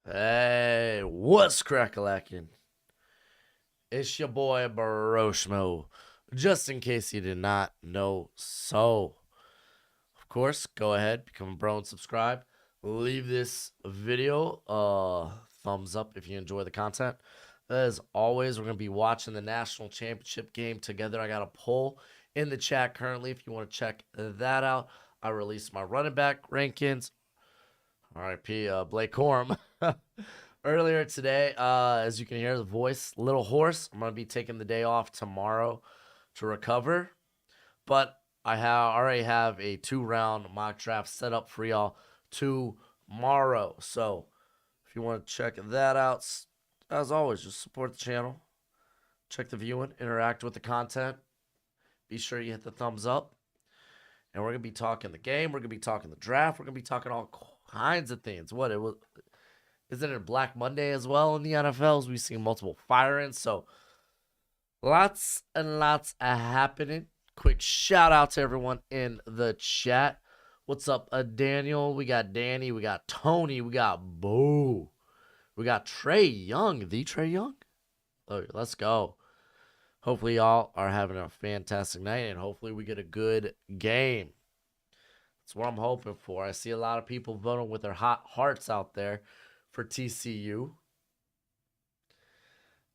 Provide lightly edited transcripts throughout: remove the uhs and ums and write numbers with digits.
Hey, what's crackalacking? It's your boy Broshmo. Just in case you did not know so. Of course, go ahead, become a bro and subscribe. Leave this video thumbs up if you enjoy the content. As always, we're gonna be watching the national championship game together. I got a poll in the chat currently if you want to check that out. I released my running back rankings. RIP Blake Corum. Earlier today, as you can hear the voice, a little hoarse. I'm gonna be taking the day off tomorrow to recover, but I already have a 2-round mock draft set up for y'all tomorrow. So if you want to check that out, as always, just support the channel, check the viewing, interact with the content. Be sure you hit the thumbs up, and we're gonna be talking the game. We're gonna be talking the draft. We're gonna be talking all kinds of things. What it was. Isn't it Black Monday as well in the NFLs? We've seen multiple firings, so lots and lots happening. Quick shout out to everyone in the chat. What's up, Daniel? We got Danny. We got Tony. We got Boo. We got Trey Young. The Trey Young? Oh, let's go. Hopefully, y'all are having a fantastic night, and hopefully, we get a good game. That's what I'm hoping for. I see a lot of people voting with their hot hearts out there for TCU.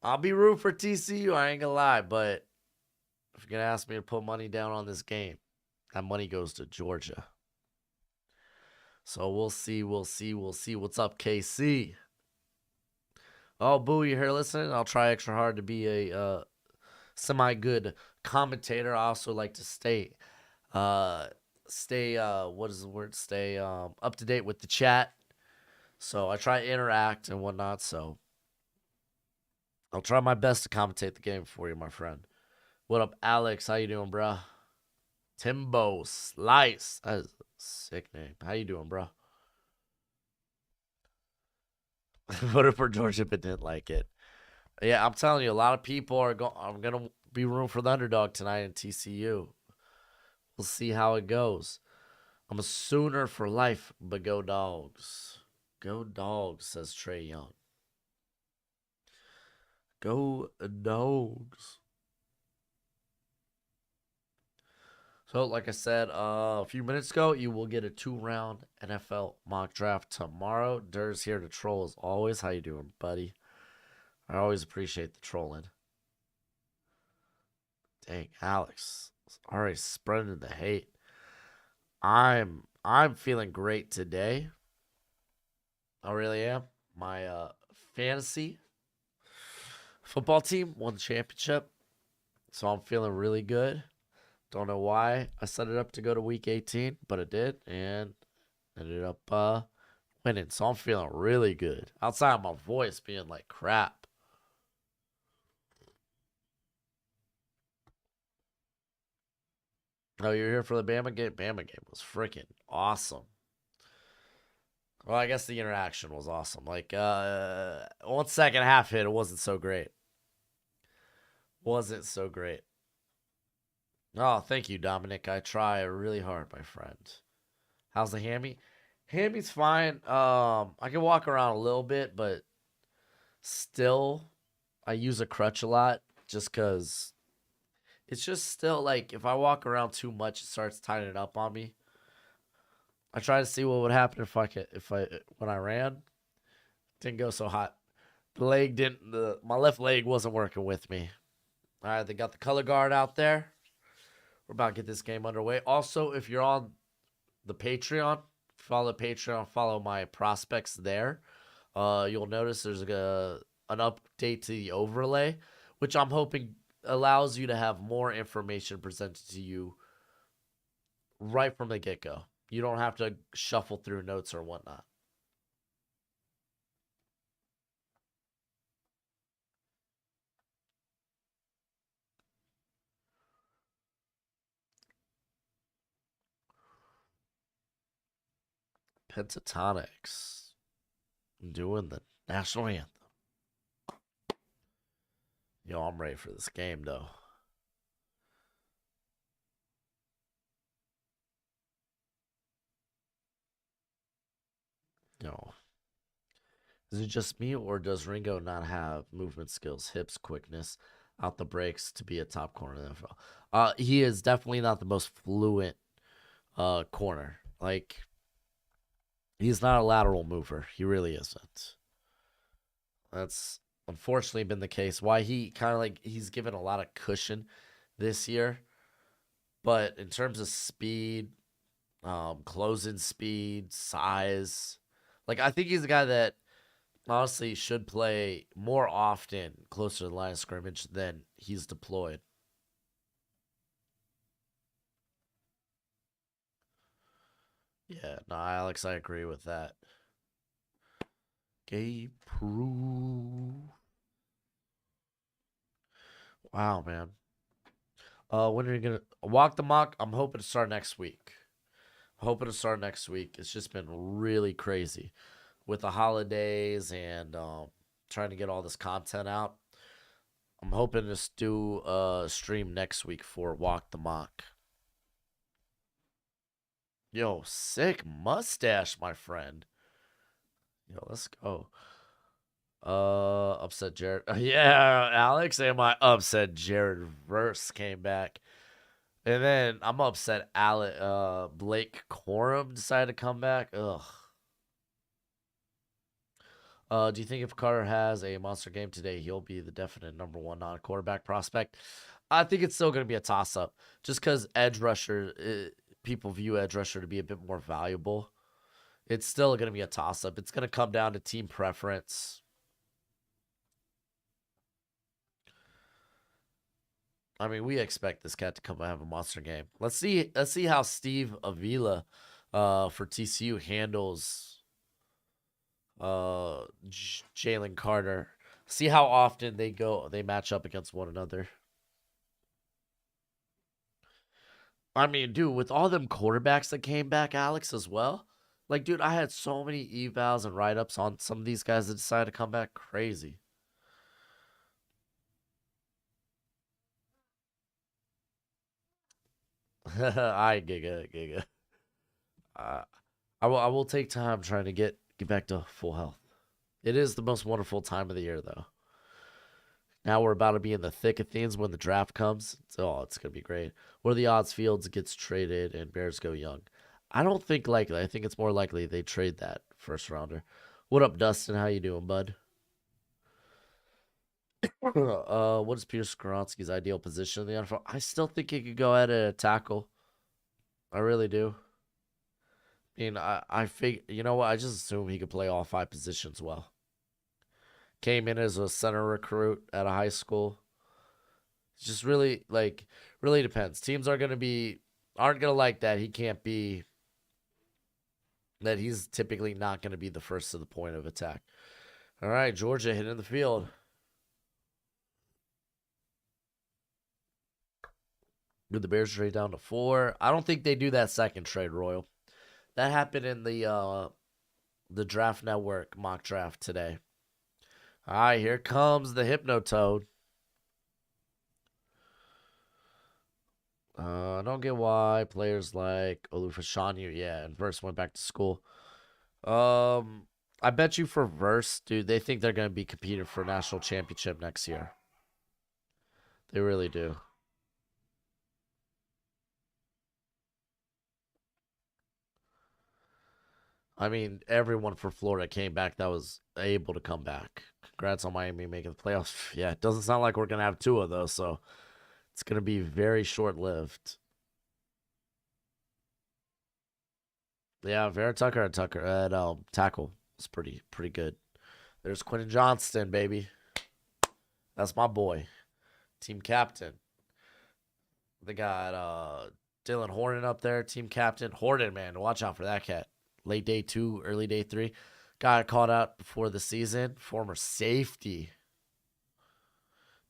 I'll be rooting for TCU, I ain't gonna lie, but if you're gonna ask me to put money down on this game, that money goes to Georgia. So we'll see. What's up, KC? Oh, Boo, you here listening? I'll try extra hard to be a semi-good commentator. I also like to stay what is the word? Stay up to date with the chat. So I try to interact and whatnot, so I'll try my best to commentate the game for you, my friend. What up, Alex? How you doing, bro? Timbo Slice. That is a sick name. How you doing, bro? Voted for Georgia but didn't like it. Yeah, I'm telling you, a lot of people are going. I'm gonna be rooting for the underdog tonight in TCU. We'll see how it goes. I'm a Sooner for life, but go Dogs. Go Dogs, says Trey Young. Go Dogs. So, like I said a few minutes ago, you will get a 2-round NFL mock draft tomorrow. Dur's here to troll as always. How you doing, buddy? I always appreciate the trolling. Dang, Alex, already spreading the hate. I'm feeling great today. I really am. My fantasy football team won the championship, so I'm feeling really good. Don't know why I set it up to go to week 18, but it did, and ended up winning. So I'm feeling really good. Outside of my voice being like crap. Oh, you're here for the Bama game? Bama game was freaking awesome. Well, I guess the interaction was awesome. Like, once second half hit, it wasn't so great. Wasn't so great. Oh, thank you, Dominic. I try really hard, my friend. How's the hammy? Hammy's fine. I can walk around a little bit, but still, I use a crutch a lot just because it's just still like if I walk around too much, it starts tightening up on me. I try to see what would happen if I when I ran. Didn't go so hot. The leg didn't. My left leg wasn't working with me. All right, they got the color guard out there. We're about to get this game underway. Also, if you're on the Patreon, follow Patreon, follow my prospects there. You'll notice there's an update to the overlay, which I'm hoping allows you to have more information presented to you right from the get-go. You don't have to shuffle through notes or whatnot. Pentatonics doing the national anthem. Yo, I'm ready for this game, though. Yo, Is it just me, or does Ringo not have movement skills, hips, quickness, out the breaks to be a top corner in the NFL? He is definitely not the most fluent corner. Like, he's not a lateral mover. He really isn't. That's unfortunately been the case. Why he kind of like he's given a lot of cushion this year, but in terms of speed, closing speed, size, like I think he's a guy that honestly should play more often closer to the line of scrimmage than he's deployed. Yeah, no, Alex, I agree with that. Gabe Proof. Wow, man. When are you gonna walk the mock? I'm hoping to start next week. Hoping to start next week. It's just been really crazy with the holidays and trying to get all this content out. I'm hoping to do a stream next week for Walk the Mock. Yo, sick mustache, my friend. Yo, let's go. Upset Jared. Yeah, Alex, am I upset? Jared Verse came back. And then I'm upset Blake Corum decided to come back. Ugh. Do you think if Carter has a monster game today, he'll be the definite number one non-quarterback prospect? I think it's still going to be a toss-up, just because edge rusher, people view edge rusher to be a bit more valuable. It's still going to be a toss-up. It's going to come down to team preference. I mean, we expect this cat to come and have a monster game. Let's see. Let's see how Steve Avila, for TCU handles Jalen Carter. See how often they match up against one another. I mean, dude, with all them quarterbacks that came back, Alex, as well. Like, dude, I had so many evals and write ups on some of these guys that decided to come back. Crazy. I giga. Uh, I will take time trying to get back to full health. It is the most wonderful time of the year, though. Now we're about to be in the thick of things when the draft comes. It's gonna be great. What are the odds Fields gets traded and Bears go young? I don't think likely. I think it's more likely they trade that first rounder. What up, Dustin? How you doing, bud? What is Peter Skoronski's ideal position in the NFL? I still think he could go at a tackle. I really do. I mean, I think you know what? I just assume he could play all five positions well. Came in as a center recruit at a high school. It's just really depends. Teams aren't gonna like that. He's typically not gonna be the first to the point of attack. All right, Georgia hitting the field. Did the Bears trade down to 4? I don't think they do that second trade, Royal. That happened in the Draft Network mock draft today. All right, here comes the Hypnotoad. I don't get why players like Olufashanu, and Verse went back to school. I bet you for Verse, dude, they think they're going to be competing for a national championship next year. They really do. I mean, everyone for Florida came back that was able to come back. Congrats on Miami making the playoffs. Yeah, it doesn't sound like we're going to have two of those, so it's going to be very short lived. Yeah, Vera Tucker at tackle was pretty good. There's Quentin Johnston, baby. That's my boy. Team captain. They got Dylan Horton up there, team captain. Horton, man, watch out for that cat. Late day 2, early day 3. Got caught out before the season. Former safety.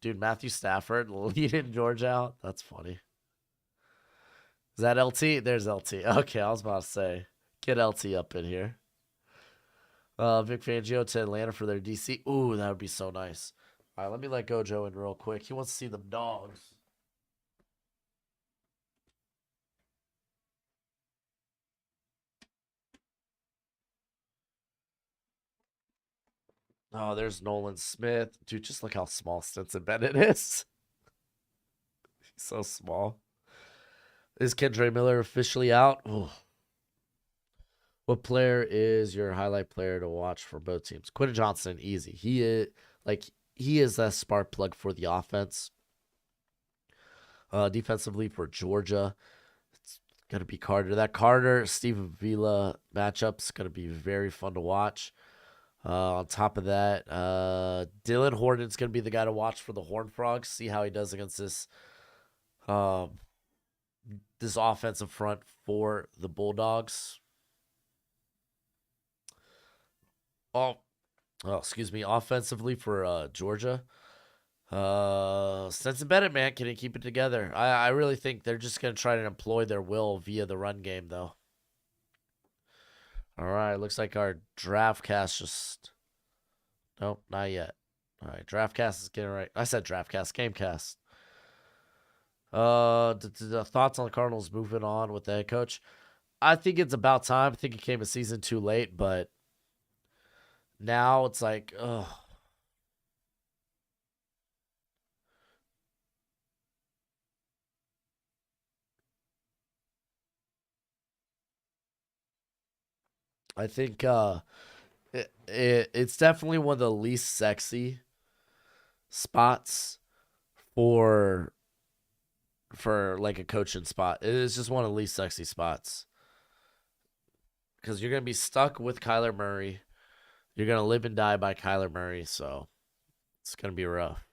Dude, Matthew Stafford leading Georgia out. That's funny. Is that LT? There's LT. Okay, I was about to say, get LT up in here. Vic Fangio to Atlanta for their DC. Ooh, that would be so nice. All right, let me let Gojo in real quick. He wants to see them dogs. Oh, there's Nolan Smith. Dude, just look how small Stetson Bennett is. He's so small. Is Kendra Miller officially out? Ooh. What player is your highlight player to watch for both teams? Quentin Johnson, easy. He is that spark plug for the offense. Defensively for Georgia, it's gonna be Carter. That Carter Stephen Vila matchup's gonna be very fun to watch. On top of that, Dylan Horton's gonna be the guy to watch for the Horned Frogs. See how he does against um, this offensive front for the Bulldogs. Oh, excuse me. Offensively for Georgia, Stetson Bennett, man, can he keep it together? I really think they're just gonna try to employ their will via the run game, though. All right, looks like our draft cast just nope, not yet. All right, draft cast is getting right. I said draft cast, game cast. The thoughts on the Cardinals moving on with the head coach? I think it's about time. I think it came a season too late, but now it's like, ugh. I think it's definitely one of the least sexy spots for like a coaching spot. It is just one of the least sexy spots because you're gonna be stuck with Kyler Murray. You're gonna live and die by Kyler Murray, so it's gonna be rough.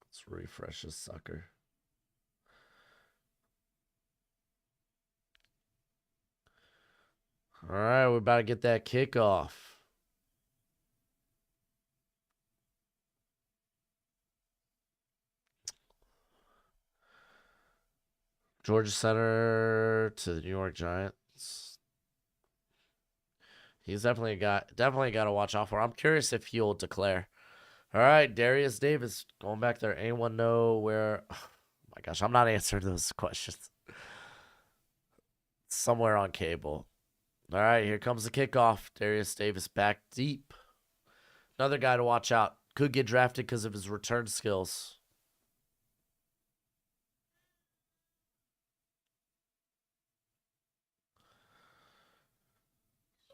Let's refresh this sucker. All right, we're about to get that kickoff. Georgia Center to the New York Giants. He's definitely got to watch out for. I'm curious if he'll declare. All right, Darius Davis going back there. Anyone know where? Oh my gosh, I'm not answering those questions. Somewhere on cable. All right, here comes the kickoff. Darius Davis back deep. Another guy to watch out. Could get drafted because of his return skills.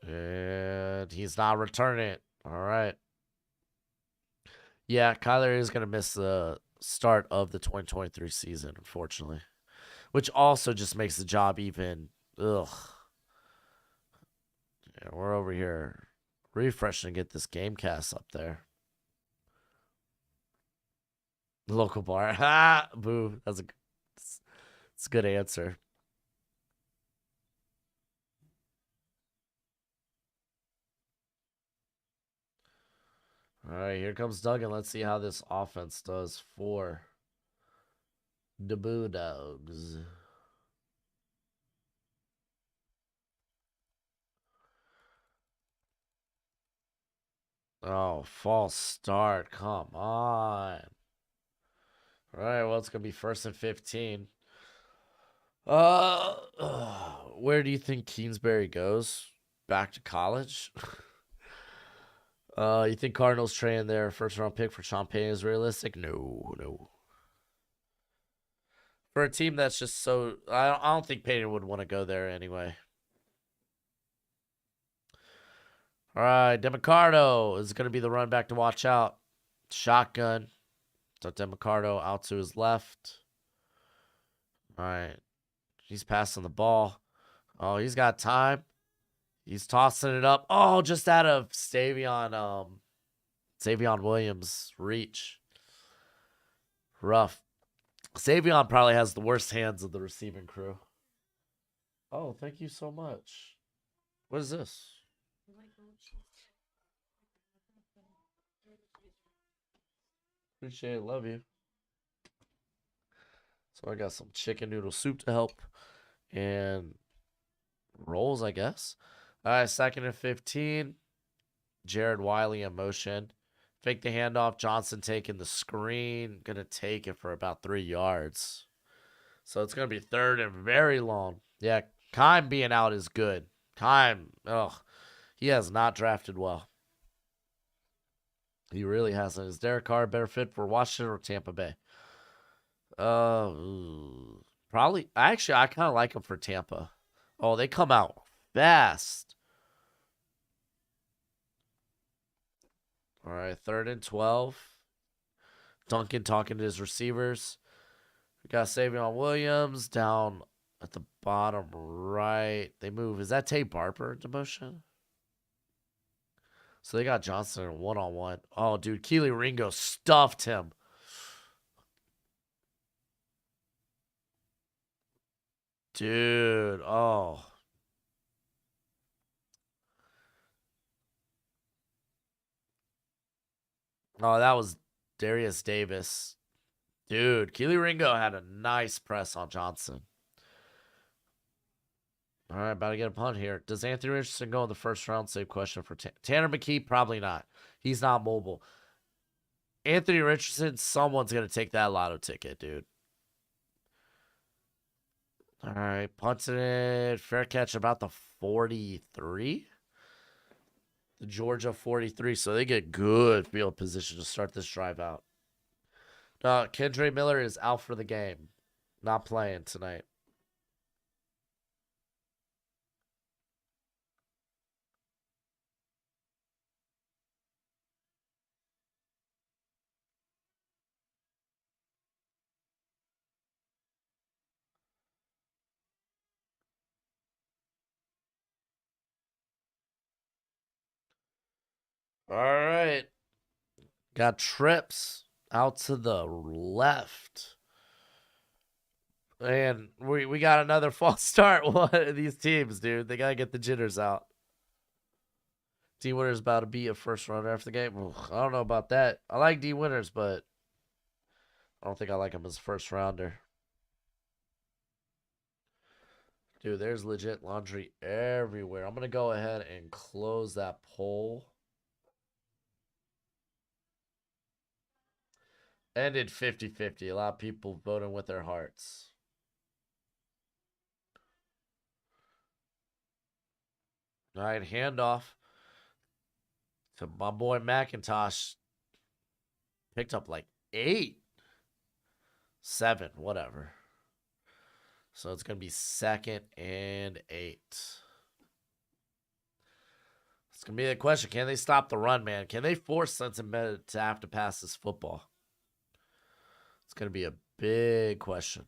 And he's not returning it. All right. Yeah, Kyler is going to miss the start of the 2023 season, unfortunately. Which also just makes the job even. Ugh. Yeah, we're over here refreshing to get this game cast up there. Local bar. Ha! Boo. That's a good answer. All right, here comes Duggan. Let's see how this offense does for the Bulldogs. Oh, false start. Come on. All right, well, it's going to be 1st and 15. Where do you think Kingsbury goes? Back to college? You think Cardinals trading their first round pick for Champagne is realistic? No, no. For a team that's just so, I don't think Payton would want to go there anyway. All right, DeMarcado is going to be the run back to watch out. Shotgun. So DeMarcado out to his left. All right, he's passing the ball. Oh, he's got time. He's tossing it up. Oh, just out of Savion Williams' reach. Rough. Savion probably has the worst hands of the receiving crew. Oh, thank you so much. What is this? Appreciate it. Love you. So I got some chicken noodle soup to help and rolls, I guess. All right, 2nd and 15. Jared Wiley in motion. Fake the handoff. Johnson taking the screen. Gonna take it for about 3 yards. So it's gonna be 3rd and very long. Yeah, Kime being out is good. Kime, he has not drafted well. He really hasn't. Is Derek Carr a better fit for Washington or Tampa Bay? Probably. Actually, I kind of like him for Tampa. Oh, they come out fast. All right, 3rd and 12. Duncan talking to his receivers. We got Savion Williams down at the bottom right. They move. Is that Tay Barber into motion? So they got Johnson one-on-one. Oh, dude, Keely Ringo stuffed him. Dude, oh. Oh, that was Darius Davis. Dude, Keely Ringo had a nice press on Johnson. All right, about to get a punt here. Does Anthony Richardson go in the first round? Same question for Tanner McKee. Probably not. He's not mobile. Anthony Richardson, someone's going to take that lotto ticket, dude. All right, punting it. Fair catch about the 43. The Georgia 43. So they get good field position to start this drive out. Kendre Miller is out for the game. Not playing tonight. All right. Got trips out to the left. And we got another false start. One of these teams, dude. They got to get the jitters out. D Winters about to be a first runner after the game. Ugh, I don't know about that. I like D Winters, but I don't think I like him as a first rounder. Dude, there's legit laundry everywhere. I'm going to go ahead and close that poll. Ended 50-50. A lot of people voting with their hearts. All right, handoff to my boy McIntosh. Picked up like 8. 7, whatever. So it's going to be 2nd and 8. It's going to be the question. Can they stop the run, man? Can they force Cincinnati to have to pass this football? It's going to be a big question.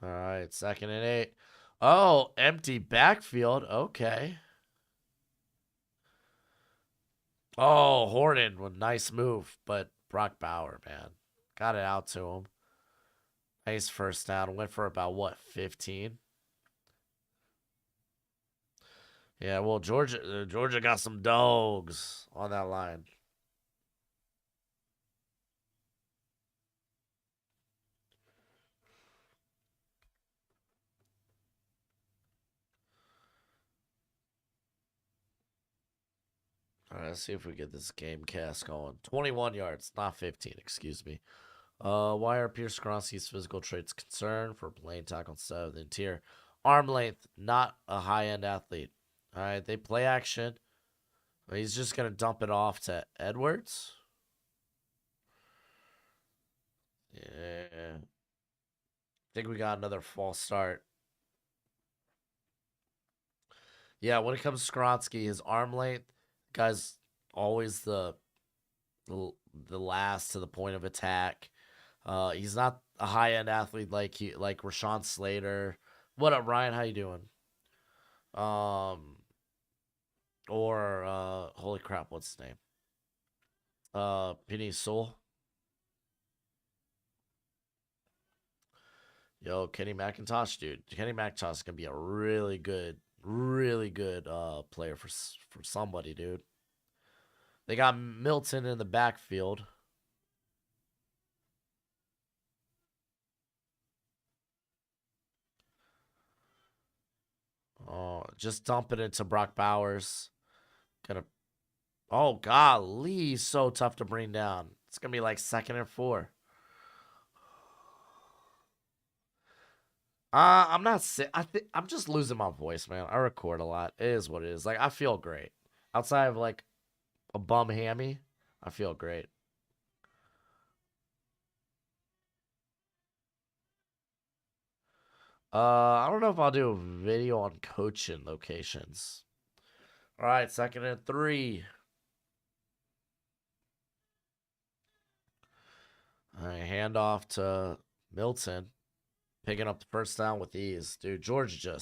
All right, 2nd and 8. Oh, empty backfield. Okay. Oh, Horton with nice move, but Brock Bauer, man, got it out to him. Nice first down. Went for about what, 15? Yeah, well, Georgia got some dogs on that line. All right, let's see if we get this game cast going. 21 yards, not 15, excuse me. Why are Pierce Skronsky's physical traits concerned for playing tackle instead of the interior? Arm length, not a high-end athlete. All right, they play action. He's just going to dump it off to Edwards. Yeah. I think we got another false start. Yeah, when it comes to Skronsky, his arm length, guy's always the last to the point of attack. He's not a high end athlete like Rashawn Slater. What up, Ryan? How you doing? Um, or holy crap, what's his name? Penny Soul. Yo, Kenny McIntosh, dude. Kenny McIntosh is gonna be a really good player for somebody, dude. They got Milton in the backfield. Oh, just dump it into Brock Bowers. Gonna. Oh, golly, so tough to bring down. It's gonna be like 2nd and 4. I'm not sick. I'm just losing my voice, man. I record a lot. It is what it is. Like I feel great. Outside of like a bum hammy, I feel great. I don't know if I'll do a video on coaching locations. All right, second and 3. All right, hand off to Milton, picking up the first down with ease. Dude, Georgia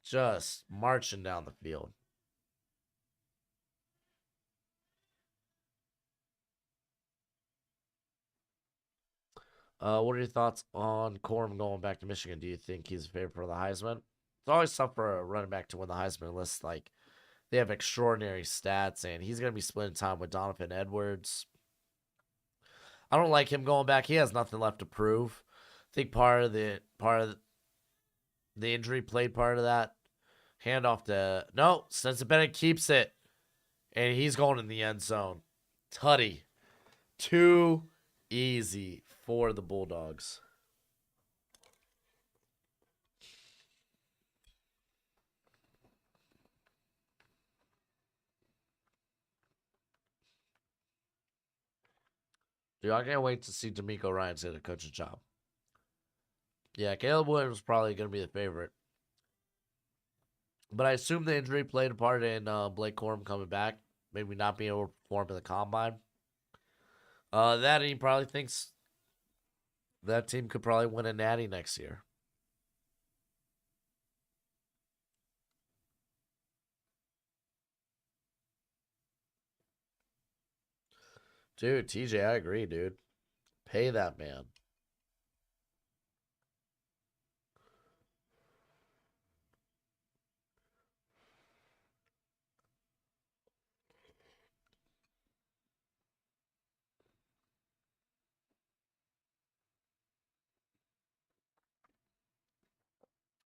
just marching down the field. What are your thoughts on Corum going back to Michigan? Do you think he's a favorite for the Heisman? It's always tough for a running back to win the Heisman unless like they have extraordinary stats, and he's gonna be splitting time with Donovan Edwards. I don't like him going back. He has nothing left to prove. I think part of the injury played part of that. Handoff to no, Stetson Bennett keeps it, and he's going in the end zone. Tutty, too easy for the Bulldogs. Dude, I can't wait to see D'Amico Ryans get a coaching job. Yeah, Caleb Williams is probably going to be the favorite. But I assume the injury played a part in Blake Corum coming back, maybe not being able to perform in the combine. That he probably thinks that team could probably win a natty next year. Dude, TJ, I agree, dude. Pay that man.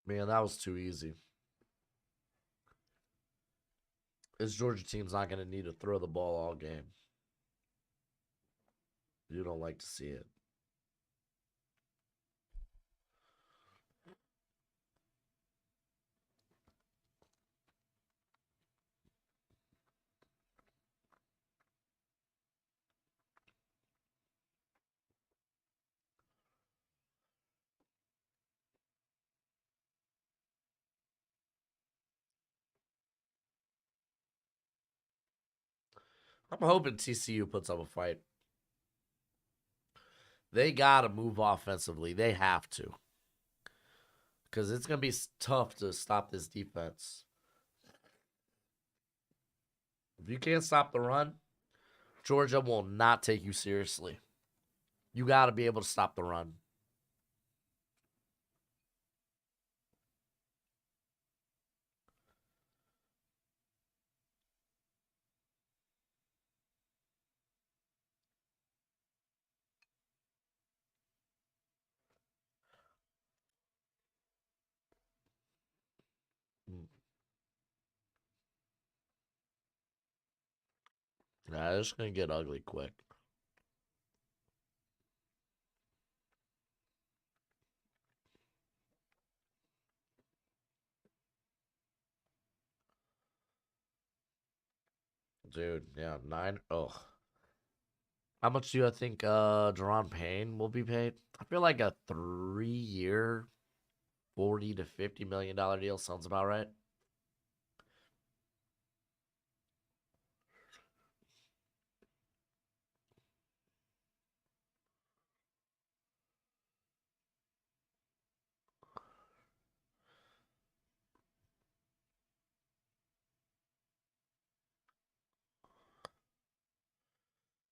Man, that was too easy. This Georgia team's not going to need to throw the ball all game. You don't like to see it. I'm hoping TCU puts up a fight. They got to move offensively. They have to. Because it's going to be tough to stop this defense. If you can't stop the run, Georgia will not take you seriously. You got to be able to stop the run. Nah, it's going to get ugly quick. Dude, yeah, 9. Oh. How much do you think Deron Payne will be paid? I feel like a 3-year, $40 to $50 million deal sounds about right.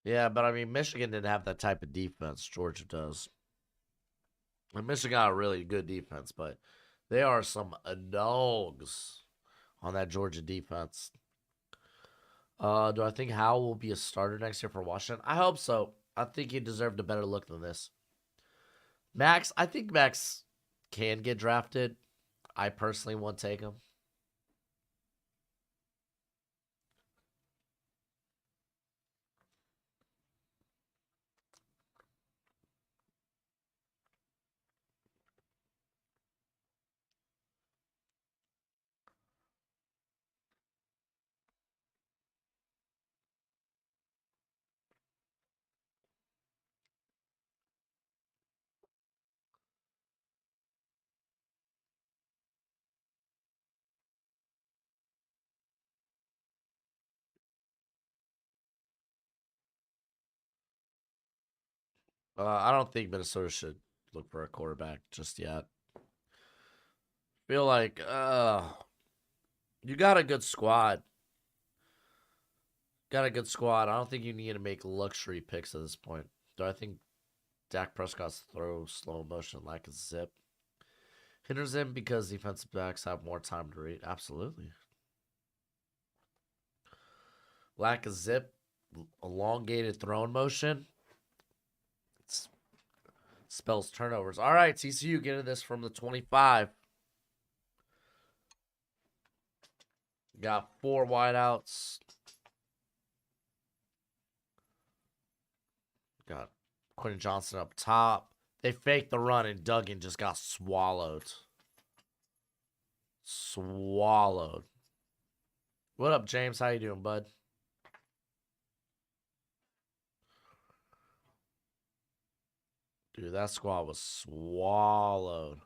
Yeah, but I mean, Michigan didn't have that type of defense. Georgia does. And Michigan got a really good defense, but they are some dogs on that Georgia defense. Do I think Howell will be a starter next year for Washington? I hope so. I think he deserved a better look than this. Max, I think Max can get drafted. I personally won't take him. I don't think Minnesota should look for a quarterback just yet. Feel like you got a good squad. Got a good squad. I don't think you need to make luxury picks at this point. Do I think Dak Prescott's throw slow motion lack of zip hinders him because defensive backs have more time to read? Absolutely. Lack of zip, elongated throwing motion spells turnovers. All right, TCU getting this from the 25. Got 4 wideouts. Got Quentin Johnson up top. They faked the run and Duggan just got swallowed. Swallowed. What up, James? How you doing, bud? Dude, that squad was swallowed.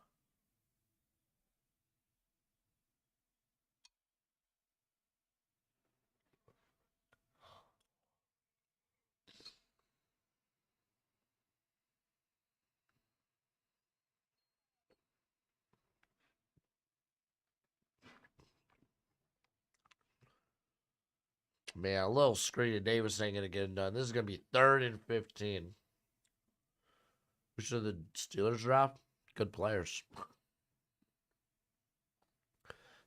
Man, a little screen of Davis ain't going to get it done. This is going to be 3rd and 15. Who should the Steelers draft? Good players.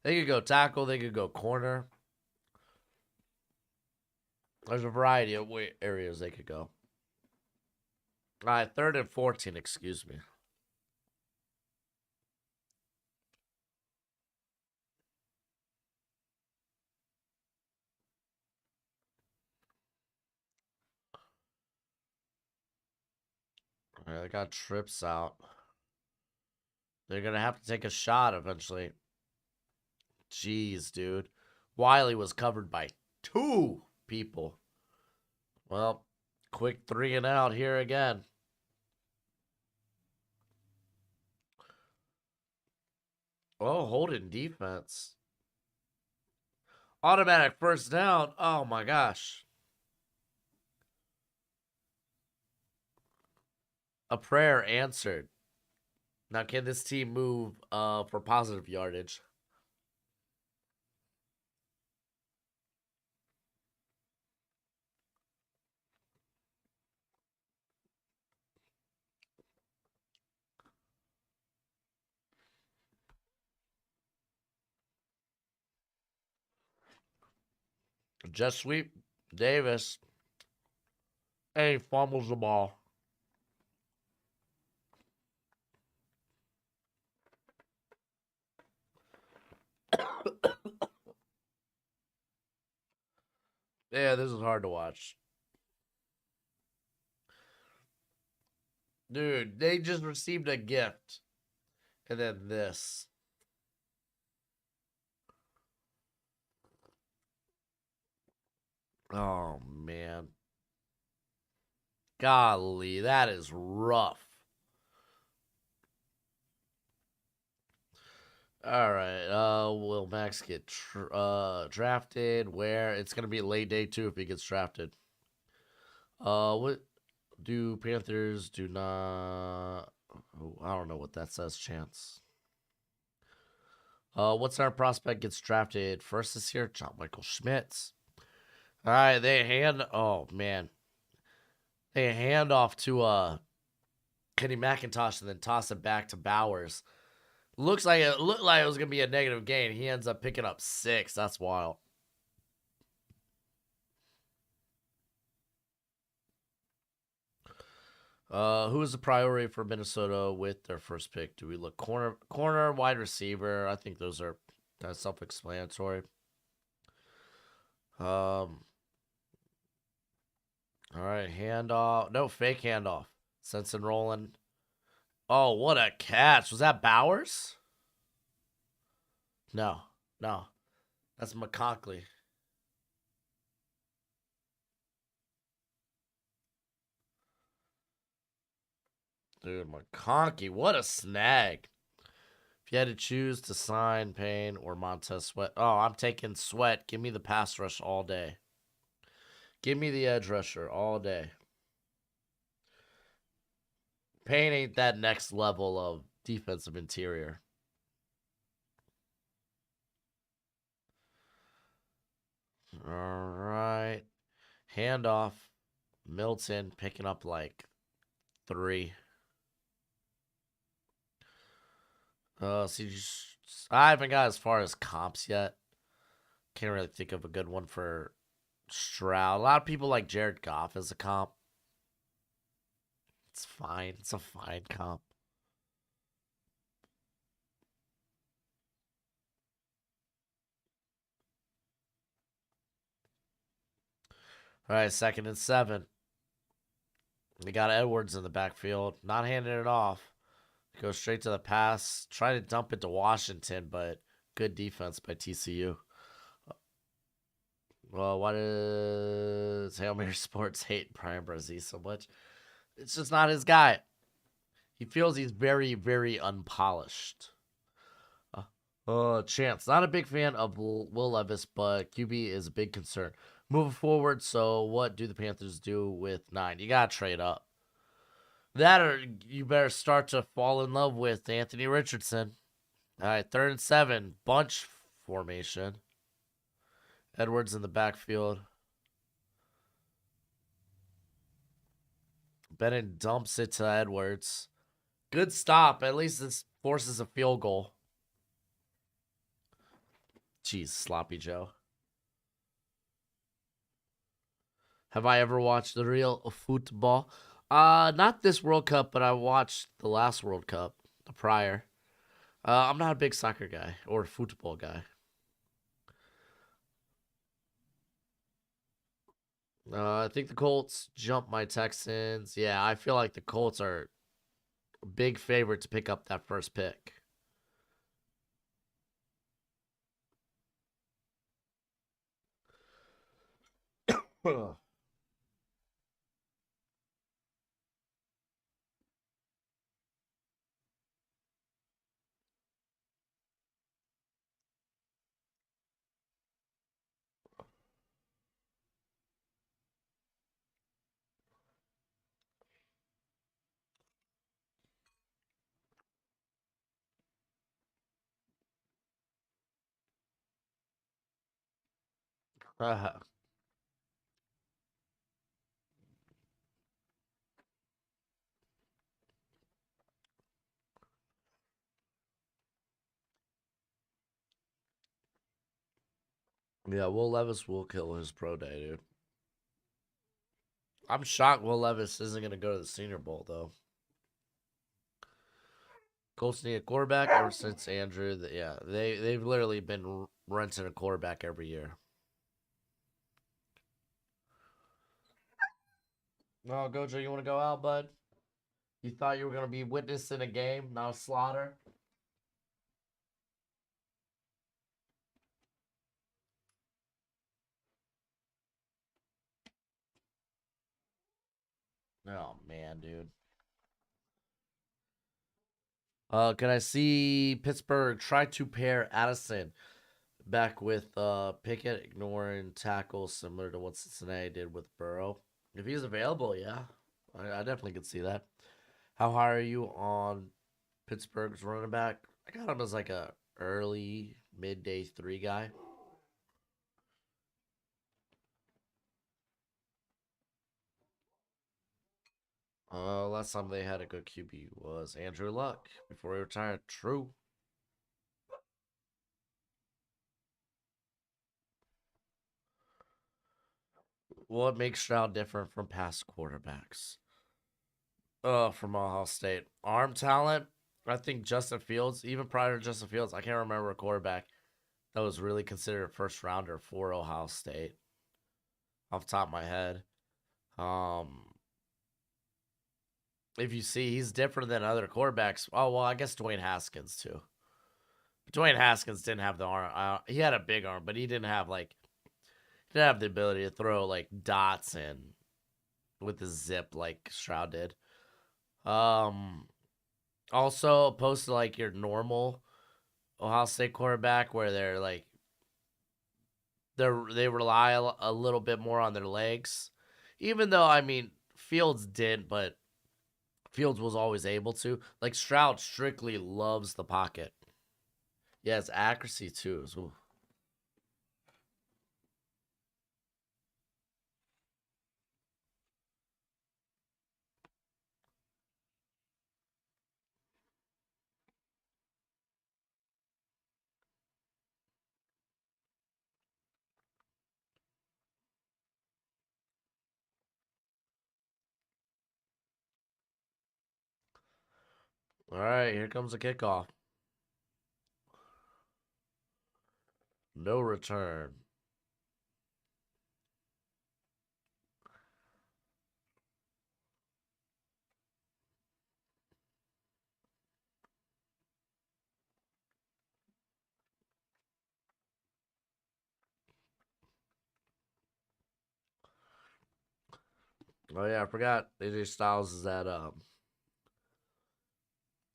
They could go tackle. They could go corner. There's a variety of areas they could go. All right, 3rd and 14, excuse me. All right, I got trips out. They're going to have to take a shot eventually. Jeez, dude. Wiley was covered by 2 people. Well, quick 3 and out here again. Oh, holding defense. Automatic first down. Oh my gosh. A prayer answered. Now, can this team move for positive yardage? Just sweep Davis. And he fumbles the ball. Yeah, this is hard to watch. Dude, they just received a gift. And then this. Oh, man. Golly, that is rough. All right. Will Max get drafted? Where? It's gonna be late day 2 if he gets drafted. What do Panthers do not? Oh, I don't know what that says. Chance. What's our prospect gets drafted first this year? John Michael Schmitz. All right, they hand. Oh man, they hand off to Kenny McIntosh and then toss it back to Bowers. Looked like it was gonna be a negative gain. He ends up picking up 6. That's wild. Who is the priority for Minnesota with their first pick? Do we look corner, wide receiver? I think those are kind of self-explanatory. All right, handoff. No, fake handoff. Sensen rolling. Oh, what a catch. Was that Bowers? No. That's McConkley. Dude, McConkey, what a snag. If you had to choose to sign Payne or Montez Sweat. Oh, I'm taking Sweat. Give me the pass rush all day. Give me the edge rusher all day. Payne ain't that next level of defensive interior. All right. Handoff. Milton picking up like 3. See, I haven't got as far as comps yet. Can't really think of a good one for Stroud. A lot of people like Jared Goff as a comp. It's fine. It's a fine comp. All right, 2nd and 7. We got Edwards in the backfield, not handing it off. Goes straight to the pass. Try to dump it to Washington, but good defense by TCU. Well, why does Hail Mary Sports hate Brian Brzee so much? It's just not his guy. He feels he's very, very unpolished. Chance. Not a big fan of Will Levis, but QB is a big concern. Moving forward, so what do the Panthers do with 9? You got to trade up. That or you better start to fall in love with Anthony Richardson. All right, 3rd and 7. Bunch formation. Edwards in the backfield. Bennett dumps it to Edwards. Good stop. At least this forces a field goal. Jeez, Sloppy Joe. Have I ever watched the real football? Not this World Cup, but I watched the last World Cup, the prior. I'm not a big soccer guy or football guy. I think the Colts jumped my Texans. Yeah, I feel like the Colts are a big favorite to pick up that first pick. Yeah, Will Levis will kill his pro day, dude. I'm shocked Will Levis isn't going to go to the Senior Bowl, though. Colts need a quarterback ever since Andrew. Yeah, they've literally been renting a quarterback every year. No, Gojo, you want to go out, bud? You thought you were going to be witnessing a game, not a slaughter? Oh, man, dude. Can I see Pittsburgh try to pair Addison back with Pickett, ignoring tackles similar to what Cincinnati did with Burrow? If he's available, yeah. I definitely could see that. How high are you on Pittsburgh's running back? I got him as like a early midday 3 guy. Last time they had a good QB was Andrew Luck before he retired. True. What makes Stroud different from past quarterbacks? From Ohio State. Arm talent. I think Justin Fields, even prior to Justin Fields, I can't remember a quarterback that was really considered a first rounder for Ohio State off the top of my head. Um, if you see, he's different than other quarterbacks. Oh, well, I guess Dwayne Haskins, too. Dwayne Haskins didn't have the arm. He had a big arm, but he didn't have, like, he didn't have the ability to throw, like, dots and with the zip like Stroud did. Um, Also, opposed to, like, your normal Ohio State quarterback where they're, like, they rely a little bit more on their legs. Even though, I mean, Fields did, but Fields was always able to. Like Stroud strictly loves the pocket. Yeah, his accuracy too. Ooh. All right, here comes the kickoff. No return. Oh yeah, I forgot AJ Styles is at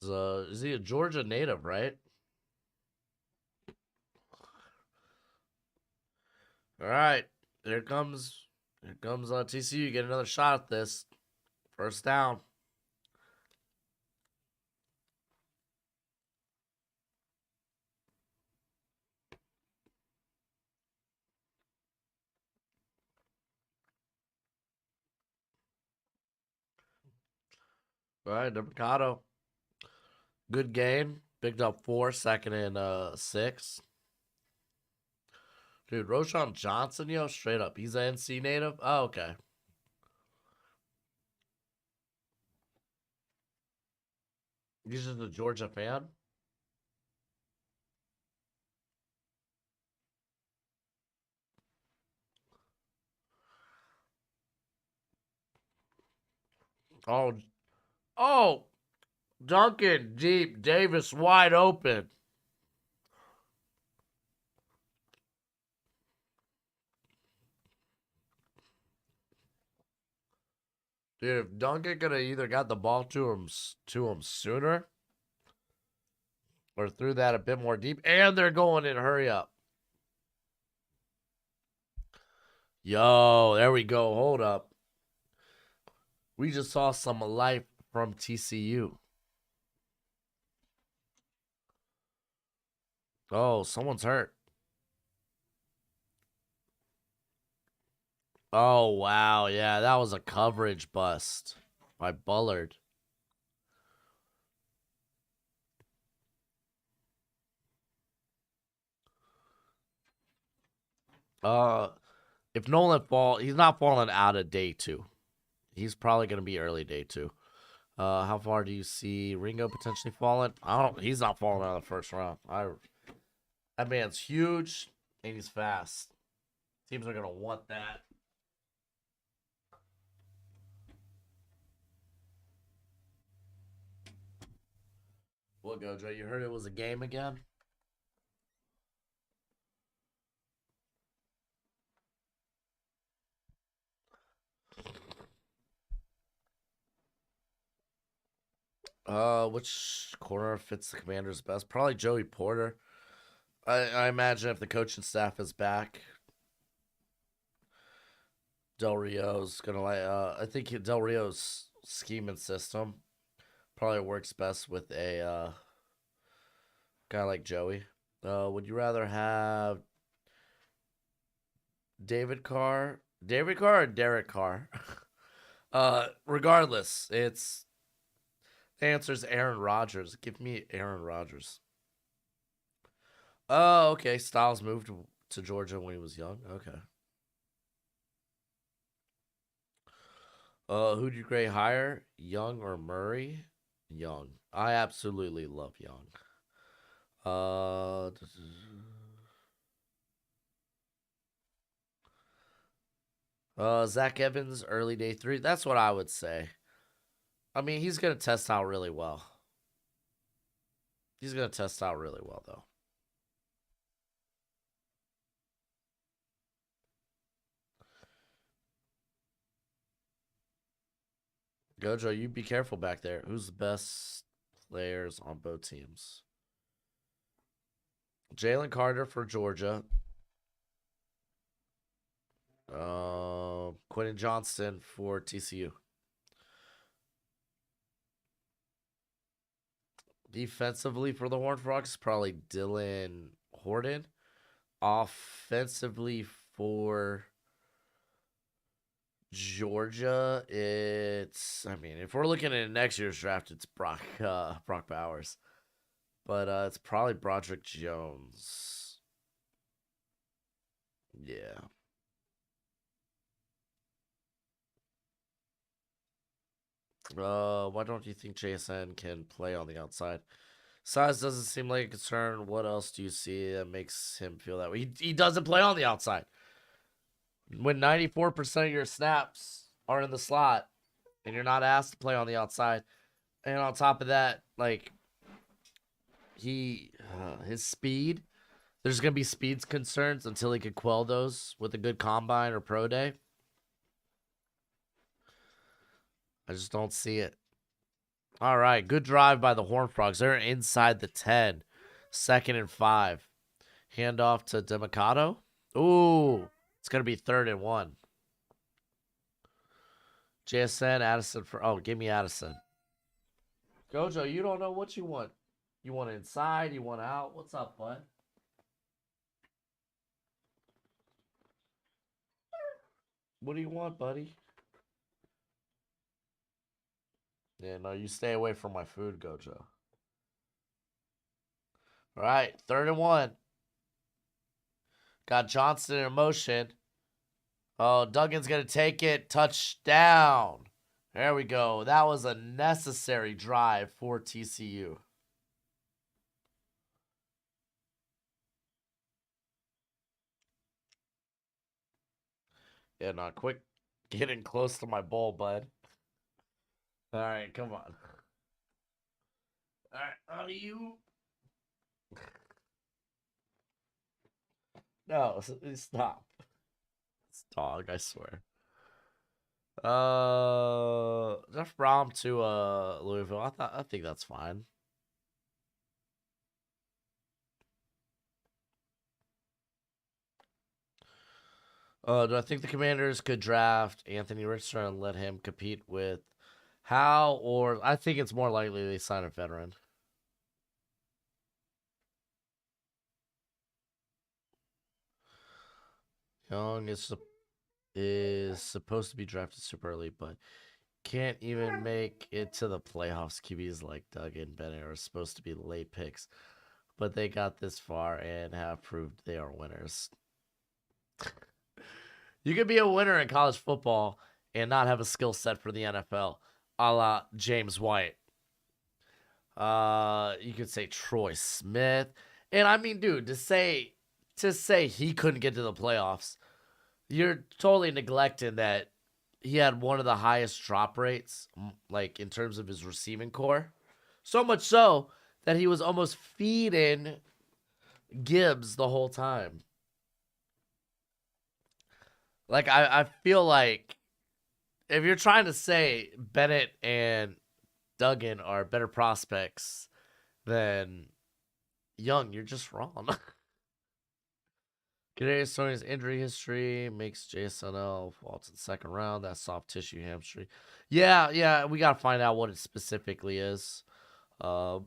is he a Georgia native, right? All right, here comes TCU. Get another shot at this. First down. All right, Mercado. Good gain. Picked up 4, second and 6. Dude, Roshan Johnson, yo, straight up. He's an NC native. Oh, okay. He's just a Georgia fan. Oh, oh, Duncan deep, Davis wide open. Dude, if Duncan could have either got the ball to him sooner or threw that a bit more deep, and they're going in hurry up. Yo, there we go. Hold up. We just saw some life from TCU. Oh, someone's hurt. Oh, wow. Yeah, that was a coverage bust by Bullard. Uh, if Nolan he's not falling out of day 2. He's probably going to be early day 2. How far do you see Ringo potentially falling? I don't. He's not falling out of the first round. That man's huge and he's fast. Teams are gonna want that. What, Gojo? You heard it was a game again? Which corner fits the Commanders best? Probably Joey Porter. I imagine if the coaching staff is back, Del Rio's gonna like. I think Del Rio's scheme and system probably works best with a guy like Joey. Would you rather have David Carr, or Derek Carr? Regardless, the answer's Aaron Rodgers. Give me Aaron Rodgers. Oh, okay. Styles moved to Georgia when he was young. Okay. Who'd you grade higher, Young or Murray? Young. I absolutely love Young. Uh, Zach Evans, early day 3. That's what I would say. I mean, he's gonna test out really well. He's gonna test out really well, though. Gojo, you be careful back there. Who's the best players on both teams? Jalen Carter for Georgia. Quentin Johnston for TCU. Defensively for the Horned Frogs, probably Dylan Horton. Offensively for Georgia, I mean, if we're looking at next year's draft, it's Brock Bowers. But it's probably Broderick Jones. Yeah. Why don't you think JSN can play on the outside? Size doesn't seem like a concern. What else do you see that makes him feel that way? He doesn't play on the outside. When 94% of your snaps are in the slot and you're not asked to play on the outside, and on top of that, like his speed, there's gonna be speed concerns until he could quell those with a good combine or pro day. I just don't see it. All right, good drive by the Horned Frogs. They're inside the 10. 2nd and 5. Handoff to Demicato. Ooh, it's going to be 3rd and 1. JSN, Addison for... Oh, give me Addison. Gojo, you don't know what you want. You want inside? You want out? What's up, bud? What do you want, buddy? Yeah, no, you stay away from my food, Gojo. All right, 3rd and 1. Got Johnston in motion. Oh, Duggan's going to take it. Touchdown. There we go. That was a necessary drive for TCU. Yeah, not quick. Getting close to my bowl, bud. All right, come on. All right, how do you? No, stop. It's dog, I swear. Jeff Brom to Louisville. I think that's fine. Do I think the Commanders could draft Anthony Richardson and let him compete with Howe? Or I think it's more likely they sign a veteran. Young is supposed to be drafted super early, but can't even make it to the playoffs. QBs like Doug and Bennett are supposed to be late picks, but they got this far and have proved they are winners. You could be a winner in college football and not have a skill set for the NFL, a la James White. You could say Troy Smith, and I mean, dude, to say he couldn't get to the playoffs, you're totally neglecting that he had one of the highest drop rates, like in terms of his receiving core. So much so that he was almost feeding Gibbs the whole time. Like, I feel like if you're trying to say Bennett and Duggan are better prospects than Young, you're just wrong. Kadarius Toney's injury history makes JSNL fall to the 2nd round. That soft tissue hamstring. Yeah, we gotta find out what it specifically is. Butte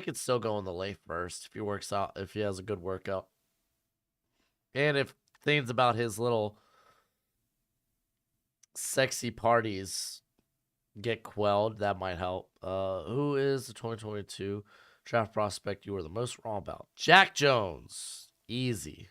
could still go in the late first if he works out, if he has a good workout. And if things about his little sexy parties get quelled, that might help. Who is the 2022 draft prospect you were the most wrong about? Jack Jones. Easy.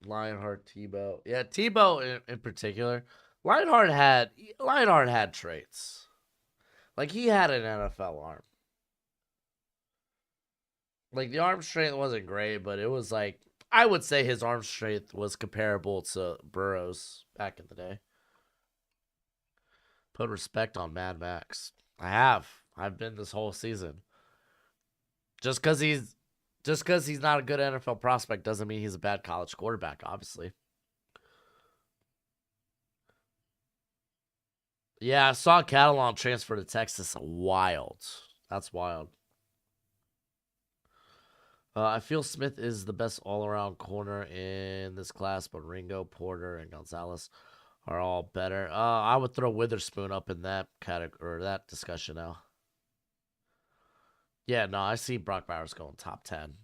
Lionheart, Tebow. Yeah, Tebow in particular. Lionheart had traits. Like, he had an NFL arm. Like, the arm strength wasn't great, but it was like, I would say his arm strength was comparable to Burrow's back in the day. Put respect on Mad Max. I have. I've been this whole season. Just because he's not a good NFL prospect doesn't mean he's a bad college quarterback, obviously. Yeah, I saw Catalan transfer to Texas. Wild. That's wild. I feel Smith is the best all-around corner in this class, but Ringo, Porter, and Gonzalez are all better. I would throw Witherspoon up in that category or that discussion now. Yeah, no, I see Brock Bowers going top 10.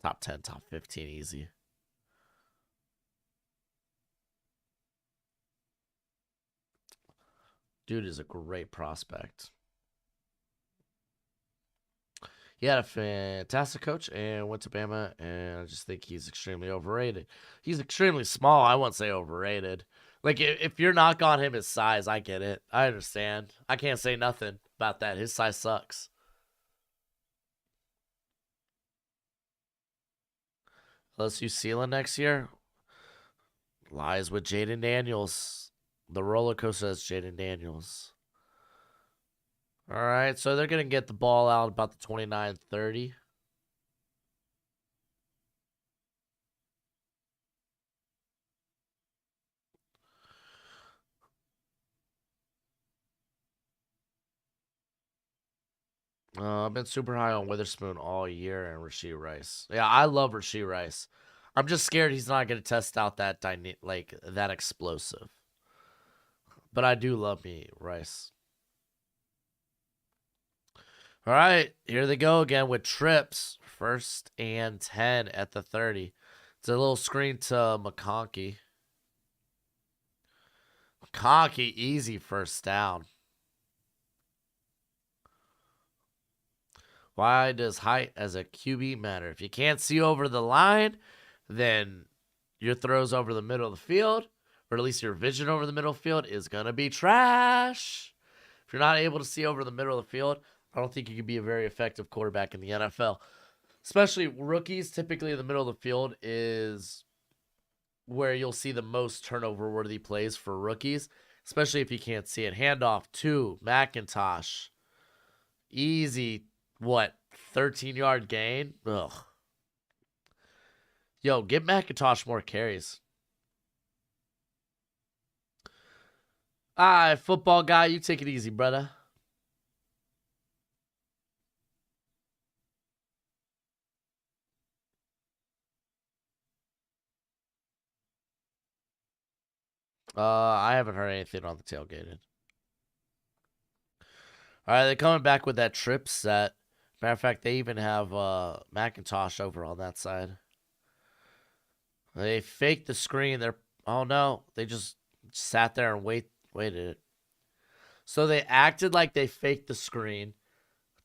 Top 10, top 15 easy. Dude is a great prospect. He had a fantastic coach and went to Bama, and I just think he's extremely overrated. He's extremely small. I won't say overrated. Like, if your knock on him is size, I get it. I understand. I can't say nothing about that. His size sucks. LSU ceiling next year lies with Jaden Daniels. The roller coaster is Jaden Daniels. All right, so they're going to get the ball out about the 29-30. I've been super high on Witherspoon all year and Rashee Rice. Yeah, I love Rashee Rice. I'm just scared he's not going to test out that that explosive. But I do love me Rice. All right, here they go again with trips. 1st and 10 at the 30. It's a little screen to McConkey. McConkey, easy first down. Why does height as a QB matter? If you can't see over the line, then your throws over the middle of the field, or at least your vision over the middle of the field, is going to be trash. If you're not able to see over the middle of the field, I don't think you can be a very effective quarterback in the NFL. Especially rookies, typically in the middle of the field is where you'll see the most turnover-worthy plays for rookies, especially if you can't see it. Handoff to McIntosh. Easy, 13-yard gain? Ugh. Yo, give McIntosh more carries. All right, football guy, you take it easy, brother. I haven't heard anything on the tailgated. All right, they're coming back with that trip set. Matter of fact, they even have McIntosh over on that side. They faked the screen. Oh no, they just sat there and waited. So they acted like they faked the screen,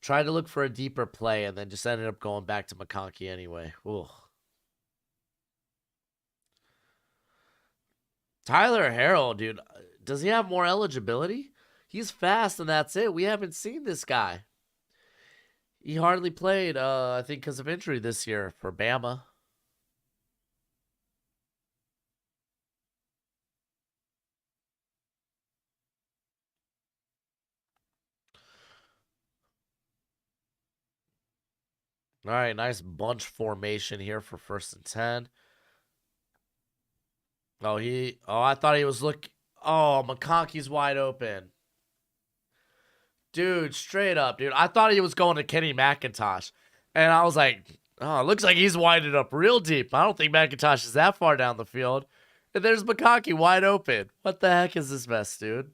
tried to look for a deeper play, and then just ended up going back to McConkey anyway. Ugh. Tyler Harrell, dude, does he have more eligibility? He's fast, and that's it. We haven't seen this guy. He hardly played, I think, because of injury this year for Bama. All right, nice bunch formation here for 1st and 10. I thought he was looking. Oh, McConkey's wide open. Dude, straight up, dude. I thought he was going to Kenny McIntosh. And I was like, oh, it looks like he's winded up real deep. I don't think McIntosh is that far down the field. And there's McConkey wide open. What the heck is this mess, dude?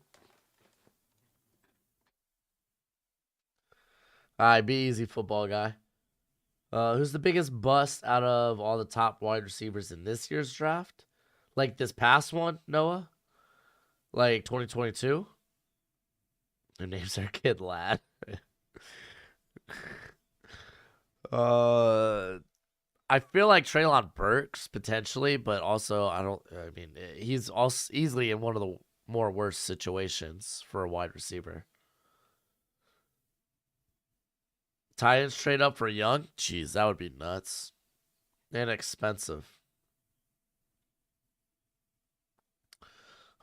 All right, be easy, football guy. Who's the biggest bust out of all the top wide receivers in this year's draft? Like this past one, Noah? Like 2022? Their names are Kid Lad. I feel like Treylon Burks potentially, but also I mean, he's also easily in one of the more worse situations for a wide receiver. Titans trade up for Young? Jeez, that would be nuts. And expensive.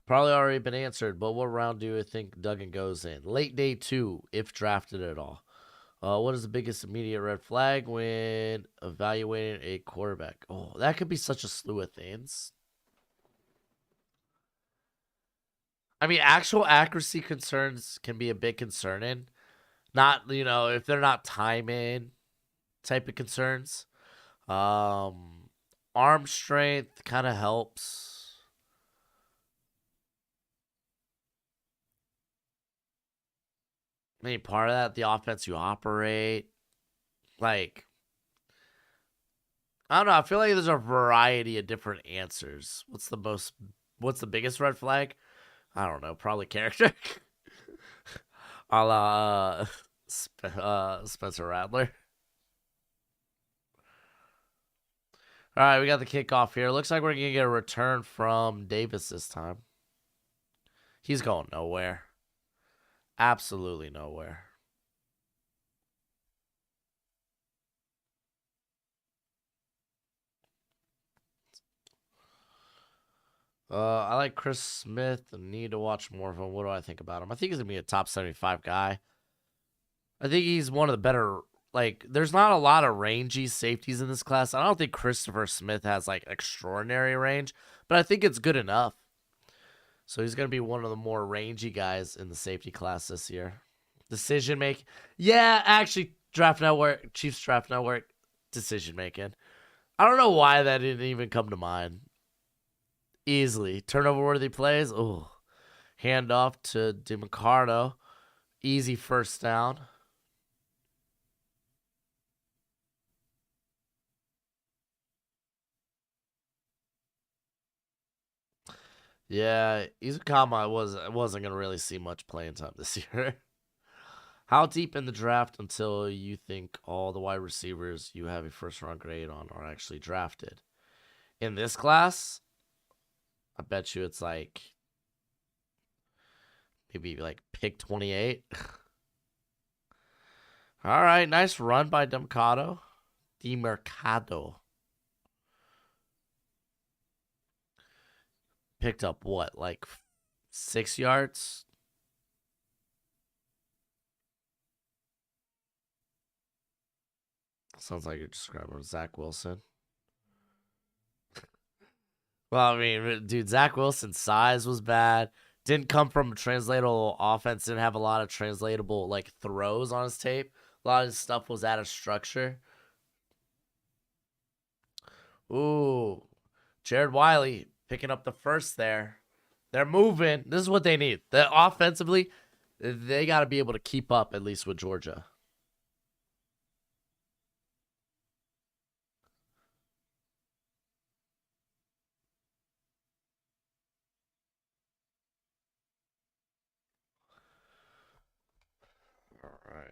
Probably already been answered, but what round do you think Duggan goes in? Late day 2, if drafted at all. What is the biggest immediate red flag when evaluating a quarterback? Oh, that could be such a slew of things. I mean, actual accuracy concerns can be a bit concerning. Not, if they're not timing type of concerns. Arm strength kind of helps. I mean, part of that, the offense you operate. Like, I don't know. I feel like there's a variety of different answers. What's the biggest red flag? I don't know. Probably character. A la Spencer Rattler. All right, we got the kickoff here. Looks like we're going to get a return from Davis this time. He's going nowhere. Absolutely nowhere. I like Chris Smith. I need to watch more of him. What do I think about him? I think he's going to be a top 75 guy. I think he's one of the better. Like, there's not a lot of rangy safeties in this class. I don't think Christopher Smith has, like, extraordinary range, but I think it's good enough. So he's going to be one of the more rangy guys in the safety class this year. Decision making. Yeah, actually, Chiefs Draft Network, decision making. I don't know why that didn't even come to mind. Easily. Turnover worthy plays. Oh, hand off to DeMarcado. Easy first down. Yeah, Izukama wasn't gonna really see much playing time this year. How deep in the draft until you think all the wide receivers you have a first round grade on are actually drafted? In this class, I bet you it's like maybe like pick 28. All right, nice run by DeMarcado. Picked up what, like 6 yards? Sounds like you're describing Zach Wilson. Well, I mean, dude, Zach Wilson's size was bad. Didn't come from a translatable offense. Didn't have a lot of translatable like throws on his tape. A lot of his stuff was out of structure. Ooh, Jared Wiley picking up the first there. They're moving. This is what they need. Offensively, they got to be able to keep up at least with Georgia. All right.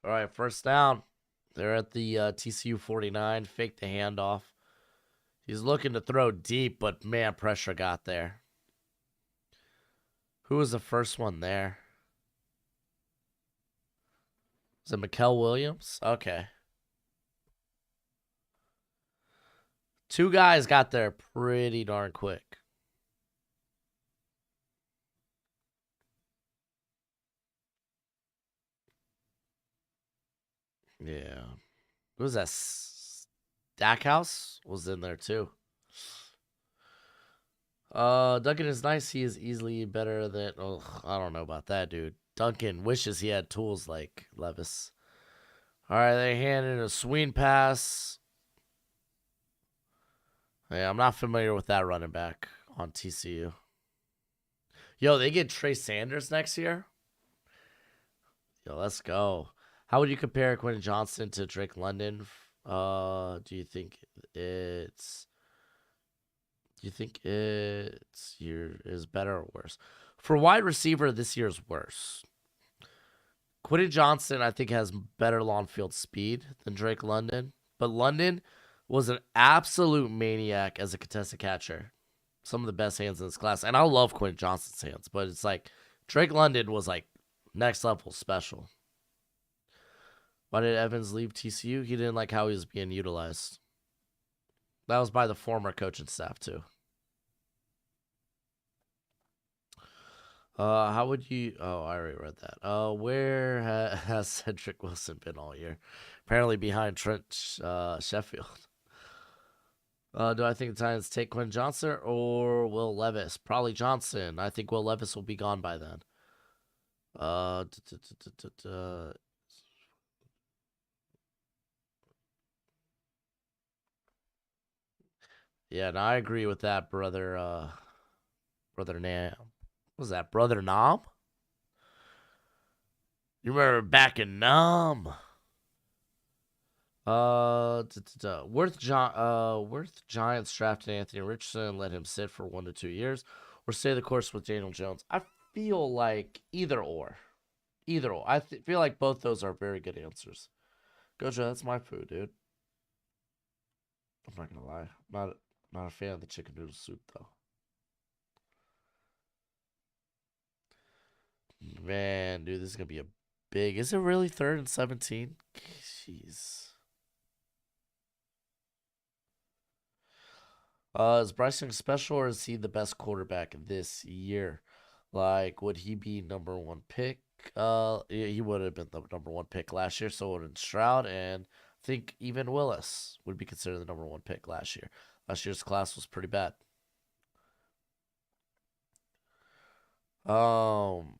All right, first down. They're at the TCU 49. Fake the handoff. He's looking to throw deep, but man, pressure got there. Who was the first one there? Was it Mikael Williams? Okay. Two guys got there pretty darn quick. Yeah. Who was that? Stackhouse was in there too. Duncan is nice. He is easily better than. Oh, I don't know about that, dude. Duncan wishes he had tools like Levis. All right, they handed a swing pass. Yeah, I'm not familiar with that running back on TCU. Yo, they get Trey Sanders next year. Yo, let's go. How would you compare Quentin Johnston to Drake London? Do you think it's is better or worse? For wide receiver, this year's worse. Quentin Johnston, I think, has better long field speed than Drake London, but London was an absolute maniac as a contested catcher. Some of the best hands in this class, and I love Quentin Johnston's hands, but it's like Drake London was like next level special. Why did Evans leave TCU? He didn't like how he was being utilized. That was by the former coaching staff too. How would you? Oh, I already read that. Where has Cedric Wilson been all year? Apparently behind Trent Sheffield. Do I think the Titans take Quinn Johnson or Will Levis? Probably Johnson. I think Will Levis will be gone by then. Yeah, and I agree with that, brother. Brother Nam. What was that, Brother Nam? You remember back in Nam? Worth Giants drafted Anthony Richardson and let him sit for 1 to 2 years, or stay the course with Daniel Jones. I feel like either or. Feel like both those are very good answers. Gojo, that's my food, dude. I'm not gonna lie. Not a fan of the chicken noodle soup though. Man, dude, this is gonna be a big. Is it really 3rd and 17? Jeez. Is Bryce Young special or is he the best quarterback this year? Like, would he be number 1 pick? He would have been the number 1 pick last year. So would Stroud, and I think even Willis would be considered the number 1 pick last year. Last year's class was pretty bad. Um,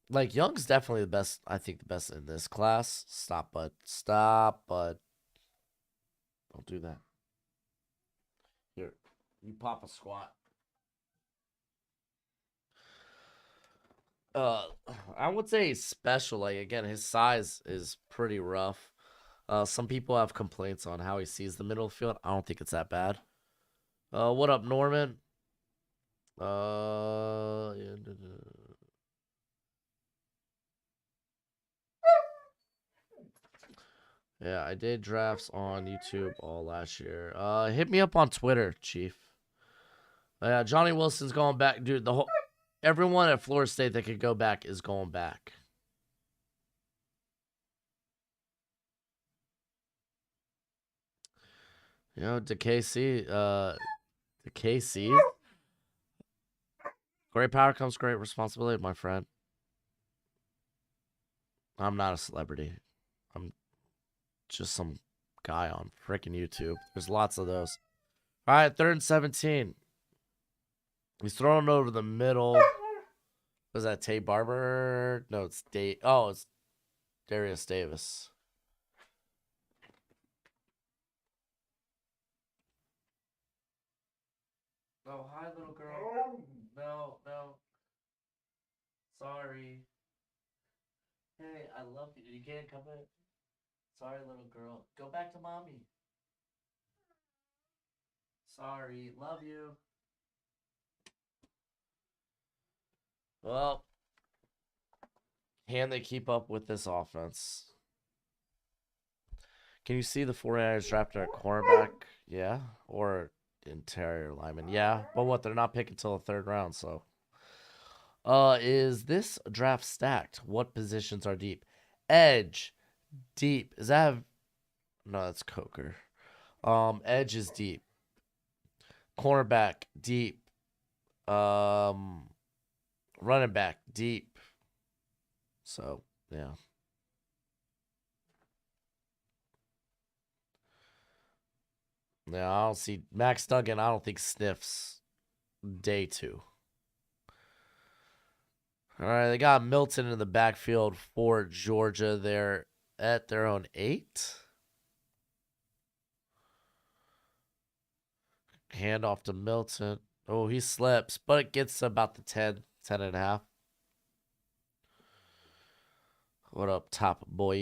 like Young's definitely the best. I think the best in this class. Stop, but don't do that. Here, you pop a squat. Uh, I would say he's special. Like again, his size is pretty rough. Some people have complaints on how he sees the middle of the field. I don't think it's that bad. What up, Norman? Yeah, I did drafts on YouTube all last year. Hit me up on Twitter, Chief. Yeah, Johnny Wilson's going back, dude. Everyone at Florida State that could go back is going back. You know, to KC, great power comes great responsibility, my friend. I'm not a celebrity. I'm just some guy on freaking YouTube. There's lots of those. All right, 3rd and 17. He's throwing over the middle. Was that Tay Barber? No, it's it's Darius Davis. Oh, hi, little girl. No. Sorry. Hey, I love you. You can't come in. Sorry, little girl. Go back to mommy. Sorry. Love you. Well, can they keep up with this offense? Can you see the 49ers drafted at cornerback? Yeah. Or interior lineman? Yeah. But what? They're not picking until the 3rd round, so. Is this draft stacked? What positions are deep? Edge, deep. Is that? No, that's Coker. Edge is deep. Cornerback, deep. Um, Running back, deep. So yeah. Yeah, I don't see Max Duggan. I don't think sniffs day 2. All right, they got Milton in the backfield for Georgia. They're at their own 8. Hand off to Milton. Oh, he slips, but it gets about the 10, 10 and a half. What up, top boy?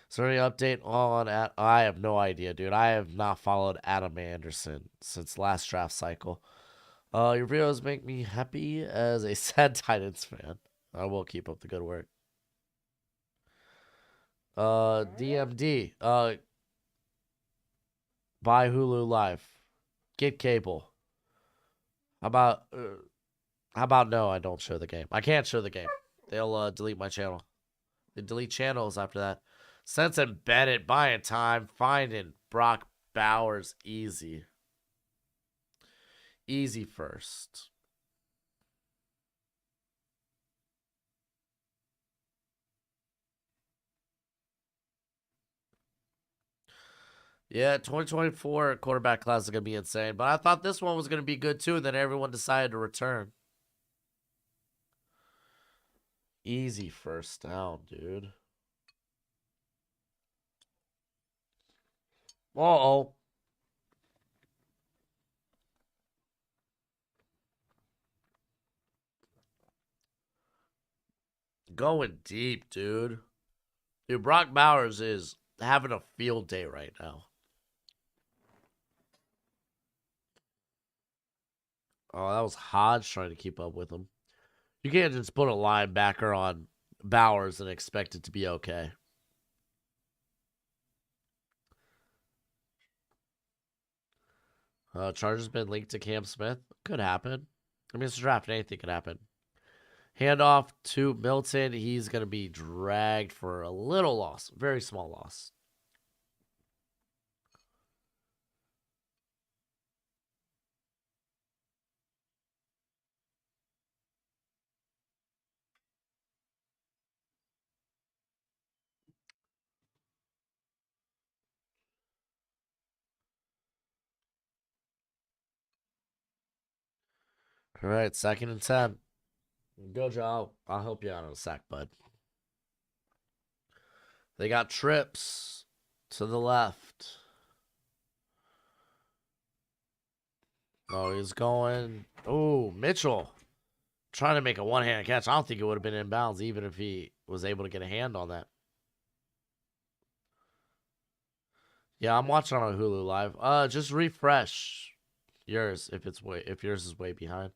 Is there any update on I have no idea, dude. I have not followed Adam Anderson since last draft cycle. Your videos make me happy as a sad Titans fan. I will keep up the good work. DMD. Buy Hulu Live. Get cable. How about no? I don't show the game. I can't show the game. They'll delete my channel. They delete channels after that. Sensen Bennett buying time, finding Brock Bowers easy. Easy first. Yeah, 2024 quarterback class is going to be insane. But I thought this one was going to be good too. And then everyone decided to return. Easy first down, dude. Uh-oh. Going deep, dude. Dude, Brock Bowers is having a field day right now. Oh, that was Hodge trying to keep up with him. You can't just put a linebacker on Bowers and expect it to be okay. Chargers been linked to Cam Smith. Could happen. I mean, it's a draft. Anything could happen. Handoff to Milton. He's going to be dragged for a little loss. Very small loss. All right, 2nd and 10. Gojo, I'll help you out on a sack, bud. They got trips to the left. Oh, he's going. Oh, Mitchell trying to make a one-handed catch. I don't think it would have been in bounds even if he was able to get a hand on that. Yeah, I'm watching on Hulu Live. Just refresh yours if yours is way behind.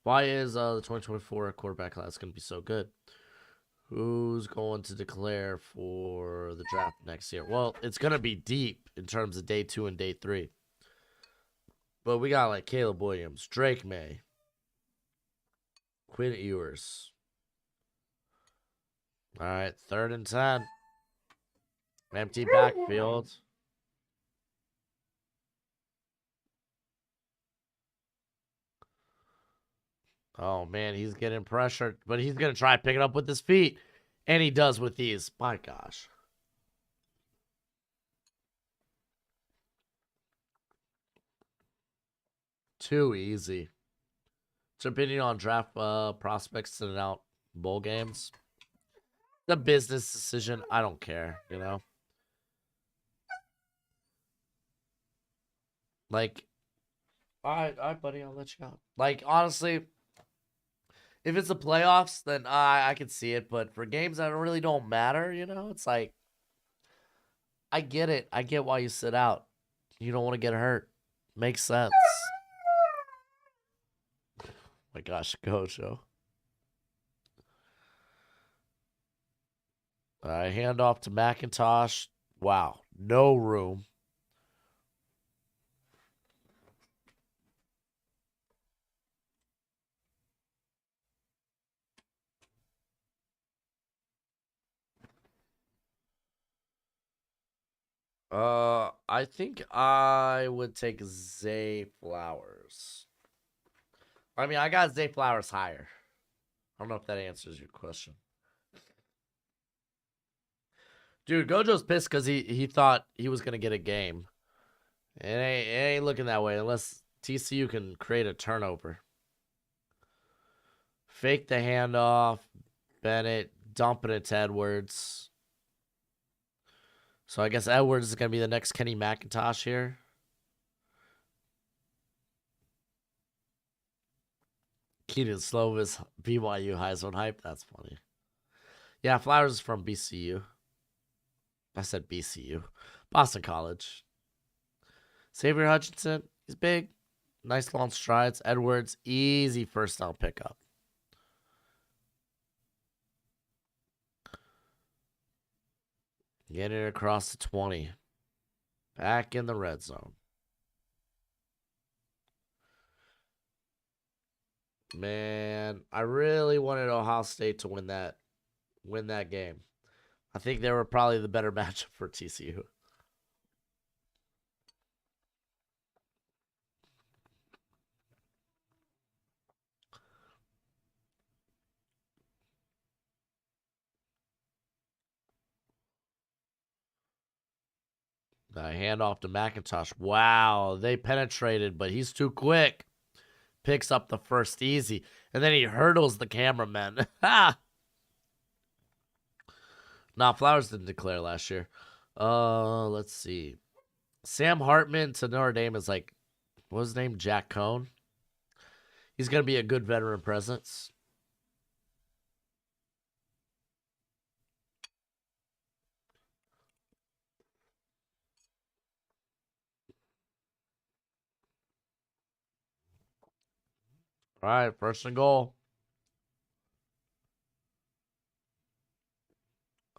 Why is the 2024 quarterback class going to be so good? Who's going to declare for the draft next year? Well, it's going to be deep in terms of day 2 and day 3. But we got like Caleb Williams, Drake May, Quinn Ewers. All right, 3rd and 10. Empty backfield. Oh, man, he's getting pressured, but he's going to try to pick it up with his feet. And he does with these. My gosh. Too easy. What's your opinion on draft prospects sending out bowl games? The business decision. I don't care, you know? Like, all right, buddy, I'll let you go. Like, honestly, if it's the playoffs, then I can see it. But for games that really don't matter, you know, it's like, I get it. I get why you sit out. You don't want to get hurt. Makes sense. My gosh, go show. Hand off to McIntosh. Wow, no room. I think I would take Zay Flowers. I mean, I got Zay Flowers higher. I don't know if that answers your question. Dude, Gojo's pissed because he thought he was going to get a game. It ain't looking that way unless TCU can create a turnover. Fake the handoff. Bennett dumping it to Edwards. So I guess Edwards is going to be the next Kenny McIntosh here. Keaton Slovis, BYU Heisman hype. That's funny. Yeah, Flowers is from BCU. I said BCU. Boston College. Xavier Hutchinson, he's big. Nice long strides. Edwards, easy first down pickup. Getting it across the 20. Back in the red zone. Man, I really wanted Ohio State to win that game. I think they were probably the better matchup for TCU. Hand off to McIntosh. Wow, they penetrated, but he's too quick. Picks up the first easy, and then he hurdles the cameraman. Ha! Nah, Flowers didn't declare last year. Let's see. Sam Hartman to Notre Dame is like, what was his name? Jack Cohn. He's gonna be a good veteran presence. All right, first and goal.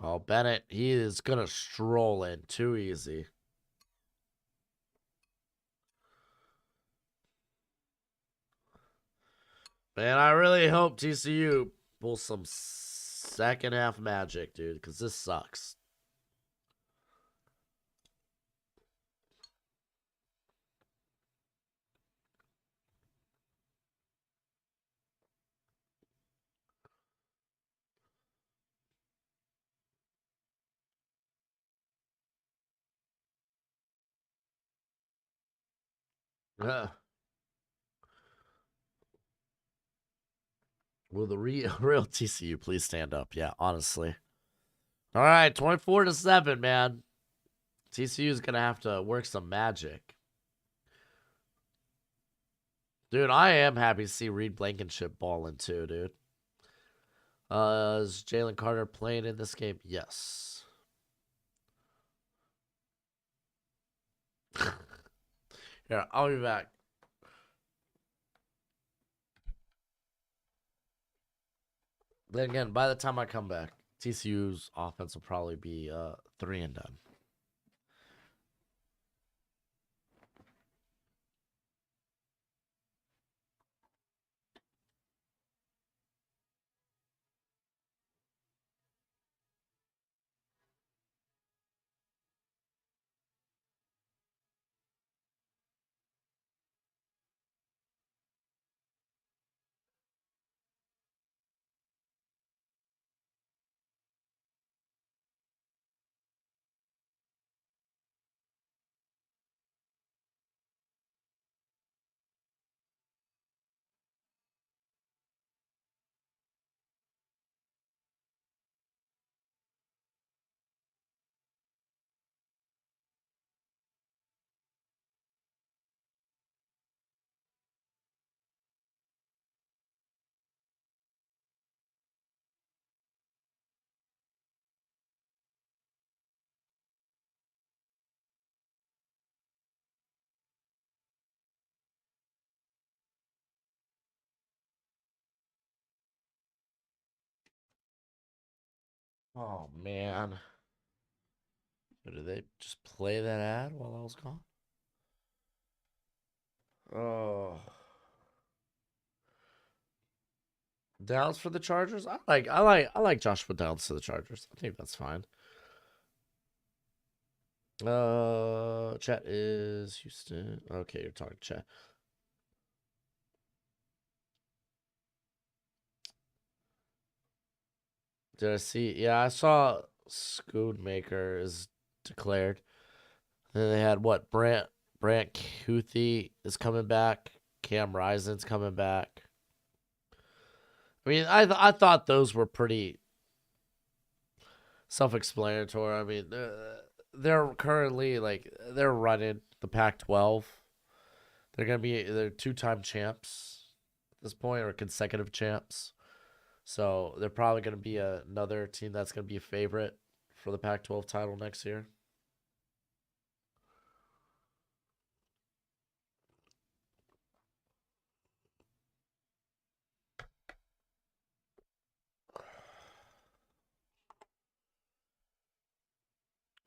Oh, Bennett, he is gonna stroll in too easy. Man, I really hope TCU pulls some second half magic, dude, because this sucks. Will the real TCU please stand up? Yeah, honestly. All right, 24-7, man. TCU is gonna have to work some magic. Dude, I am happy to see Reed Blankenship balling too, dude. Is Jalen Carter playing in this game? Yes. Here, I'll be back. Then again, by the time I come back, TCU's offense will probably be 3 and done. Oh man. Did they just play that ad while I was gone? Oh. Downs for the Chargers? I like Joshua Downs to the Chargers. I think that's fine. Chat is Houston. Okay, you're talking chat. Did I see? Yeah, I saw Schoonmaker is declared. Then they had what? Brant Kuthi is coming back. Cam Risen's coming back. I mean, I thought those were pretty self-explanatory. I mean, they're currently like they're running the Pac-12. They're 2-time champs at this point, or consecutive champs. So they're probably going to be another team that's going to be a favorite for the Pac-12 title next year.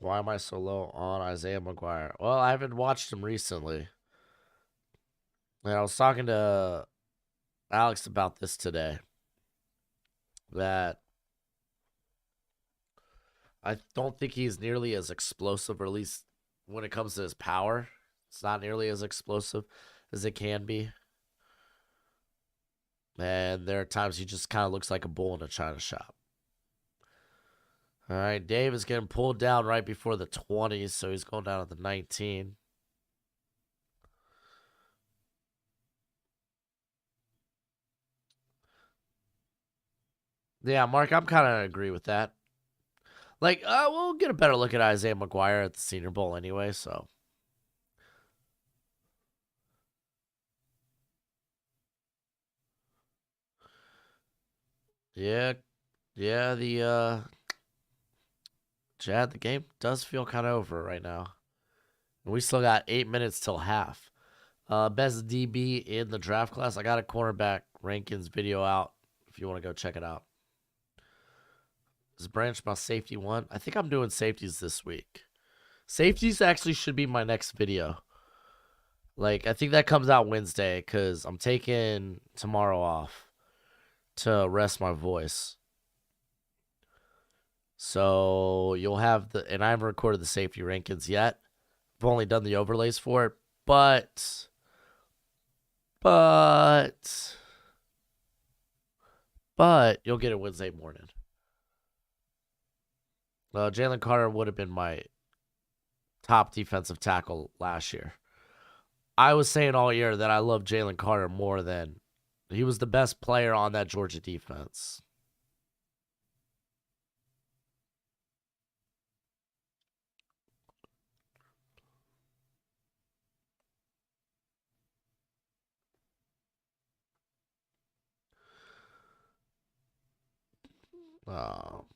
Why am I so low on Isaiah McGuire? Well, I haven't watched him recently. And I was talking to Alex about this today. That I don't think he's nearly as explosive, or at least when it comes to his power, it's not nearly as explosive as it can be. And there are times he just kind of looks like a bull in a china shop. All right, Dave is getting pulled down right before the 20s, so he's going down to the 19. Yeah, Mark, I'm kind of agree with that. Like, we'll get a better look at Isaiah McGuire at the Senior Bowl anyway, so. Yeah, yeah, Chad, the game does feel kind of over right now. We still got 8 minutes till half. Best DB in the draft class. I got a cornerback rankings video out if you want to go check it out. Is Branch my safety one? I think I'm doing safeties this week. Safeties actually should be my next video. Like, I think that comes out Wednesday because I'm taking tomorrow off to rest my voice. So you'll have and I haven't recorded the safety rankings yet. I've only done the overlays for it, but you'll get it Wednesday morning. Jalen Carter would have been my top defensive tackle last year. I was saying all year that I love Jalen Carter more than he was the best player on that Georgia defense. Um,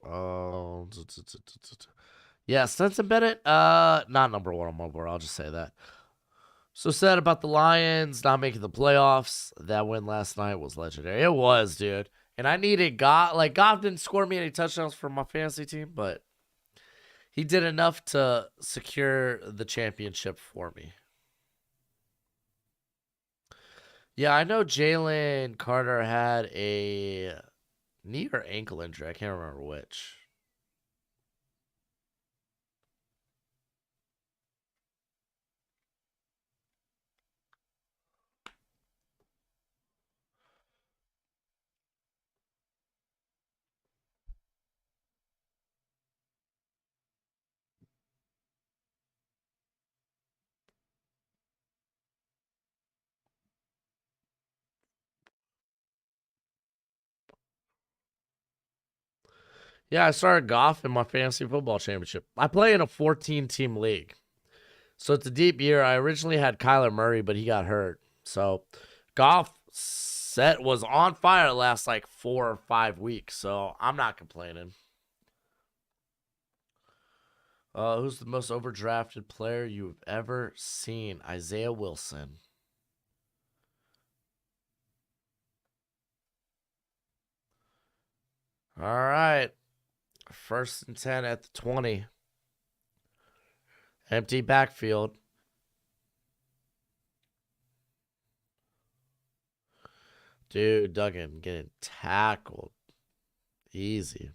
oh, yeah, Stetson Bennett, not number one on my board. I'll just say that. So sad about the Lions not making the playoffs. That win last night was legendary. It was, dude. And I needed Goff. Like, Goff didn't score me any touchdowns for my fantasy team, but he did enough to secure the championship for me. Yeah, I know Jalen Carter had a knee or ankle injury. I can't remember which. Yeah, I started Goff in my fantasy football championship. I play in a 14-team league. So it's a deep year. I originally had Kyler Murray, but he got hurt. So Goff set was on fire last like 4 or 5 weeks. So I'm not complaining. Who's the most overdrafted player you've ever seen? Isaiah Wilson. All right. 1st and 10 at the 20. Empty backfield. Dude, Duggan getting tackled. Easy.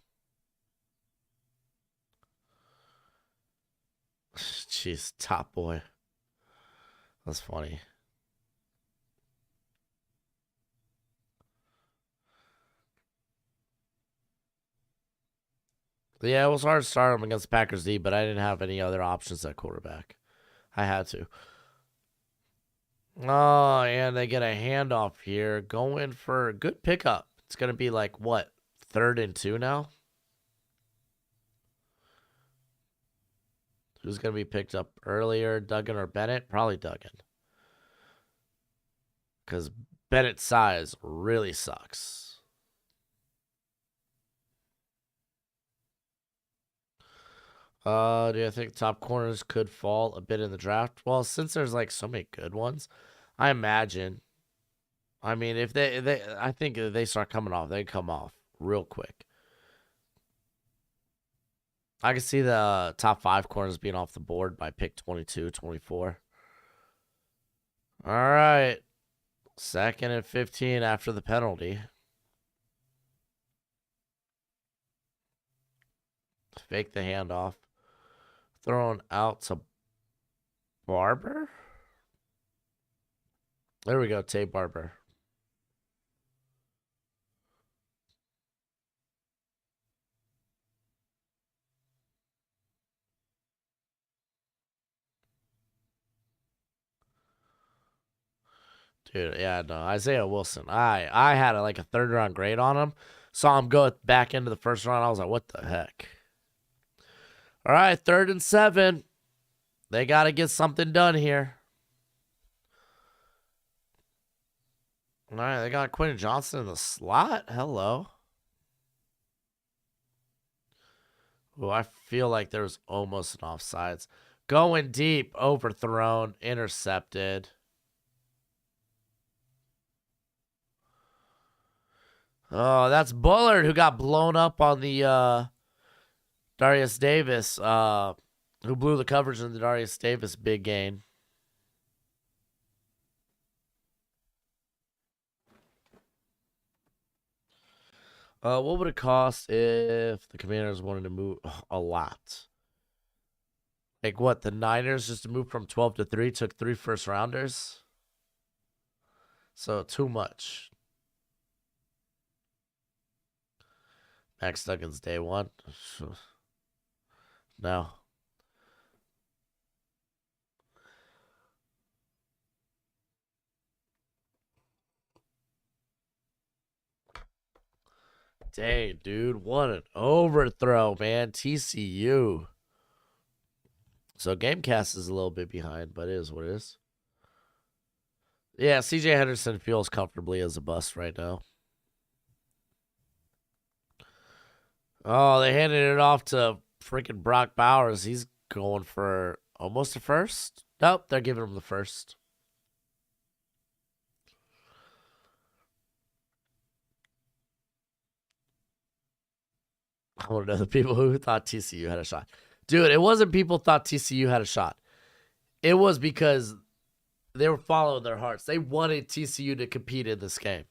Jeez, top boy. That's funny. Yeah, it was hard to start him against Packers D, but I didn't have any other options at quarterback. I had to. Oh, and they get a handoff here. Going for a good pickup. It's going to be like, what, 3rd and 2 now? Who's going to be picked up earlier, Duggan or Bennett? Probably Duggan. Because Bennett's size really sucks. Do you think top corners could fall a bit in the draft? Well, since there's like so many good ones, I imagine. I mean, if I think if they start coming off, they come off real quick. I can see the top 5 corners being off the board by pick 22, 24. All right. 2nd and 15 after the penalty. Fake the handoff. Thrown out to Barber. There we go, Tay Barber. Dude, yeah, no. Isaiah Wilson. I had like a third round grade on him. Saw him go back into the first round. I was like, what the heck? All right, 3rd and 7. They got to get something done here. All right, they got Quentin Johnson in the slot. Hello. Oh, I feel like there was almost an offsides. Going deep, overthrown, intercepted. Oh, that's Bullard who got blown up on the Darius Davis, who blew the coverage in the Darius Davis big game. What would it cost if the Commanders wanted to move a lot? Like what? The Niners just to move from 12 to 3 took 3 first rounders. So too much. Max Duggan's day 1. No. Dang, dude. What an overthrow, man. TCU. So Gamecast is a little bit behind, but it is what it is. Yeah, CJ Henderson feels comfortably as a bust right now. Oh, they handed it off to freaking Brock Bowers. He's going for almost a first. Nope, they're giving him the first. I want to know the people who thought TCU had a shot. Dude, it wasn't people thought TCU had a shot. It was because they were following their hearts. They wanted TCU to compete in this game.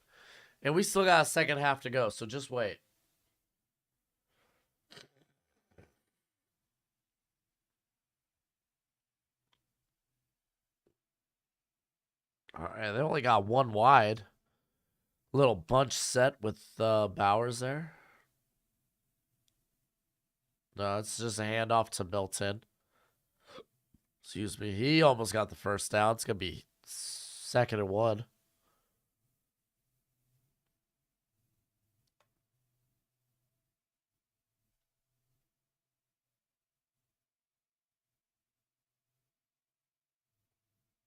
And we still got a second half to go, so just wait. All right, they only got one wide. Little bunch set with Bowers there. No, it's just a handoff to Milton. Excuse me. He almost got the first down. It's going to be 2nd and 1.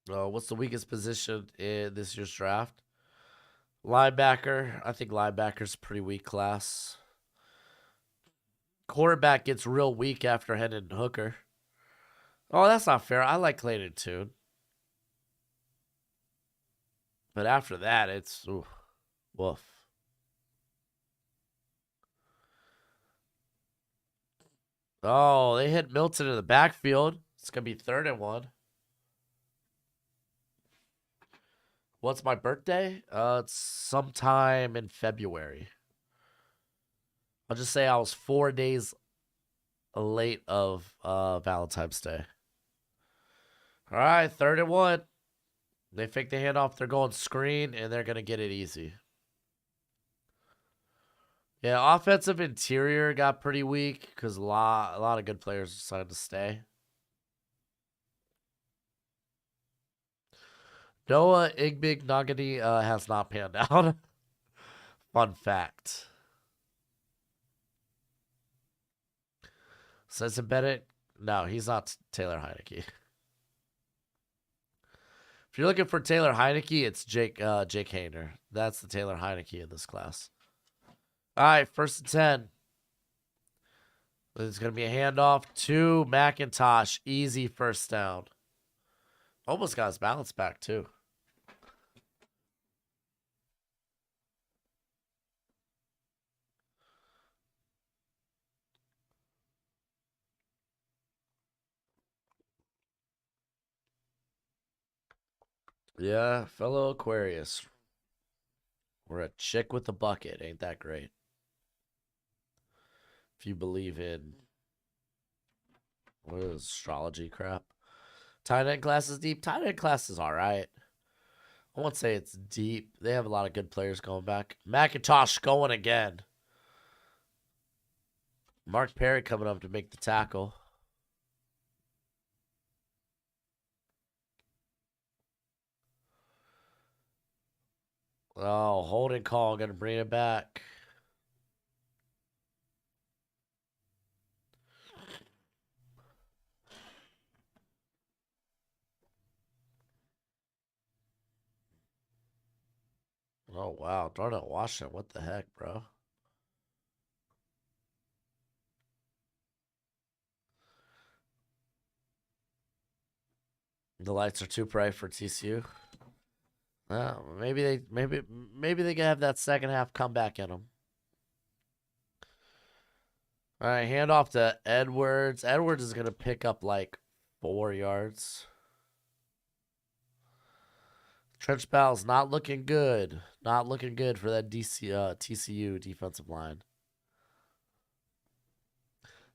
What's the weakest position in this year's draft? Linebacker. I think linebacker's a pretty weak class. Quarterback gets real weak after Hendon Hooker. Oh, that's not fair. I like Clayton Tune. But after that, it's woof. Oh, they hit Milton in the backfield. It's going to be 3rd and 1. What's my birthday? It's sometime in February. I'll just say I was 4 days late of Valentine's Day. All right, 3rd and 1. They fake the handoff. They're going screen, and they're going to get it easy. Yeah, offensive interior got pretty weak because a lot of good players decided to stay. Noah Igbignogany has not panned out. Fun fact. Stetson Bennett, no, he's not Taylor Heineke. If you're looking for Taylor Heineke, it's Jake Haener. That's the Taylor Heineke in this class. All right, 1st and 10. It's going to be a handoff to McIntosh. Easy first down. Almost got his balance back, too. Yeah, fellow Aquarius. We're a chick with a bucket. Ain't that great? If you believe in what is astrology crap. Tight end class is deep. Tight end class is all right. I won't say it's deep. They have a lot of good players going back. McIntosh going again. Mark Perry coming up to make the tackle. Oh, holding call. Gonna bring it back. Oh, wow. Darnell Washington. What the heck, bro? The lights are too bright for TCU. Maybe they can have that second half comeback in them. All right, hand off to Edwards. Edwards is gonna pick up like 4 yards. Trench battle's not looking good. Not looking good for that TCU defensive line.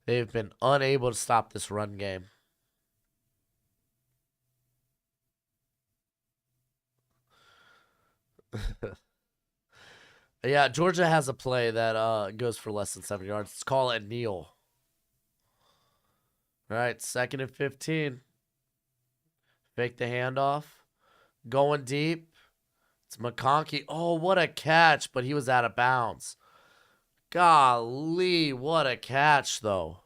They've been unable to stop this run game. Yeah, Georgia has a play that goes for less than 7 yards. Let's call it kneel. All right, 2nd and 15. Fake the handoff. Going deep. It's McConkey. Oh, what a catch, but he was out of bounds. Golly, what a catch, though.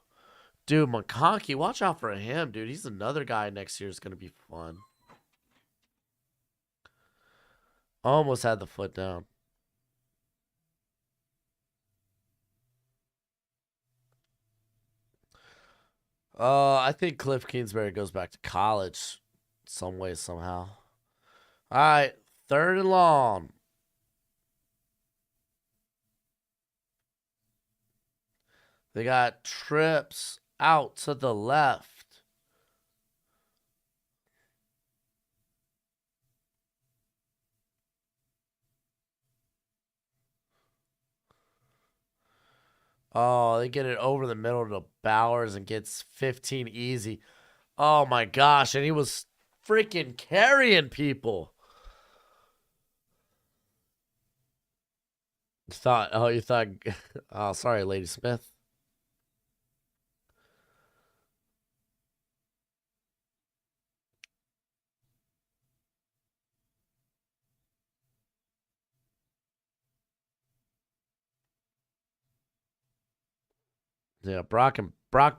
Dude, McConkey, watch out for him, dude. He's another guy next year is going to be fun. Almost had the foot down. I think Cliff Kingsbury goes back to college some way, somehow. All right, 3rd and long. They got trips out to the left. Oh, they get it over the middle to Bowers and gets 15 easy. Oh my gosh, and he was freaking carrying people. You thought, oh, sorry, Lady Smith. Yeah, Brock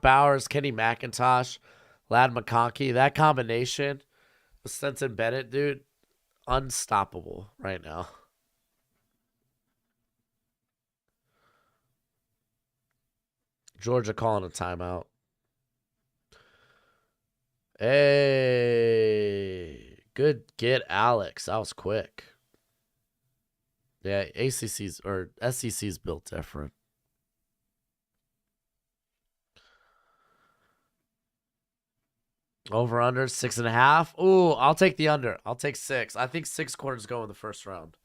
Bowers, Kenny McIntosh, Lad McConkey, that combination with Stetson Bennett, dude, unstoppable right now. Georgia calling a timeout. Hey, good get, Alex. That was quick. Yeah, ACC's or SEC's built different. Over under 6.5. Ooh, I'll take the under. I'll take 6. I think 6 quarters go in the first round.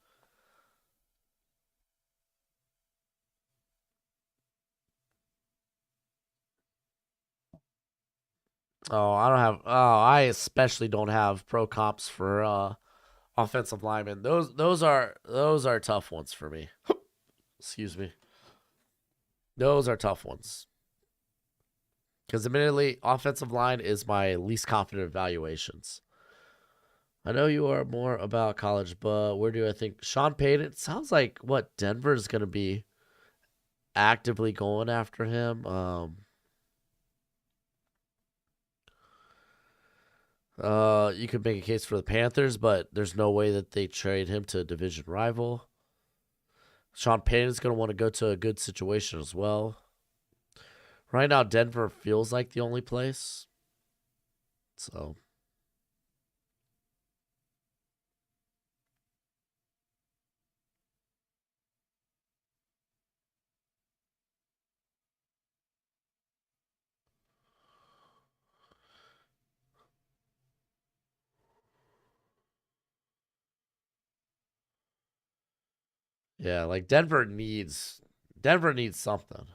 Oh, I don't have. Oh, I especially don't have pro comps for offensive linemen. Those are tough ones for me. Excuse me. Those are tough ones. Because admittedly, offensive line is my least confident evaluations. I know you are more about college, but where do I think Sean Payton? It sounds like what Denver's going to be actively going after him. You could make a case for the Panthers, but there's no way that they trade him to a division rival. Sean Payton's going to want to go to a good situation as well. Right now, Denver feels like the only place. So, yeah, like Denver needs something.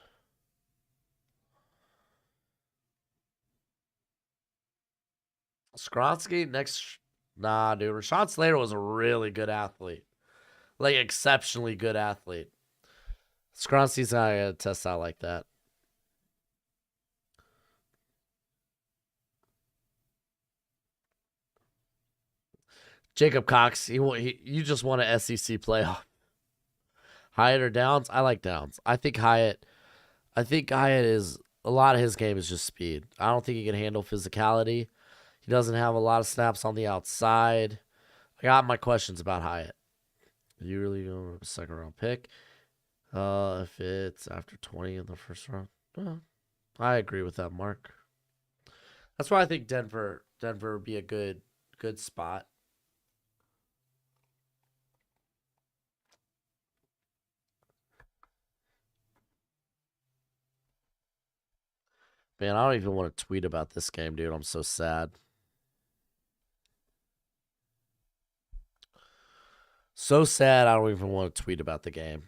Skronsky next. Nah, dude. Rashawn Slater was a really good athlete. Like, exceptionally good athlete. Skronsky's not going to test out like that. Jacob Cox, you just want an SEC playoff. Hyatt or Downs? I like Downs. I think Hyatt is a lot of his game is just speed. I don't think he can handle physicality. He doesn't have a lot of snaps on the outside. I got my questions about Hyatt. You really going a second round pick? If it's after 20 in the first round, I agree with that, Mark. That's why I think Denver would be a good spot. Man, I don't even want to tweet about this game, dude. I'm so sad. So sad. I don't even want to tweet about the game.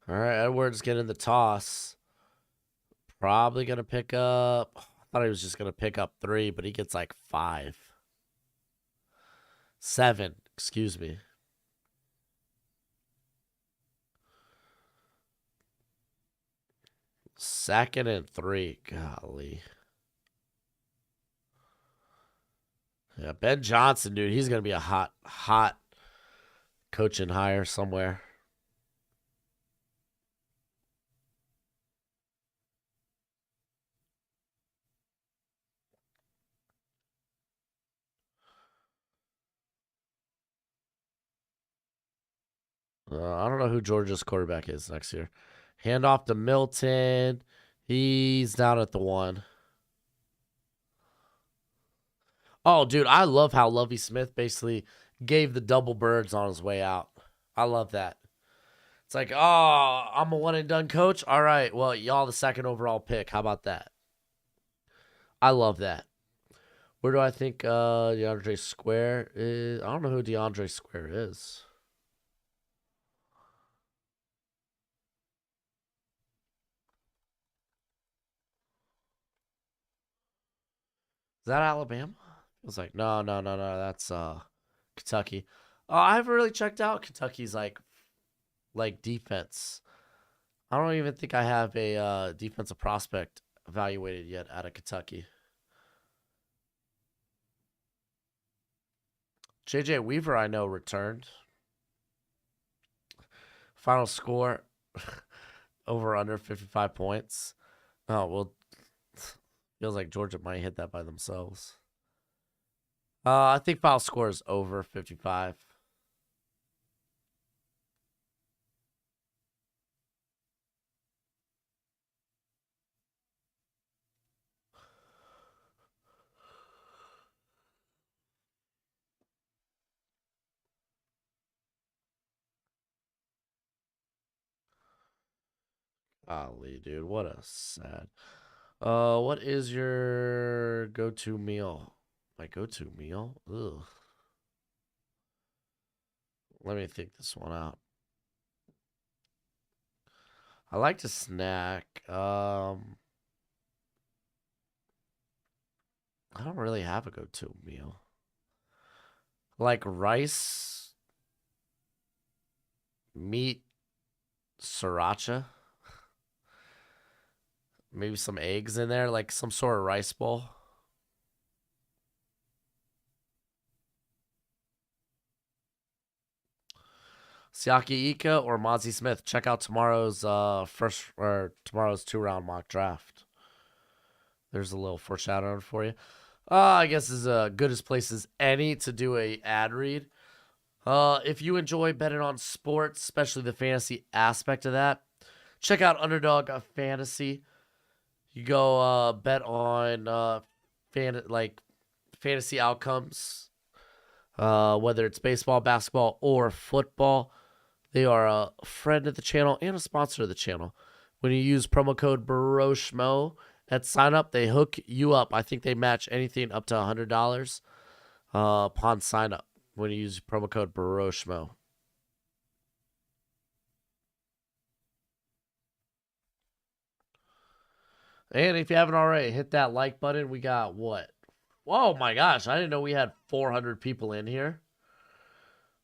All right, Edwards getting the toss. Probably gonna pick up. I thought he was just gonna pick up 3, but he gets like 5, 7. Excuse me. Second and 3. Golly. Yeah, Ben Johnson, dude. He's gonna be a hot coaching hire somewhere. I don't know who Georgia's quarterback is next year. Hand off to Milton. He's down at the 1. Oh, dude, I love how Lovie Smith basically gave the double birds on his way out. I love that. It's like, oh, I'm a one and done coach. All right, well, y'all the second overall pick. How about that? I love that. Where do I think DeAndre Square is? I don't know who DeAndre Square is. Is that Alabama? I was like, no, no, no, no. That's Kentucky. I haven't really checked out Kentucky's like defense. I don't even think I have a defensive prospect evaluated yet out of Kentucky. JJ Weaver, I know, returned. Final score over under 55 points. Oh, well, feels like Georgia might hit that by themselves. I think final score is over 55. Golly, dude, what a sad. What is your go-to meal? My go-to meal? Ugh. Let me think this one out. I like to snack. I don't really have a go-to meal. Like rice, meat, sriracha, maybe some eggs in there, like some sort of rice bowl. Siaki Ika or Mozzie Smith. Check out tomorrow's tomorrow's 2-round mock draft. There's a little foreshadowing for you. I guess is as good as place as any to do a ad read. If you enjoy betting on sports, especially the fantasy aspect of that, check out Underdog Fantasy. You go bet on fantasy outcomes, whether it's baseball, basketball, or football. They are a friend of the channel and a sponsor of the channel. When you use promo code Broshmo at sign up, they hook you up. I think they match anything up to $100 upon sign up when you use promo code Broshmo. And if you haven't already, hit that like button. We got what? Oh my gosh, I didn't know we had 400 people in here.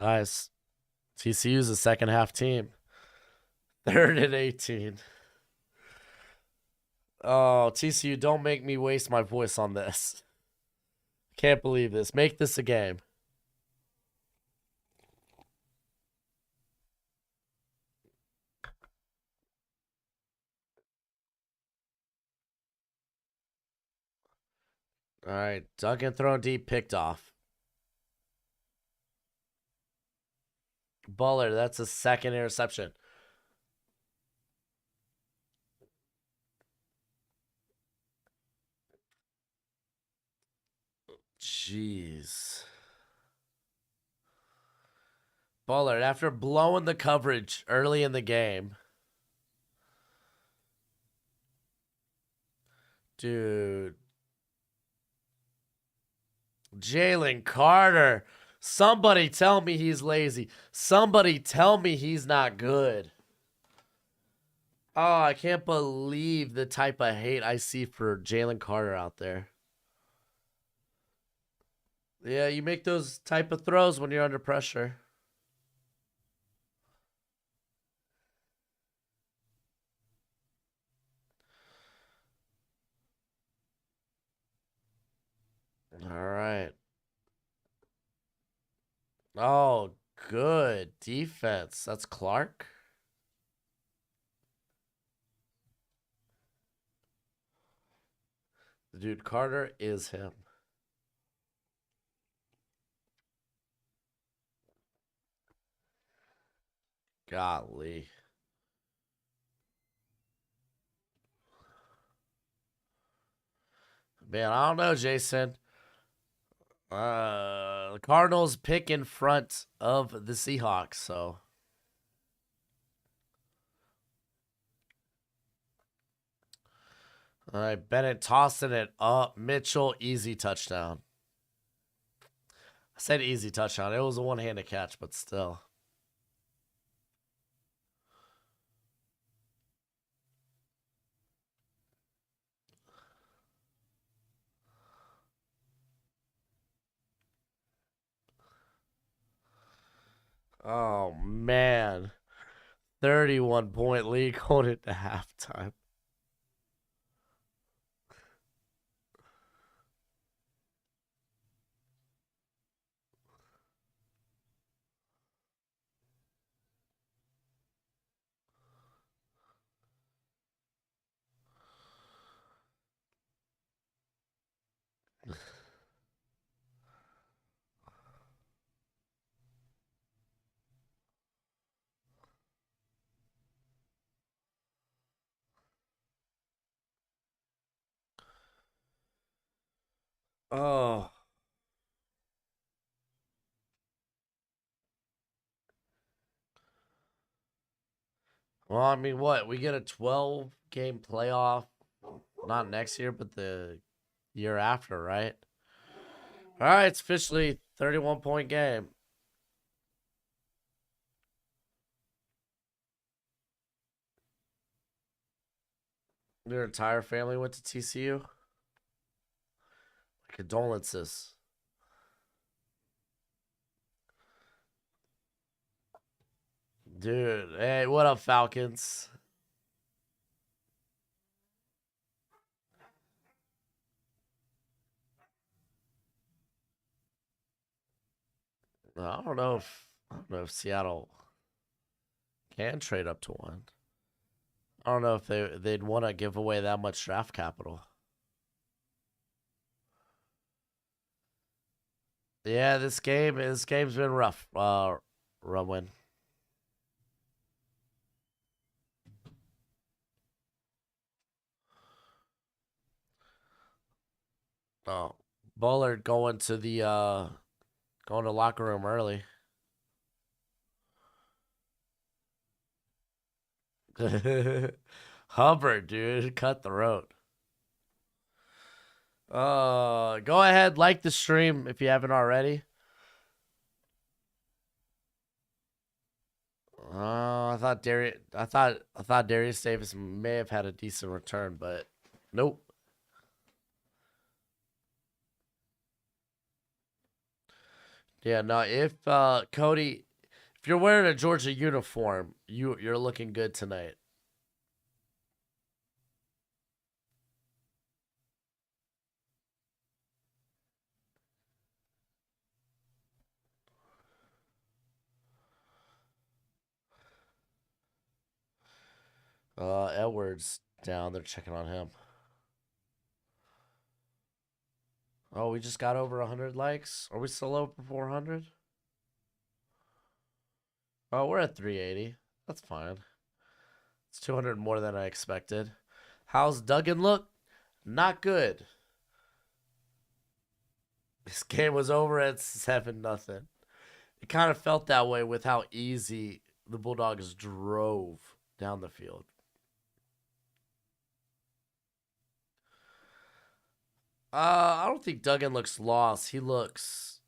Nice. TCU's a second half team. 3rd and 18. Oh, TCU, don't make me waste my voice on this. Can't believe this. Make this a game. All right. Duncan thrown deep, picked off. Buller, that's a second interception. Jeez. Bullard, after blowing the coverage early in the game. Dude. Jalen Carter. Somebody tell me he's lazy. Somebody tell me he's not good. Oh, I can't believe the type of hate I see for Jalen Carter out there. Yeah, you make those type of throws when you're under pressure. All right. Oh, good defense. That's Clark. Dude, Carter is him. Golly. Man, I don't know, Jason. The Cardinals pick in front of the Seahawks, so. All right, Bennett tossing it up. Mitchell, easy touchdown. I said easy touchdown. It was a one-handed catch, but still. Oh, man. 31-point lead going into halftime. Oh. Well, I mean, what? We get a 12-game playoff, not next year, but the year after, right? All right, it's officially 31-point game. Your entire family went to TCU? Condolences. Dude, hey, what up, Falcons? I don't know if Seattle can trade up to one. I don't know if they'd want to give away that much draft capital. Yeah, this game's been rough. Rumwin. Oh, Bullard going to locker room early. Hubbard, dude, cut the road. Go ahead, like the stream if you haven't already. I thought Darius Davis may have had a decent return, but nope. Yeah, no, if Cody, if you're wearing a Georgia uniform, you're looking good tonight. Edwards down. They're checking on him. Oh, we just got over 100 likes. Are we still over 400? Oh, we're at 380. That's fine. It's 200 more than I expected. How's Duggan look? Not good. This game was over at 7-0. It kind of felt that way with how easy the Bulldogs drove down the field. I don't think Duggan looks lost. He looks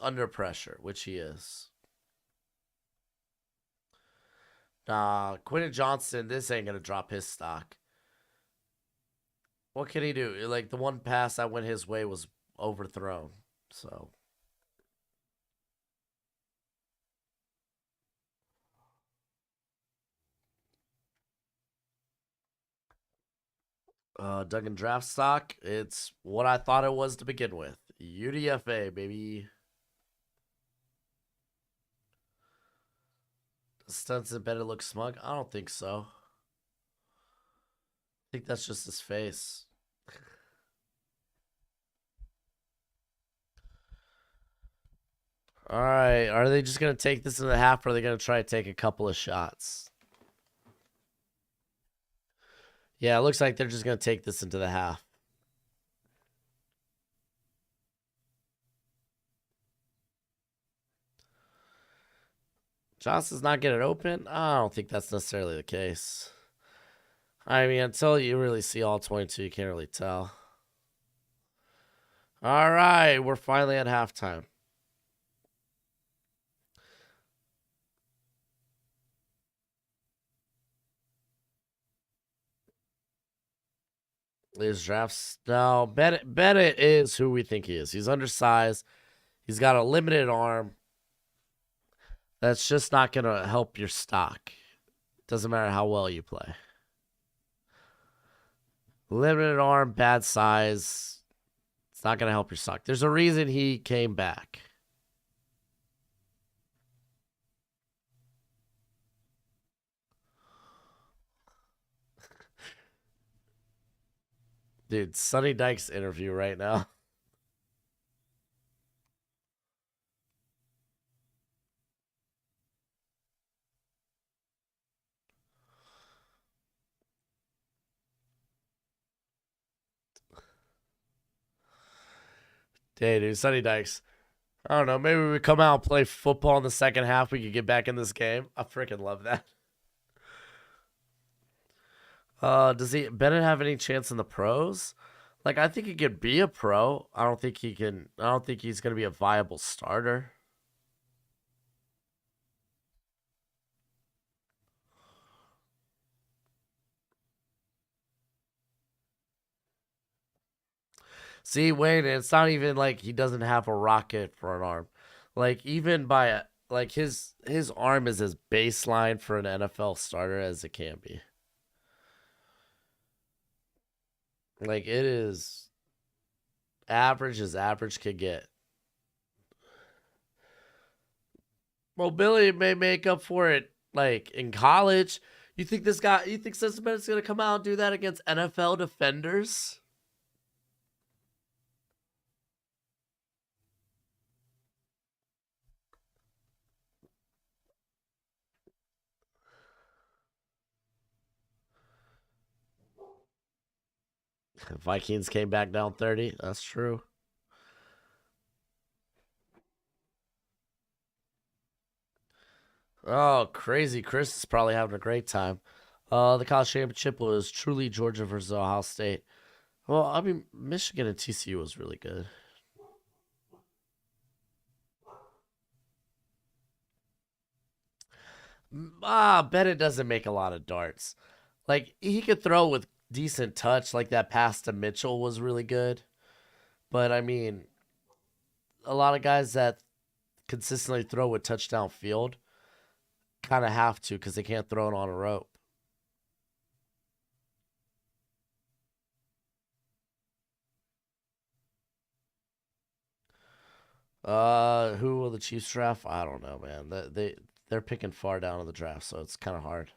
under pressure, which he is. Nah, Quentin Johnston, this ain't gonna drop his stock. What can he do? Like the one pass that went his way was overthrown. So Duggan draft stock, it's what I thought it was to begin with. UDFA, baby. Does Stunson better look smug? I don't think so. I think that's just his face. All right. Are they just going to take this in the half, or are they going to try to take a couple of shots? Yeah, it looks like they're just going to take this into the half. Johnson's not getting open? I don't think that's necessarily the case. I mean, until you really see all 22, you can't really tell. All right, we're finally at halftime. His drafts. No, Bennett is who we think he is. He's undersized. He's got a limited arm. That's just not going to help your stock. Doesn't matter how well you play. Limited arm, bad size. It's not going to help your stock. There's a reason he came back. Dude, Sonny Dykes interview right now. Hey, dude, Sonny Dykes. I don't know. Maybe we come out and play football in the second half. We could get back in this game. I freaking love that. Does he Bennett have any chance in the pros? Like, I think he could be a pro. I don't think he can. I don't think he's gonna be a viable starter. See, Wayne, it's not even like he doesn't have a rocket for an arm. Like even by like his arm is as baseline for an NFL starter as it can be. Like it is average as average could get. Mobility may make up for it. Like in college, you think Cincinnati's gonna come out and do that against NFL defenders? Vikings came back down 30. That's true. Oh, crazy. Chris is probably having a great time. The college championship was truly Georgia versus Ohio State. Well, I mean, Michigan and TCU was really good. Bennett doesn't make a lot of darts. Like, he could throw with decent touch. Like, that pass to Mitchell was really good. But, I mean, a lot of guys that consistently throw with touchdown field kind of have to because they can't throw it on a rope. Who will the Chiefs draft? I don't know, man. They're picking far down in the draft, so it's kind of hard.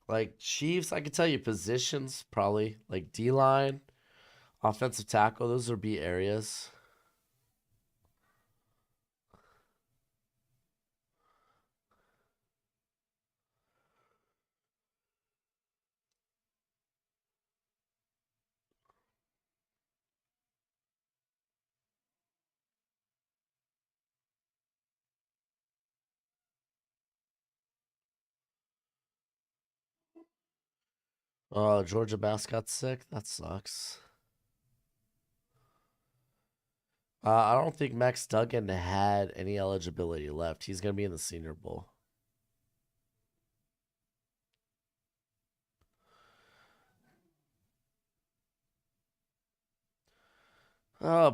Like Chiefs, I could tell you positions probably like D line, offensive tackle. Those would be areas. Oh, Georgia Bass got sick. That sucks. I don't think Max Duggan had any eligibility left. He's gonna be in the Senior Bowl.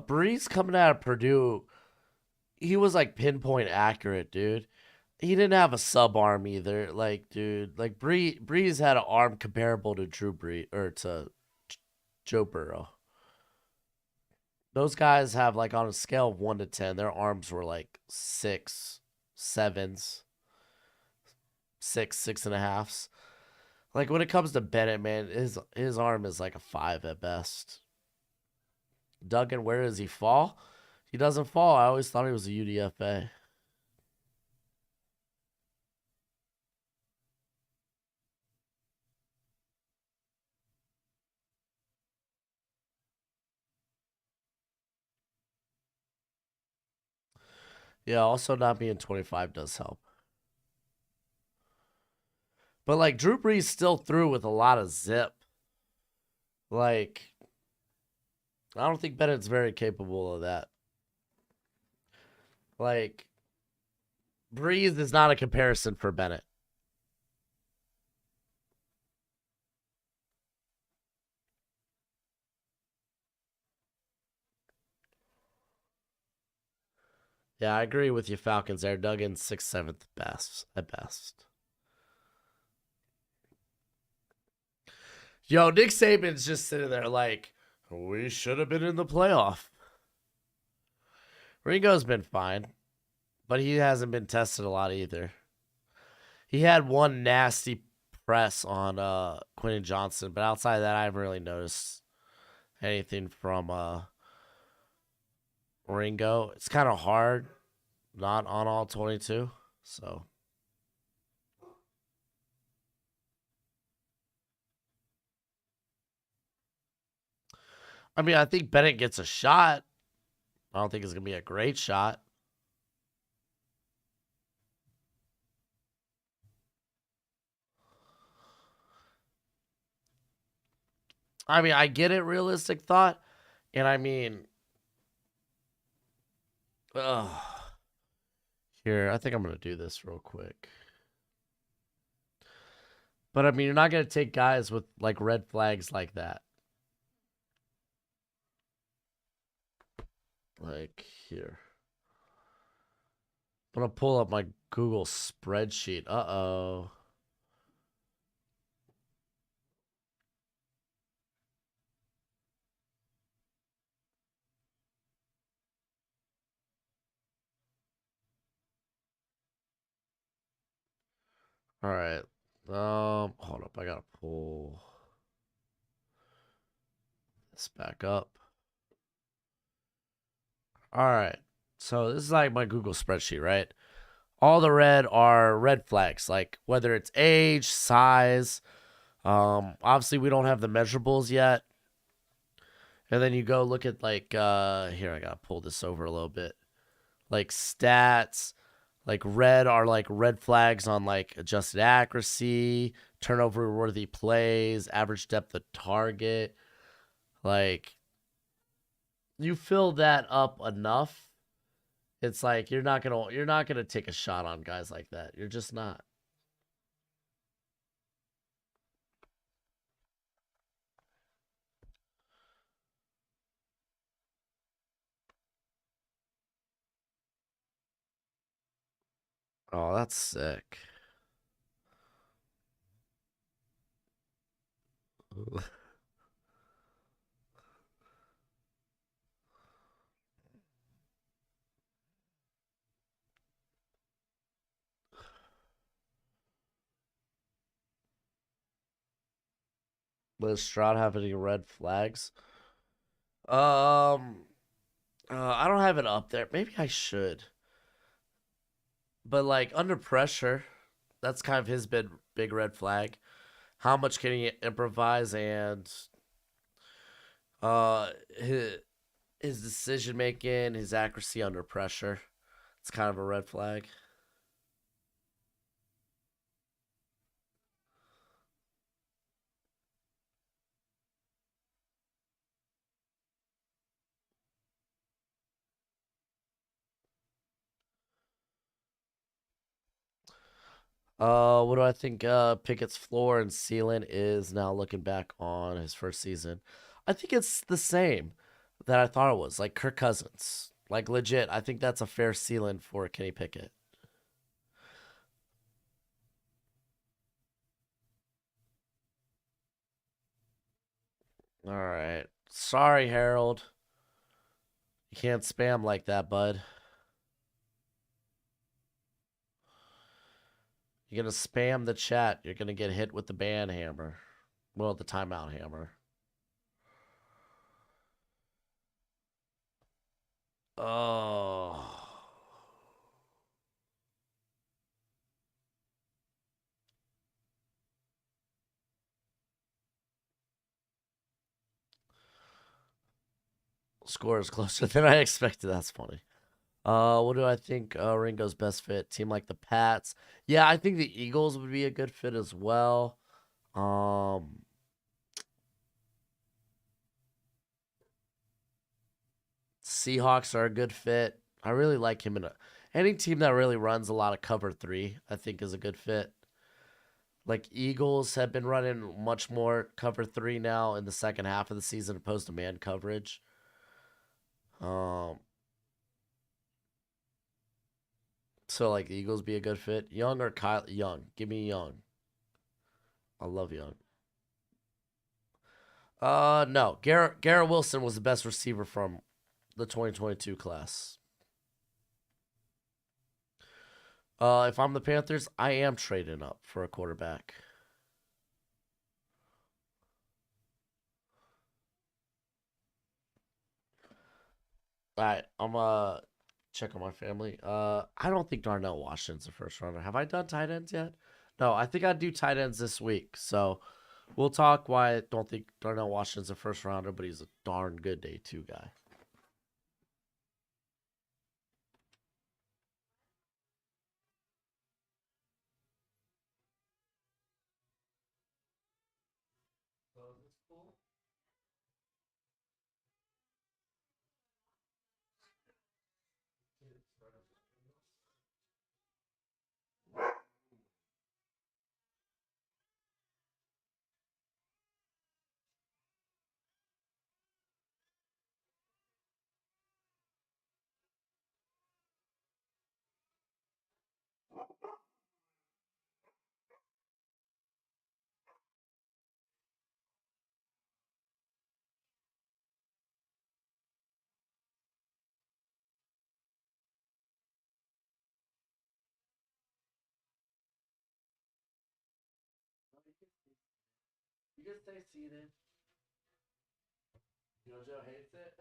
Breeze coming out of Purdue, he was like pinpoint accurate, dude. He didn't have a sub arm either. Like, dude, like Breeze had an arm comparable to Drew Brees or to Joe Burrow. Those guys have like on a scale of 1 to 10, their arms were like six, sevens, six and a halves. Like when it comes to Bennett, man, his arm is like a 5 at best. Duggan, where does he fall? He doesn't fall. I always thought he was a UDFA. Yeah, also not being 25 does help. But like Drew Brees still threw with a lot of zip. Like, I don't think Bennett's very capable of that. Like, Breeze is not a comparison for Bennett. Yeah, I agree with you, Falcons there. Duggan 6th, 7th best at best. Yo, Nick Saban's just sitting there like, we should have been in the playoff. Ringo's been fine, but he hasn't been tested a lot either. He had one nasty press on Quentin Johnson, but outside of that, I haven't really noticed anything from Ringo. It's kind of hard, not on all 22. So, I mean, I think Bennett gets a shot. I don't think it's going to be a great shot. I mean, I get it, realistic thought. And I mean, ugh. Here, I think I'm going to do this real quick. But I mean, you're not going to take guys with like red flags like that. Like here. I'm going to pull up my Google spreadsheet. Uh-oh. All right. Hold up. I got to pull this back up. All right. So this is like my Google spreadsheet, right? All the red are red flags, like whether it's age, size. Obviously we don't have the measurables yet. And then you go look at like here I gotta pull this over a little bit. Like stats, like red are like red flags on like adjusted accuracy, turnover worthy plays, average depth of target. Like you fill that up enough It's like you're not gonna take a shot on guys like that. You're just not. Oh, that's sick. Does Stroud have any red flags? Um, I don't have it up there. Maybe I should. But like under pressure, that's kind of his big red flag. How much can he improvise and uh his decision making, his accuracy under pressure. It's kind of a red flag. What do I think Pickett's floor and ceiling is now looking back on his first season? I think it's the same that I thought it was. Like Kirk Cousins. Like legit, I think that's a fair ceiling for Kenny Pickett. All right. Sorry, Harold. You can't spam like that, bud. You're gonna spam the chat. You're gonna get hit with the ban hammer. Well, the timeout hammer. Oh. Score is closer than I expected. That's funny. What do I think Ringo's best fit? Team like the Pats. Yeah, I think the Eagles would be a good fit as well. Um, Seahawks are a good fit. I really like him in any team that really runs a lot of cover three. I think is a good fit. Like Eagles have been running much more cover three now in the second half of the season opposed to man coverage. Um, so like the Eagles be a good fit. Young or Kyle Young? Give me Young. I love Young. No. Garrett Wilson was the best receiver from the 2022 class. If I'm the Panthers, I am trading up for a quarterback. All right, I'm check on my family. I don't think Darnell Washington's a first rounder. Have I done tight ends yet? No, I think I'd do tight ends this week. So we'll talk why I don't think Darnell Washington's a first rounder, but he's a darn good day two guy. You can stay seated. Jojo hates it.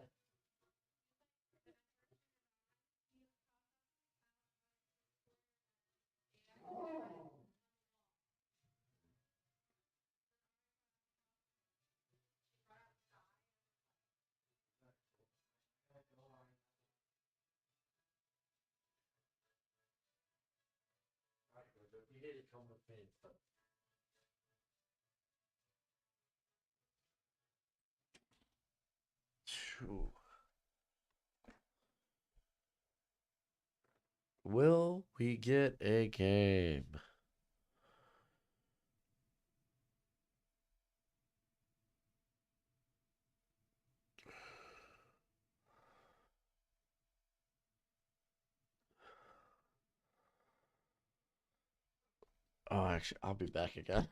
You hate it come with pain. Phew. Will we get a game? Oh, actually, I'll be back again.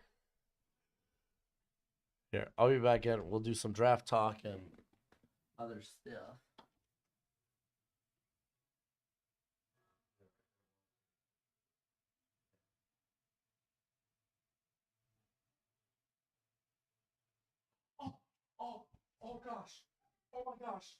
Here, I'll be back in. We'll do some draft talk and other stuff. Oh, oh gosh. Oh my gosh.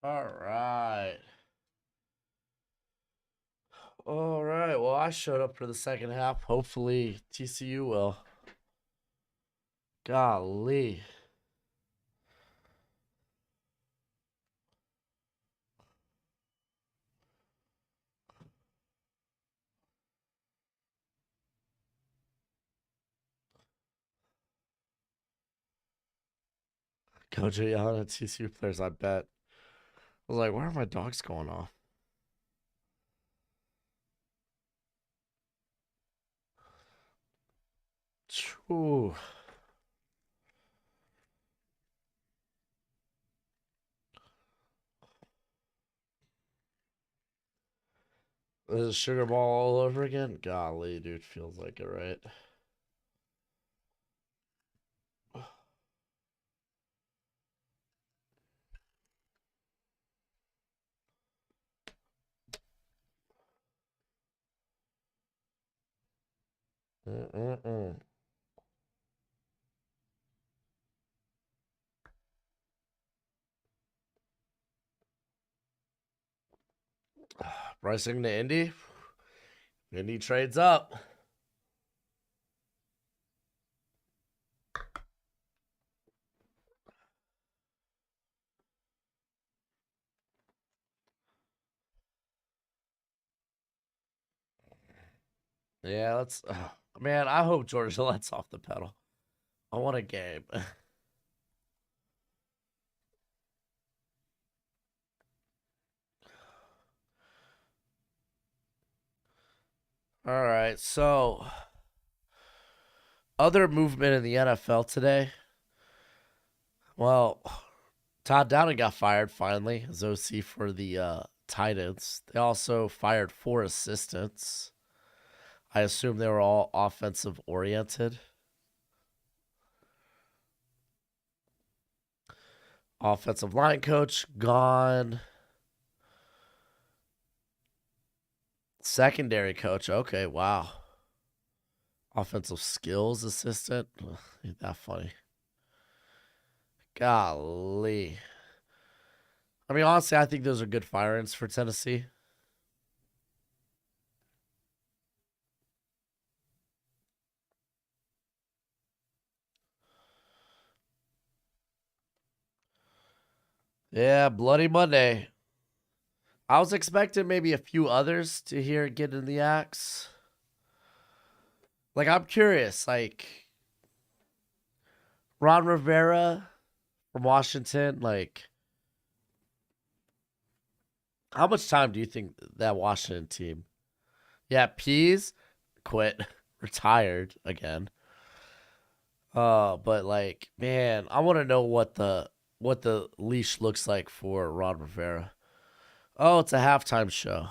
All right. All right. Well, I showed up for the second half. Hopefully, TCU will. Golly. Coach yelling at TCU players, I bet. I was like, where are my dogs going off? Ooh. This is sugar ball all over again? Golly, dude. Feels like it, right? Mm-mm-mm. Pricing to Indy. Indy trades up. Yeah, let's. Man, I hope Georgia lets off the pedal. I want a game. All right, so other movement in the NFL today. Well, Todd Downing got fired finally as OC for the Titans. They also fired 4 assistants. I assume they were all offensive oriented. Offensive line coach gone. Secondary coach. Okay, wow. Offensive skills assistant. Ugh, ain't that funny? Golly. I mean, honestly, I think those are good firings for Tennessee. Yeah, Bloody Monday. I was expecting maybe a few others to hear get in the axe. Like, I'm curious. Like, Ron Rivera from Washington. Like, how much time do you think that Washington team? Yeah, Pease quit, retired again. But like, man, I want to know what the leash looks like for Ron Rivera. Oh, it's a halftime show.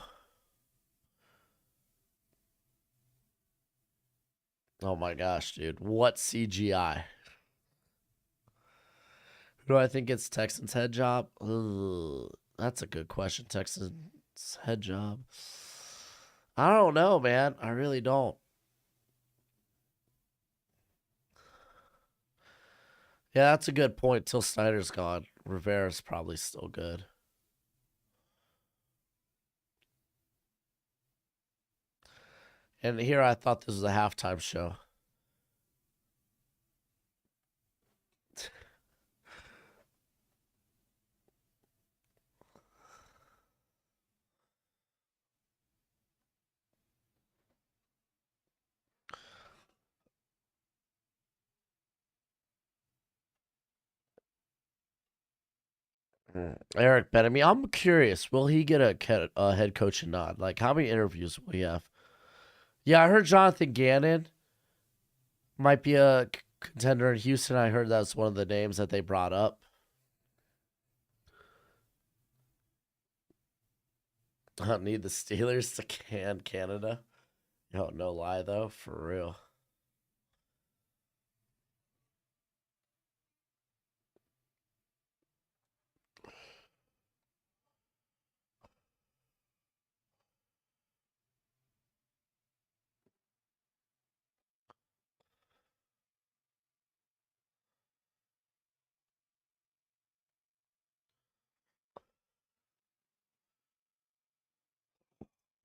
Oh my gosh, dude. What CGI? Who do I think gets Texans head job? Ugh, that's a good question. Texans head job. I don't know, man. I really don't. Yeah, that's a good point. Till Snyder's gone, Rivera's probably still good. And here I thought this was a halftime show. Eric Ben. I mean, I'm curious. Will he get a head coaching nod? Like, how many interviews will he have? Yeah, I heard Jonathan Gannon might be a contender in Houston. I heard that's one of the names that they brought up. I don't need the Steelers to can Canada. Yo, no lie though, for real.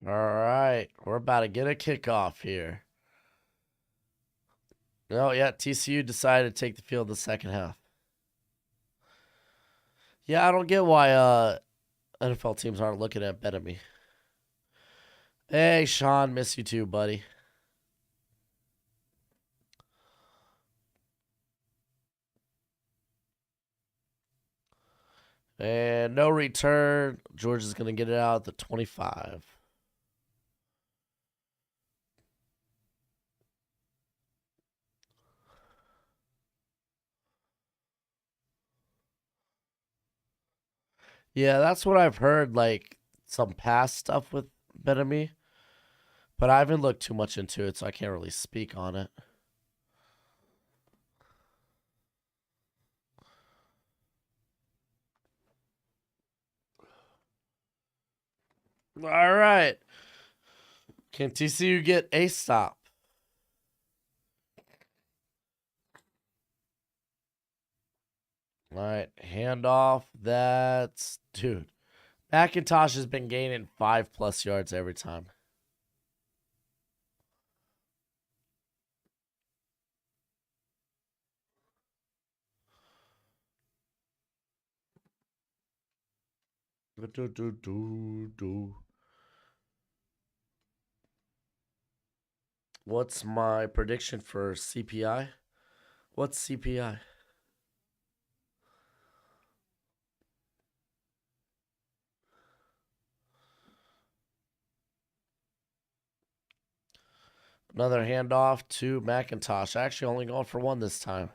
All right. We're about to get a kickoff here. Oh, yeah. TCU decided to take the field the second half. Yeah, I don't get why NFL teams aren't looking at betting me. Hey, Sean. Miss you too, buddy. And no return. Georgia's going to get it out at the 25. Yeah, that's what I've heard, like some past stuff with Benami, but I haven't looked too much into it, so I can't really speak on it. All right. Can TCU get a stop? All right. Handoff. That's. Dude. McIntosh has been gaining 5+ yards every time. What's my prediction for CPI? What's CPI? Another handoff to McIntosh. Actually, only going for one this time.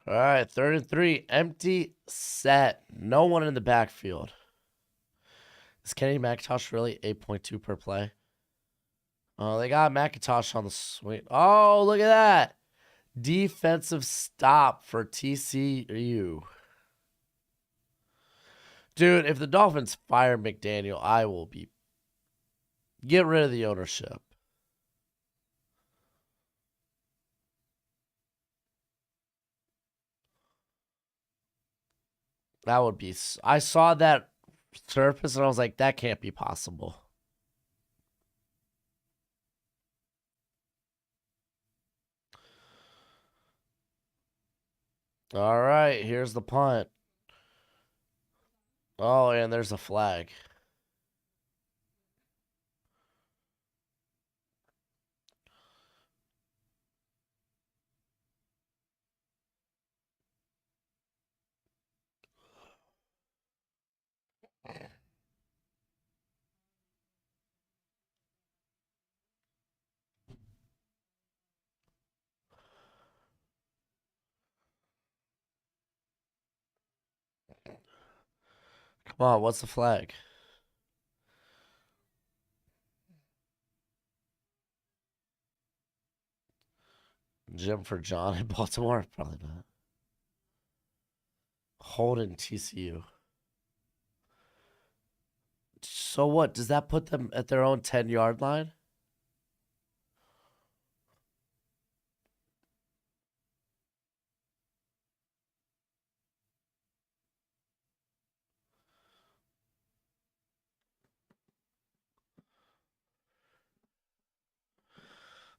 All right, 3rd and 3, empty set. No one in the backfield. Is Kenny McIntosh really 8.2 per play? Oh, they got McIntosh on the swing. Oh, look at that. Defensive stop for TCU. Dude, if the Dolphins fire McDaniel, I will be. Get rid of the ownership. That would be. I saw that surface and I was like, that can't be possible. All right, here's the punt. Oh, and there's a flag. Come on, what's the flag? Jim for John in Baltimore? Probably not. Holden TCU. So what? Does that put them at their own 10-yard line?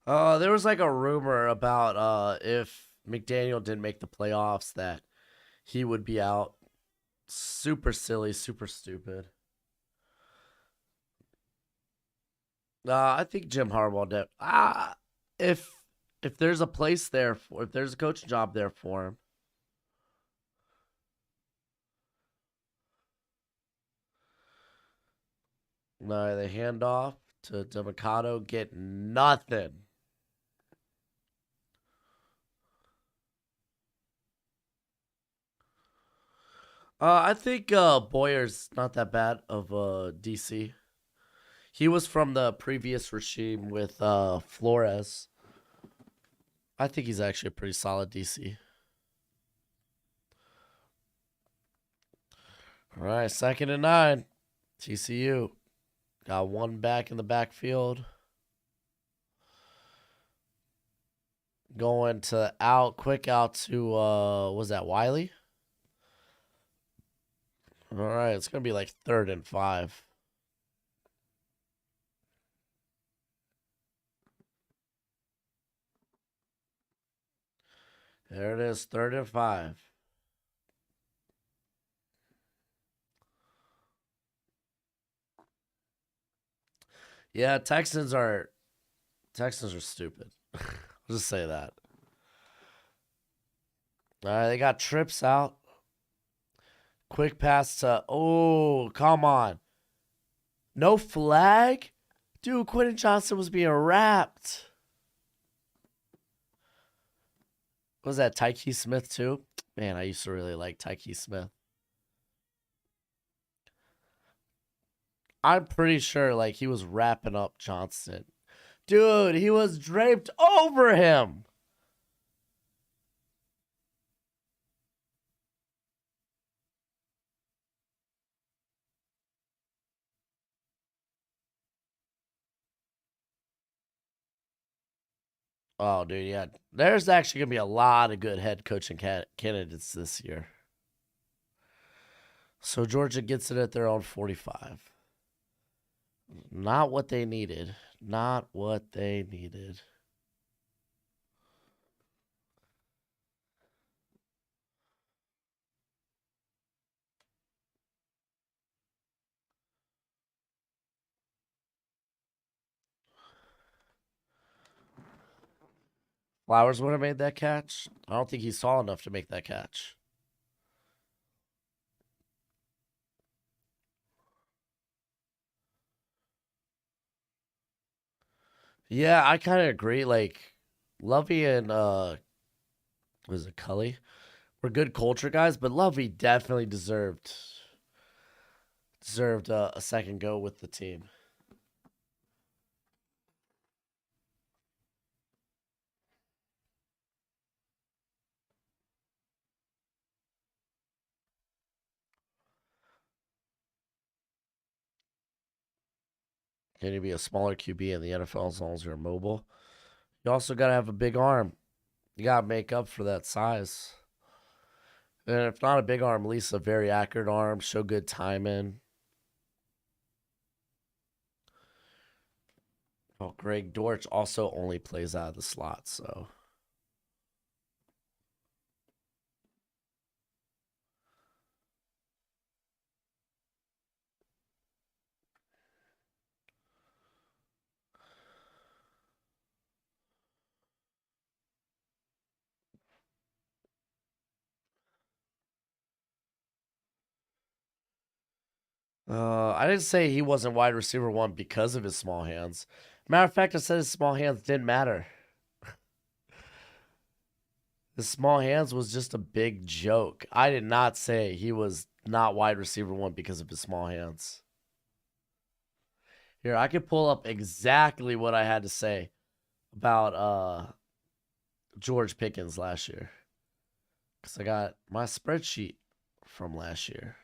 There was like a rumor about if McDaniel didn't make the playoffs that he would be out. Super silly, super stupid. I think Jim Harbaugh did. If if there's a place there for, if there's a coaching job there for him. No, they hand off to Demicado, get nothing. I think Boyer's not that bad of DC. He was from the previous regime with Flores. I think he's actually a pretty solid DC. All right, 2nd and 9. TCU got one back in the backfield. Going to quick out to, was that Wiley? All right, it's going to be like 3rd and 5. There it is, 3rd and 5. Yeah, Texans are stupid. I'll just say that. All right, they got trips out. Quick pass to, oh, come on. No flag? Dude, Quentin Johnson was being wrapped. Was that Tyke Smith too? Man, I used to really like Tyke Smith. I'm pretty sure like he was wrapping up Johnson. Dude, he was draped over him. Oh, dude, yeah. There's actually going to be a lot of good head coaching candidates this year. So Georgia gets it at their own 45. Not what they needed. Not what they needed. Flowers would have made that catch. I don't think he's tall enough to make that catch. Yeah, I kind of agree. Like, Lovey and was it Cully? Were good culture guys, but Lovey definitely deserved a second go with the team. Can you be a smaller QB in the NFL as long as you're mobile? You also got to have a big arm. You got to make up for that size. And if not a big arm, at least a very accurate arm. Show good timing. Oh, Greg Dortch also only plays out of the slot, so. I didn't say he wasn't wide receiver one because of his small hands. Matter of fact, I said his small hands didn't matter. His small hands was just a big joke. I did not say he was not wide receiver one because of his small hands. Here, I can pull up exactly what I had to say about George Pickens last year. Because I got my spreadsheet from last year.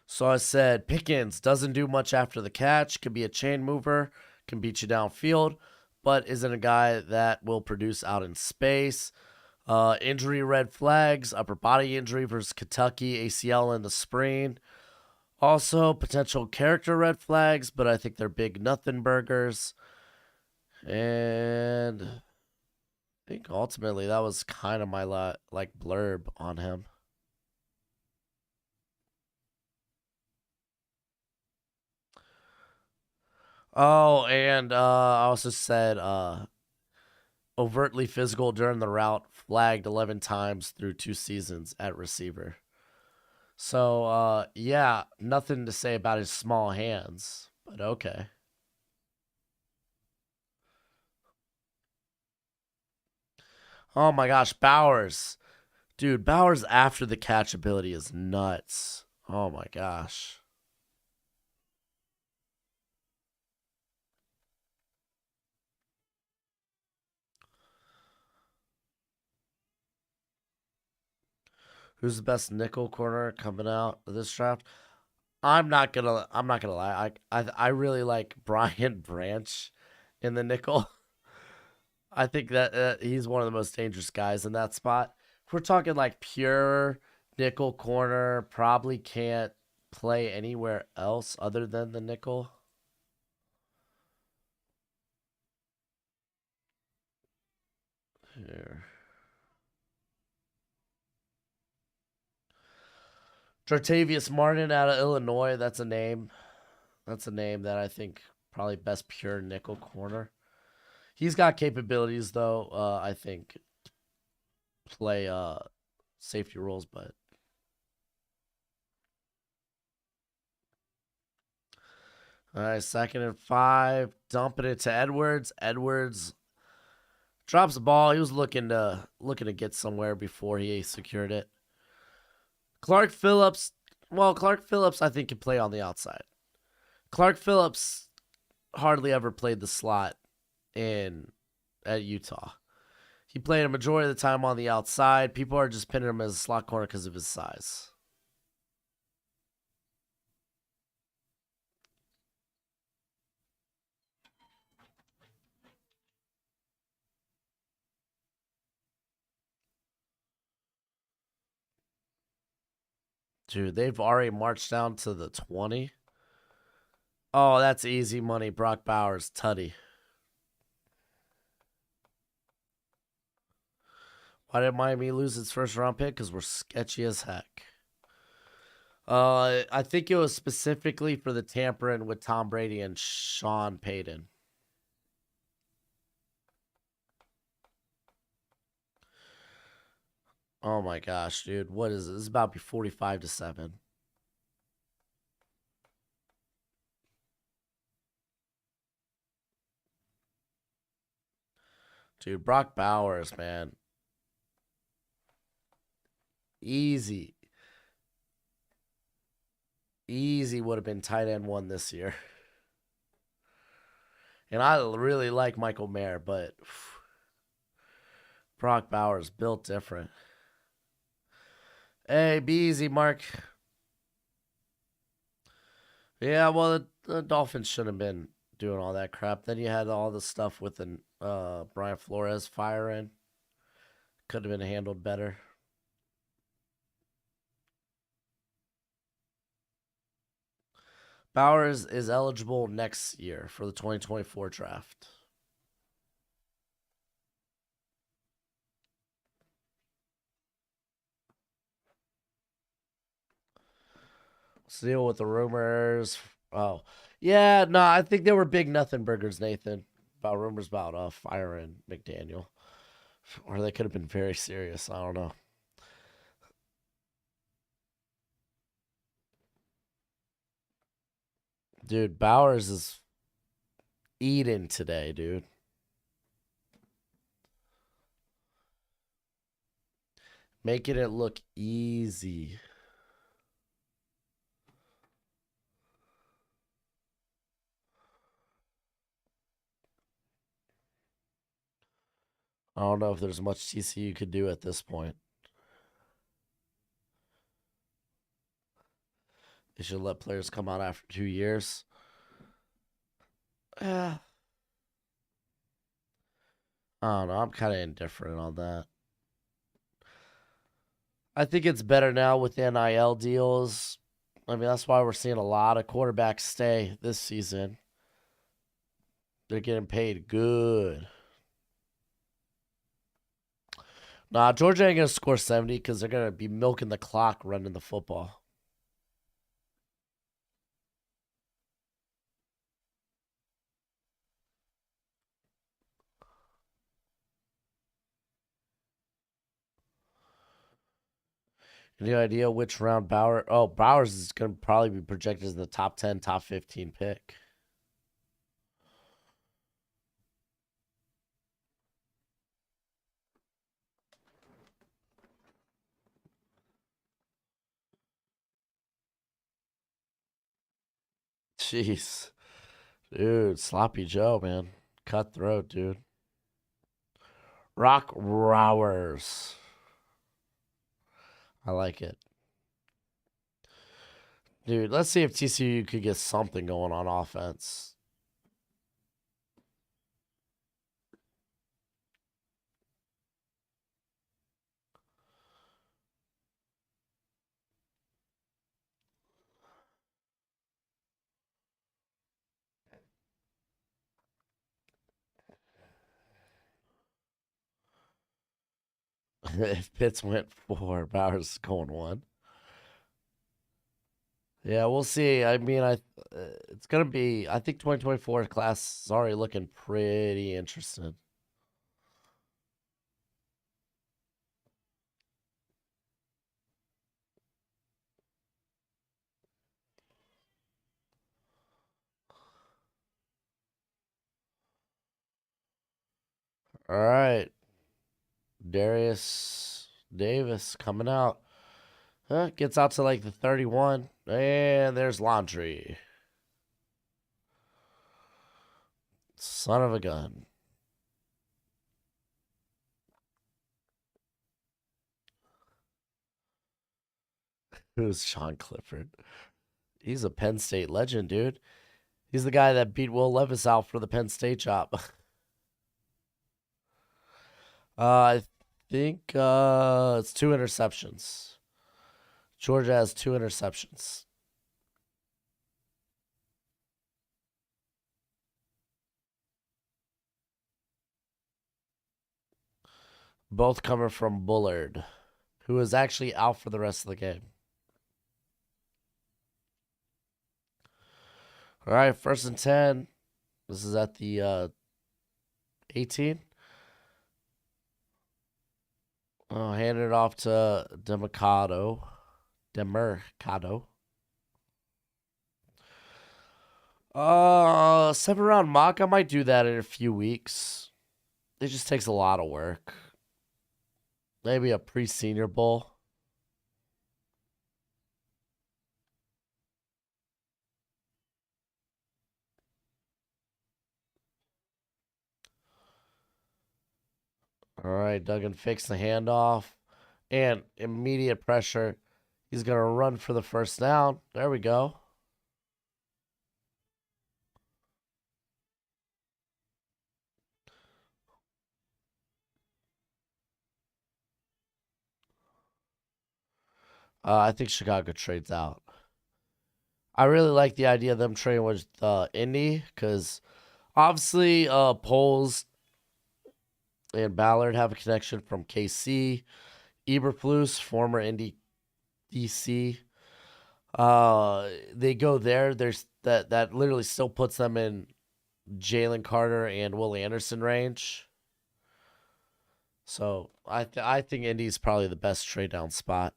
So I said Pickens doesn't do much after the catch, can be a chain mover, can beat you downfield, but isn't a guy that will produce out in space. Injury red flags, upper body injury versus Kentucky, ACL in the sprain. Also, potential character red flags, but I think they're big nothing burgers. And I think ultimately that was kind of my like blurb on him. Oh, and I also said overtly physical during the route, flagged 11 times through 2 seasons at receiver. So, yeah, nothing to say about his small hands, but okay. Oh my gosh, Bowers. Dude, Bowers after the catch ability is nuts. Oh my gosh. Who's the best nickel corner coming out of this draft? I'm not gonna lie. I really like Brian Branch in the nickel. I think that he's one of the most dangerous guys in that spot. If we're talking like pure nickel corner, probably can't play anywhere else other than the nickel. Here. Jartavius Martin out of Illinois. That's a name. That's a name that I think probably best pure nickel corner. He's got capabilities though. I think play safety roles, but all right, 2nd and 5, dumping it to Edwards. Edwards drops the ball. He was looking to get somewhere before he secured it. Clark Phillips. Well, Clark Phillips, I think, can play on the outside. Clark Phillips hardly ever played the slot in at Utah. He played a majority of the time on the outside. People are just pinning him as a slot corner because of his size. Dude, they've already marched down to the 20. Oh, that's easy money. Brock Bowers, Tutty. Why did Miami lose its first round pick? Because we're sketchy as heck. I think it was specifically for the tampering with Tom Brady and Sean Payton. Oh my gosh, dude. What is this? This is about to be 45-7. Dude, Brock Bowers, man. Easy. Easy would have been tight end 1 this year. And I really like Michael Mayer, but Brock Bowers built different. Hey, be easy, Mark. Yeah, well, the Dolphins shouldn't have been doing all that crap. Then you had all the stuff with the Brian Flores firing. Could have been handled better. Bowers is eligible next year for the 2024 draft. Let's deal with the rumors. Oh, yeah, no, I think they were big nothing burgers, Nathan. About rumors about firing McDaniel, or they could have been very serious. I don't know. Dude, Bowers is eating today, dude. Making it look easy. I don't know if there's much TCU could do at this point. They should let players come out after 2 years. Yeah. I don't know. I'm kind of indifferent on that. I think it's better now with NIL deals. I mean, that's why we're seeing a lot of quarterbacks stay this season. They're getting paid good. Nah, Georgia ain't going to score 70 because they're going to be milking the clock running the football. Any idea which round Bowers? Oh, Bowers is going to probably be projected as the top 10, top 15 pick. Jeez. Dude, Sloppy Joe, man. Cutthroat, dude. Rock Rowers. I like it. Dude, let's see if TCU could get something going on offense. If Pitts went 4, Bowers going 1. Yeah, we'll see. I mean, it's gonna be. I think 2024 class is already looking pretty interesting. All right, Darius Davis coming out. Gets out to like the 31, and there's Laundry. Son of a gun. Who's Sean Clifford? He's a Penn State legend, dude. He's the guy that beat Will Levis out for the Penn State job. I think it's 2 interceptions. Georgia has 2 interceptions. Both coming from Bullard, who is actually out for the rest of the game. All right, 1st and 10. This is at the 18. Oh, handed it off to Demercado. 7-round mock. I might do that in a few weeks. It just takes a lot of work. Maybe a pre-senior bowl. All right, Duggan fakes the handoff. And immediate pressure. He's going to run for the first down. There we go. I think Chicago trades out. I really like the idea of them trading with Indy because obviously Poles and Ballard have a connection from KC. Eberflus, former Indy DC. They go there. There's that literally still puts them in Jalen Carter and Will Anderson range. So I think Indy's probably the best trade down spot.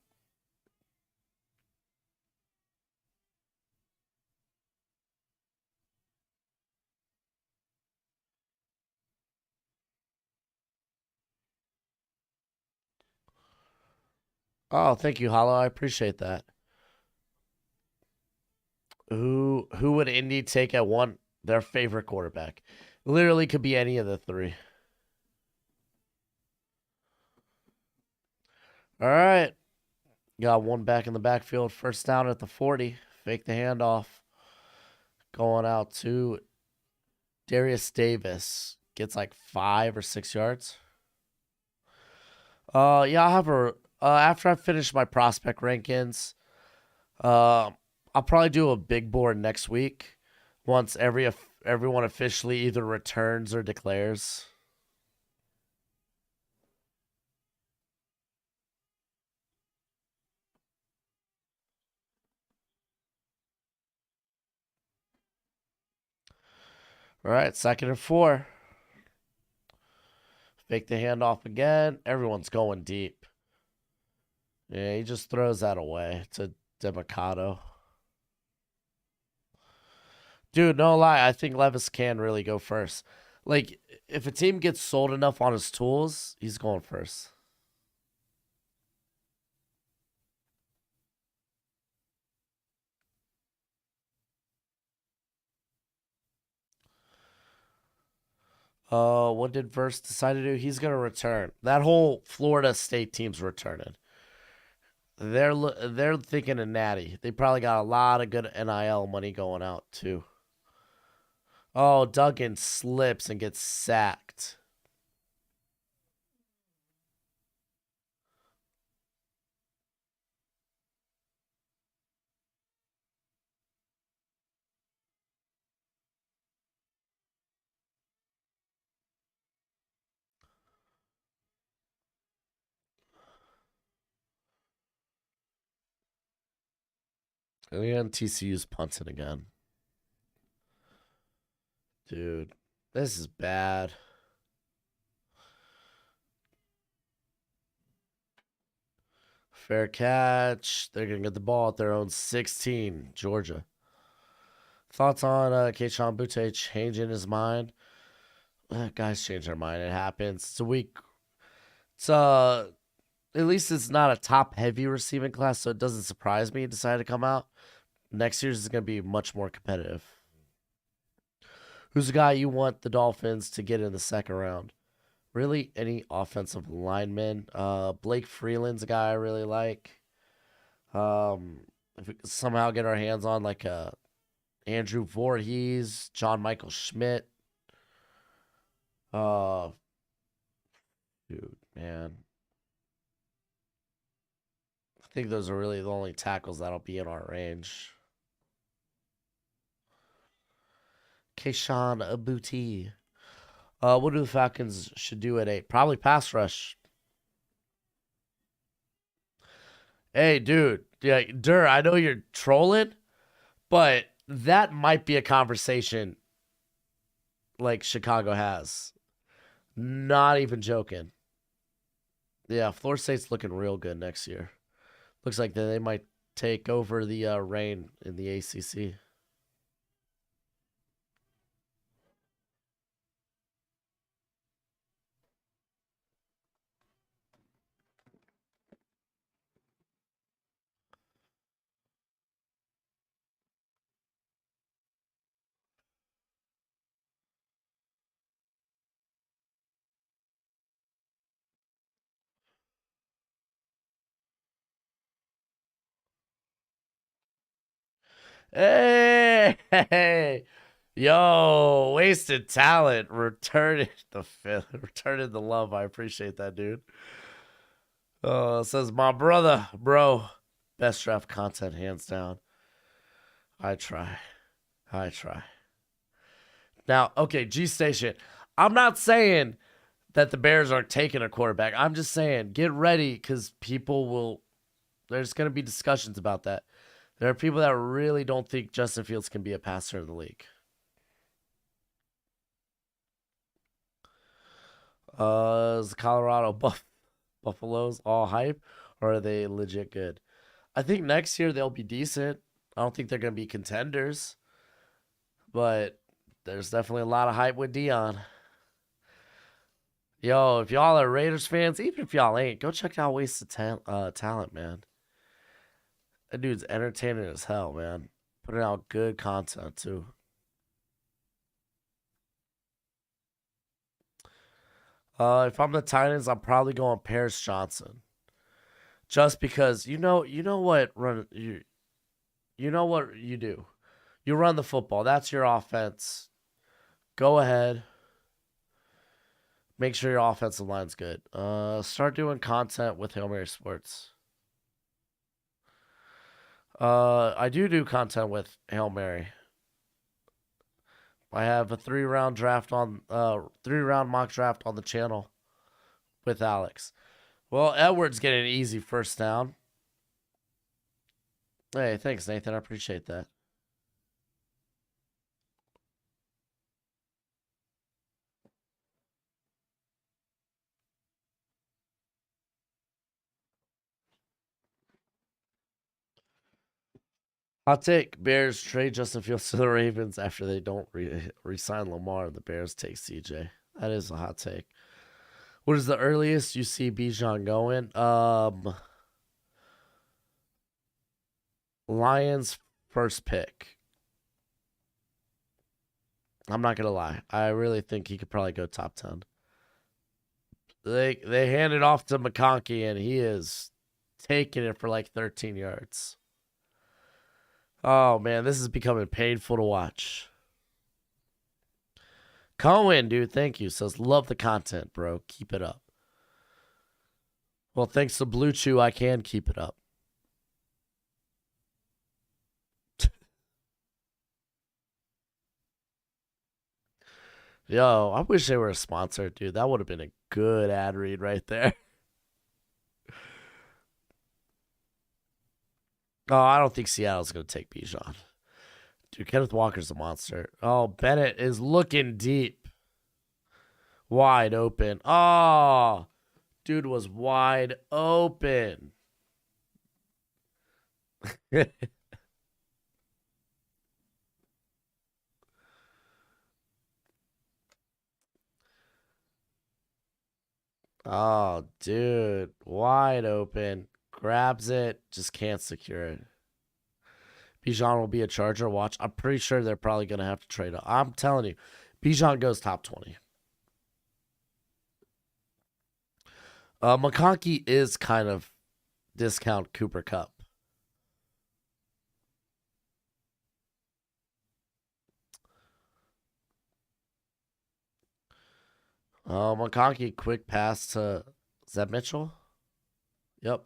Oh, thank you, Hollow. I appreciate that. Who would Indy take at one? Their favorite quarterback. Literally could be any of the 3. All right. Got one back in the backfield. First down at the 40. Fake the handoff. Going out to Darius Davis. Gets like 5 or 6 yards. Yeah, I'll have a after I finish my prospect rankings, I'll probably do a big board next week once everyone officially either returns or declares. All right, 2nd and 4. Fake the handoff again. Everyone's going deep. Yeah, he just throws that away to Demercado. Dude, no lie, I think Levis can really go first. Like, if a team gets sold enough on his tools, he's going first. What did Verse decide to do? He's gonna return. That whole Florida State team's returning. they're thinking of Natty. They probably got a lot of good NIL money going out too. Oh, Duggan slips and gets sacked. And TCU's punting again. Dude, this is bad. Fair catch. They're going to get the ball at their own 16, Georgia. Thoughts on Keishawn Butte changing his mind? Guys change their mind. It happens. It's a week. It's at least it's not a top heavy receiving class, so it doesn't surprise me he decided to come out. Next year's is going to be much more competitive. Who's the guy you want the Dolphins to get in the second round? Really, any offensive lineman? Blake Freeland's a guy I really like. If we could somehow get our hands on like Andrew Voorhees, John Michael Schmidt. Dude, man. I think those are really the only tackles that'll be in our range. Keishawn Abuti. What do the Falcons should do at 8? Probably pass rush. Hey, dude. Yeah, Dur, I know you're trolling, but that might be a conversation like Chicago has. Not even joking. Yeah, Florida State's looking real good next year. Looks like they might take over the reign in the ACC. Hey, yo, wasted talent, returning returning the love. I appreciate that, dude. Says my brother, bro, best draft content hands down. I try. I try. Now, okay, G Station. I'm not saying that the Bears aren't taking a quarterback. I'm just saying get ready because people will. There's going to be discussions about that. There are people that really don't think Justin Fields can be a passer in the league. Is the Colorado Buffaloes all hype or are they legit good? I think next year they'll be decent. I don't think they're going to be contenders, but there's definitely a lot of hype with Dion. Yo, if y'all are Raiders fans, even if y'all ain't, go check out Wasted Talent, man. That dude's entertaining as hell, man. Putting out good content, too. If I'm the Titans, I'm probably going Paris Johnson. Just because you know what you do. You run the football. That's your offense. Go ahead. Make sure your offensive line's good. Start doing content with Hail Mary Sports. I do content with Hail Mary. I have a 3-round mock draft on the channel with Alex. Well, Edwards getting an easy first down. Hey, thanks, Nathan. I appreciate that. Hot take. Bears trade Justin Fields to the Ravens after they don't re-sign Lamar. The Bears take CJ. That is a hot take. What is the earliest you see Bijan going? Lions first pick. I'm not gonna lie. I really think he could probably go top 10. They hand it off to McConkey and he is taking it for like 13 yards. Oh, man, this is becoming painful to watch. Cohen, dude, thank you. Says, love the content, bro. Keep it up. Well, thanks to Blue Chew, I can keep it up. Yo, I wish they were a sponsor, dude. That would have been a good ad read right there. Oh, I don't think Seattle's going to take Bijan. Dude, Kenneth Walker's a monster. Oh, Bennett is looking deep. Wide open. Oh, dude was wide open. Oh, dude. Wide open. Grabs it. Just can't secure it. Bijan will be a Charger. Watch. I'm pretty sure they're probably going to have to trade up. I'm telling you. Bijan goes top 20. McConkey is kind of discount Cooper Cup. McConkey, quick pass to, is that Mitchell? Yep.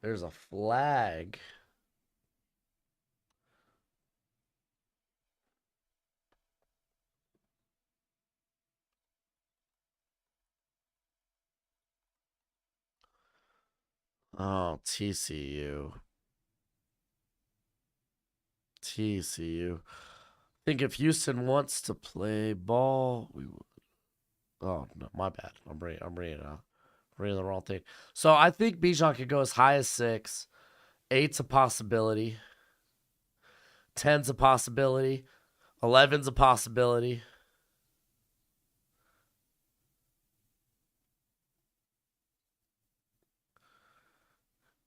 There's a flag. Oh, TCU. TCU. I think if Houston wants to play ball, we would. Oh no, my bad. I'm reading the wrong thing. So I think Bijan could go as high as 6. 8's a possibility. 10's a possibility. 11's a possibility.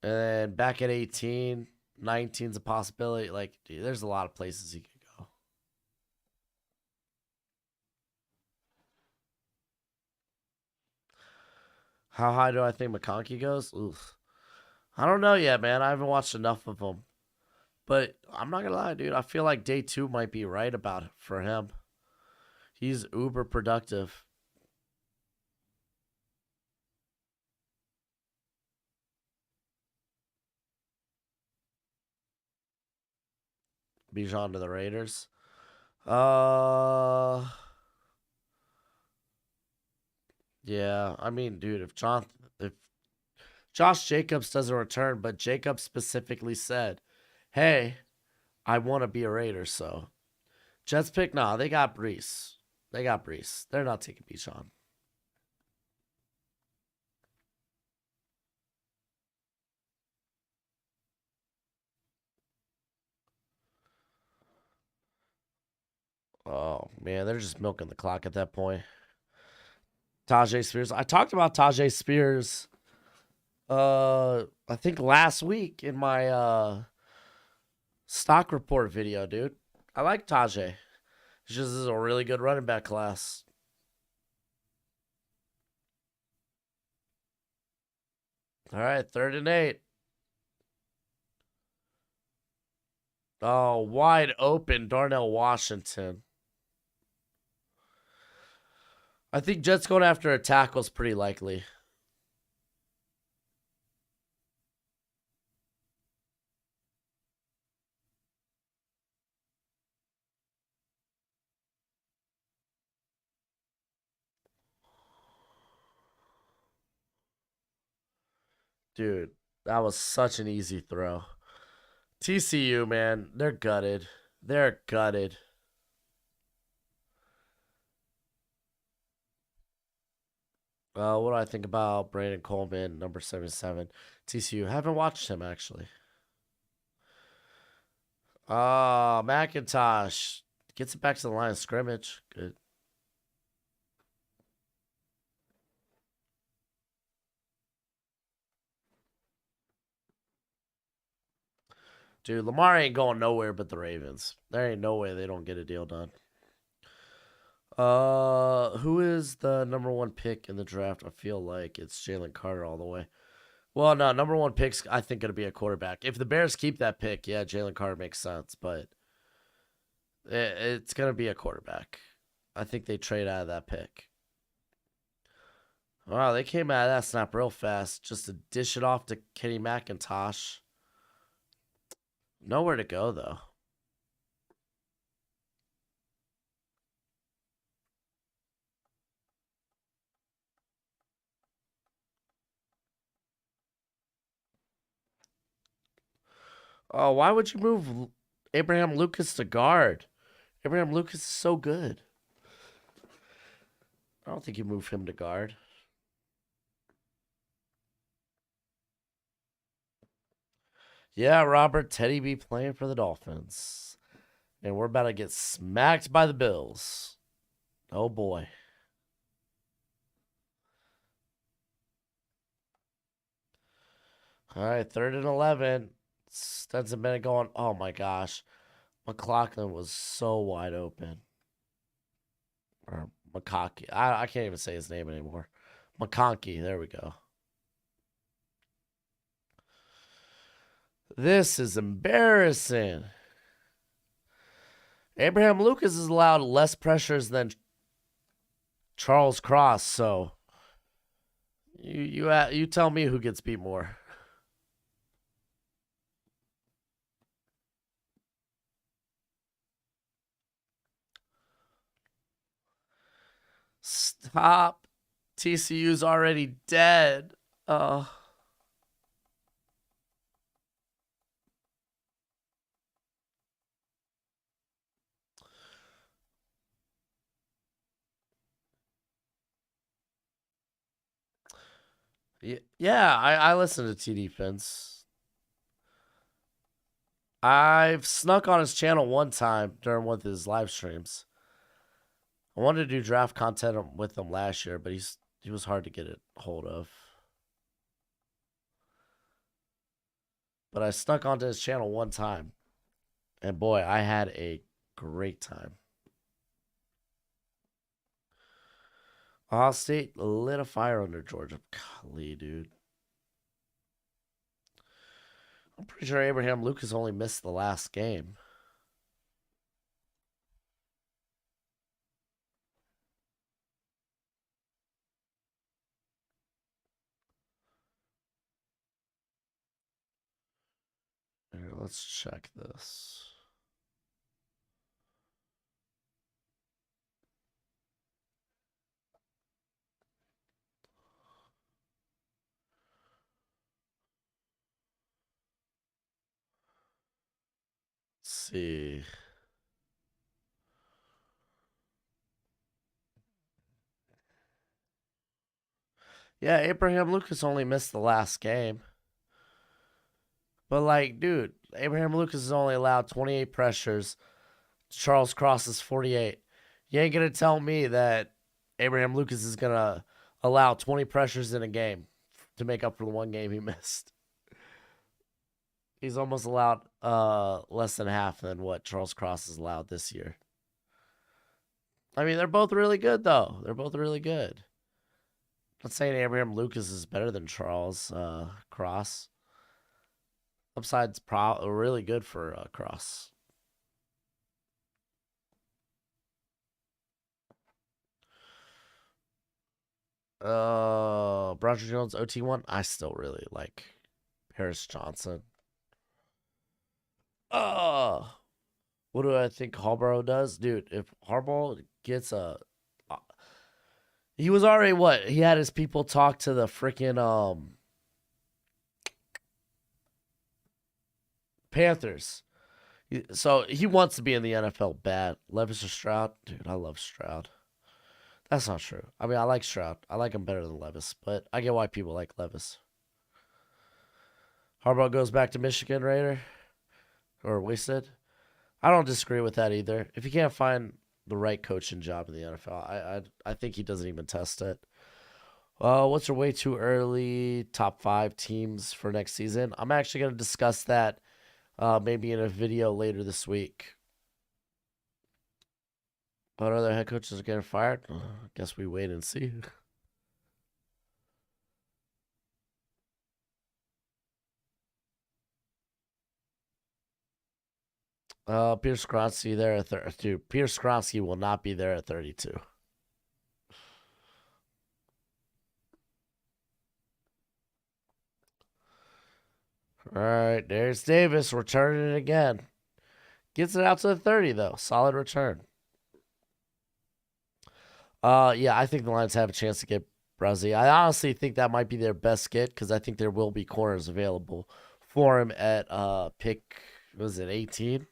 And then back at 18, 19's a possibility. Like, dude, there's a lot of places he could go. How high do I think McConkey goes? Oof. I don't know yet, man. I haven't watched enough of him. But I'm not going to lie, dude. I feel like day 2 might be right about it for him. He's uber productive. Bijan to the Raiders. Yeah. I mean, dude, if Josh Jacobs doesn't return, but Jacobs specifically said, "Hey, I want to be a Raider." So Jets pick. Nah, they got Brees. They're not taking Bijan. Oh man, they're just milking the clock at that point. Tajay Spears. I talked about Tajay Spears. I think last week in my stock report video, dude. I like Tajay. It's just this is a really good running back class. All right, 3rd and 8. Oh, wide open, Darnell Washington. I think Jets going after a tackle is pretty likely. Dude, that was such an easy throw. TCU, man, they're gutted. They're gutted. What do I think about Brandon Coleman, number 77? TCU. Haven't watched him, actually. McIntosh gets it back to the line of scrimmage. Good. Dude, Lamar ain't going nowhere but the Ravens. There ain't no way they don't get a deal done. Who is the number one pick in the draft? I feel like it's Jalen Carter all the way. Well, no, number one pick's I think gonna be a quarterback. If the Bears keep that pick, yeah, Jalen Carter makes sense, but it's gonna be a quarterback. I think they trade out of that pick. Wow, they came out of that snap real fast just to dish it off to Kenny McIntosh. Nowhere to go though. Oh, why would you move Abraham Lucas to guard? Abraham Lucas is so good. I don't think you move him to guard. Yeah, Robert Teddy B playing for the Dolphins. And we're about to get smacked by the Bills. Oh boy. All right, 3rd and 11. Stetson Bennett going, oh my gosh. McLaughlin was so wide open. Or McConkey. I can't even say his name anymore. McConkey. There we go. This is embarrassing. Abraham Lucas is allowed less pressures than Charles Cross, so you tell me who gets beat more. Stop. TCU's already dead. Yeah, I listen to TD Fence. I've snuck on his channel one time during one of his live streams. I wanted to do draft content with him last year, but he was hard to get a hold of. But I snuck onto his channel one time, and boy, I had a great time. Ohio State lit a fire under Georgia. Golly, dude. I'm pretty sure Abraham Lucas only missed the last game. Here, let's check this. Let's see. Yeah, Abraham Lucas only missed the last game. But, like, dude, Abraham Lucas is only allowed 28 pressures. Charles Cross is 48. You ain't going to tell me that Abraham Lucas is going to allow 20 pressures in a game to make up for the one game he missed. He's almost allowed less than half than what Charles Cross has allowed this year. I mean, they're both really good, though. They're both really good. I'm not saying Abraham Lucas is better than Charles Cross. Upside's really good for Cross. Bronson Jones OT1. I still really like Paris Johnson. What do I think Harbaugh does, dude? If Harbaugh gets he was already what? He had his people talk to the freaking Panthers. So he wants to be in the NFL bad. Levis or Stroud? Dude, I love Stroud. That's not true. I mean, I like Stroud. I like him better than Levis, but I get why people like Levis. Harbaugh goes back to Michigan Raider or Wasted. I don't disagree with that either. If you can't find the right coaching job in the NFL, I think he doesn't even test it. What's your way too early top 5 teams for next season? I'm actually going to discuss that maybe in a video later this week. What other head coaches are getting fired? Guess we wait and see. Pierce Skronsky there at 32. Pierce Skronsky will not be there at 32. All right, there's Davis returning it again. Gets it out to the 30 though. Solid return. Yeah, I think the Lions have a chance to get Brazzi. I honestly think that might be their best get because I think there will be corners available for him at pick. Was it 18?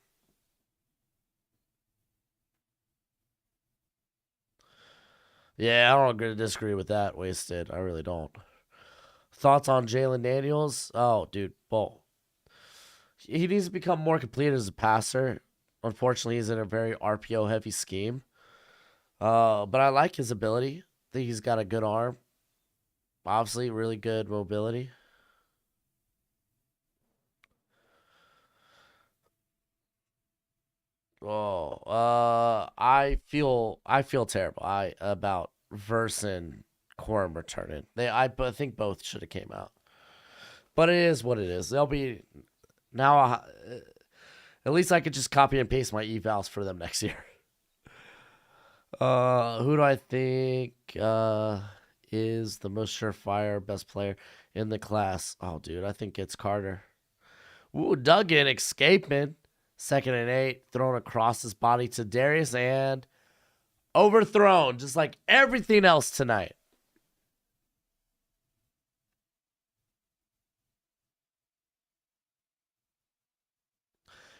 Yeah, I don't disagree with that. Wasted. I really don't. Thoughts on Jalen Daniels? Oh, dude, bull. He needs to become more complete as a passer. Unfortunately, he's in a very RPO heavy scheme. But I like his ability. I think he's got a good arm. Obviously, really good mobility. Oh, I feel terrible. About Verson Corum returning. I think both should have came out. But it is what it is. They'll be now. At least I could just copy and paste my evals for them next year. Who do I think is the most surefire best player in the class? Oh, dude, I think it's Carter. Ooh, Duggan escaping. 2nd and 8, thrown across his body to Darius and overthrown, just like everything else tonight.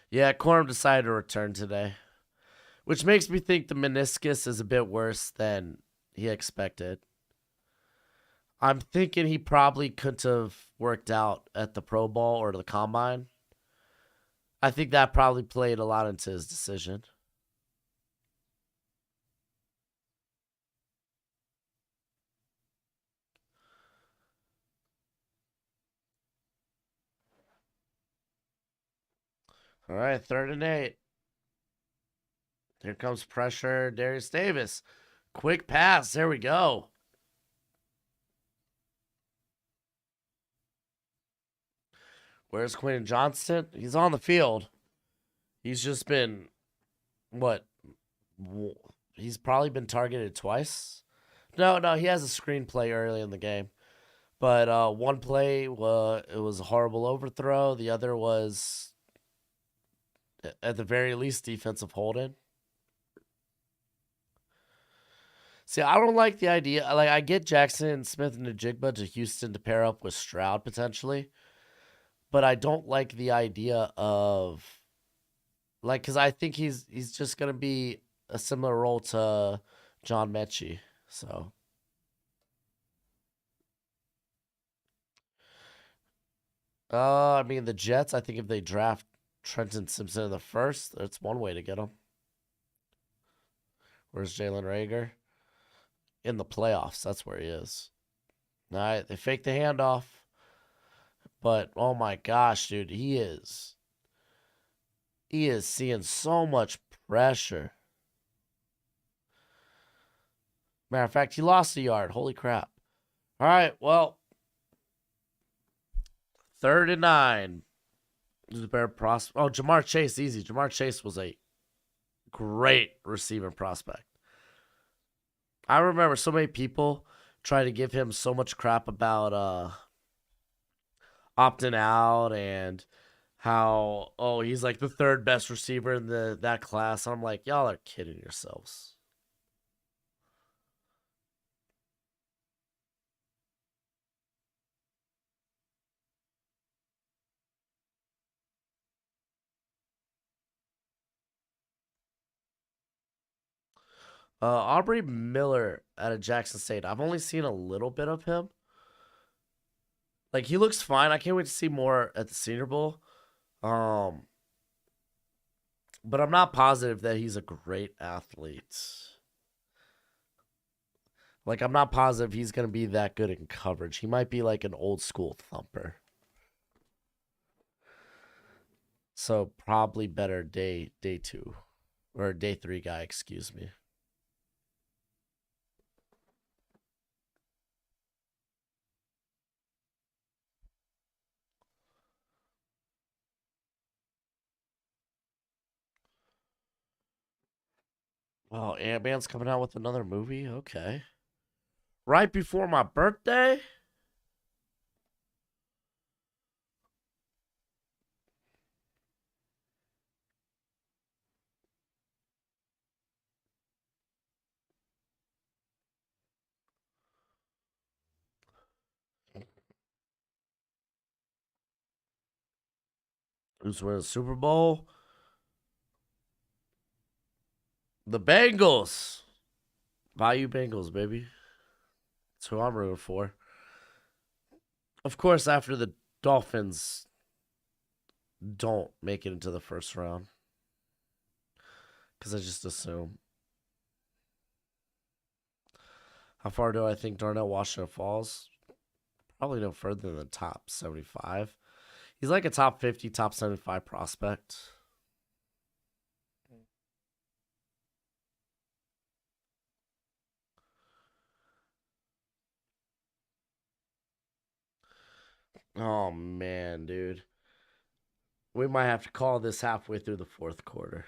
Yeah, Corum decided to return today, which makes me think the meniscus is a bit worse than he expected. I'm thinking he probably couldn't have worked out at the Pro Bowl or the Combine. I think that probably played a lot into his decision. All right, 3rd and 8. Here comes pressure. Darius Davis. Quick pass. There we go. Where's Quentin Johnston? He's on the field. He's just been, what? He's probably been targeted twice. No, he has a screenplay early in the game. But one play, it was a horrible overthrow. The other was, at the very least, defensive holding. See, I don't like the idea. Like, I get Jackson Smith and Najigba to Houston to pair up with Stroud potentially, but I don't like the idea of, like, because I think he's just gonna be a similar role to John Mechie. So, I mean, the Jets. I think if they draft Trenton Simpson in the first, that's one way to get him. Where's Jalen Rager? In the playoffs, that's where he is. All right, they fake the handoff, but oh my gosh, dude, he is seeing so much pressure. Matter of fact, he lost a yard. Holy crap. All right, well, 3rd and 9. This is a better prospect. Oh, Jamar Chase, easy. Jamar Chase was a great receiving prospect. I remember so many people try to give him so much crap about opting out and how he's like the 3rd best receiver in that class. I'm like, y'all are kidding yourselves. Aubrey Miller out of Jackson State. I've only seen a little bit of him. Like, he looks fine. I can't wait to see more at the Senior Bowl. Um, but I'm not positive that he's a great athlete. Like, I'm not positive he's gonna be that good in coverage. He might be like an old school thumper. So probably better day 2 or day 3 guy. Excuse me. Oh, Ant-Man's coming out with another movie? Okay. Right before my birthday? Who's winning the Super Bowl? The Bengals. Bayou Bengals, baby. That's who I'm rooting for. Of course, after the Dolphins don't make it into the first round. Because I just assume. How far do I think Darnell Washington falls? Probably no further than the top 75. He's like a top 50, top 75 prospect. Oh, man, dude. We might have to call this halfway through the fourth quarter.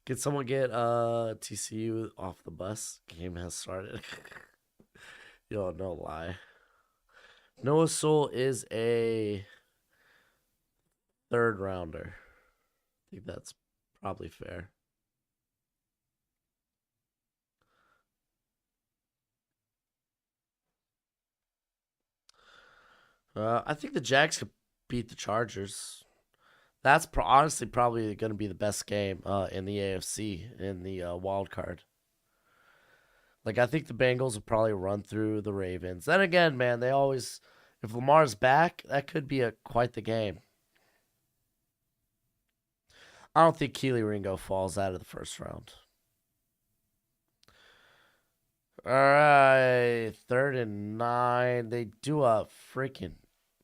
Can someone get TCU off the bus? Game has started. Yo, no lie. Noah Sewell is a third rounder. I think that's probably fair. I think the Jags could beat the Chargers. That's honestly probably going to be the best game in the AFC in the wild card. Like I think the Bengals will probably run through the Ravens. Then again, man, they always if Lamar's back, that could be quite the game. I don't think Keely Ringo falls out of the first round. All right, 3rd and 9. They do a freaking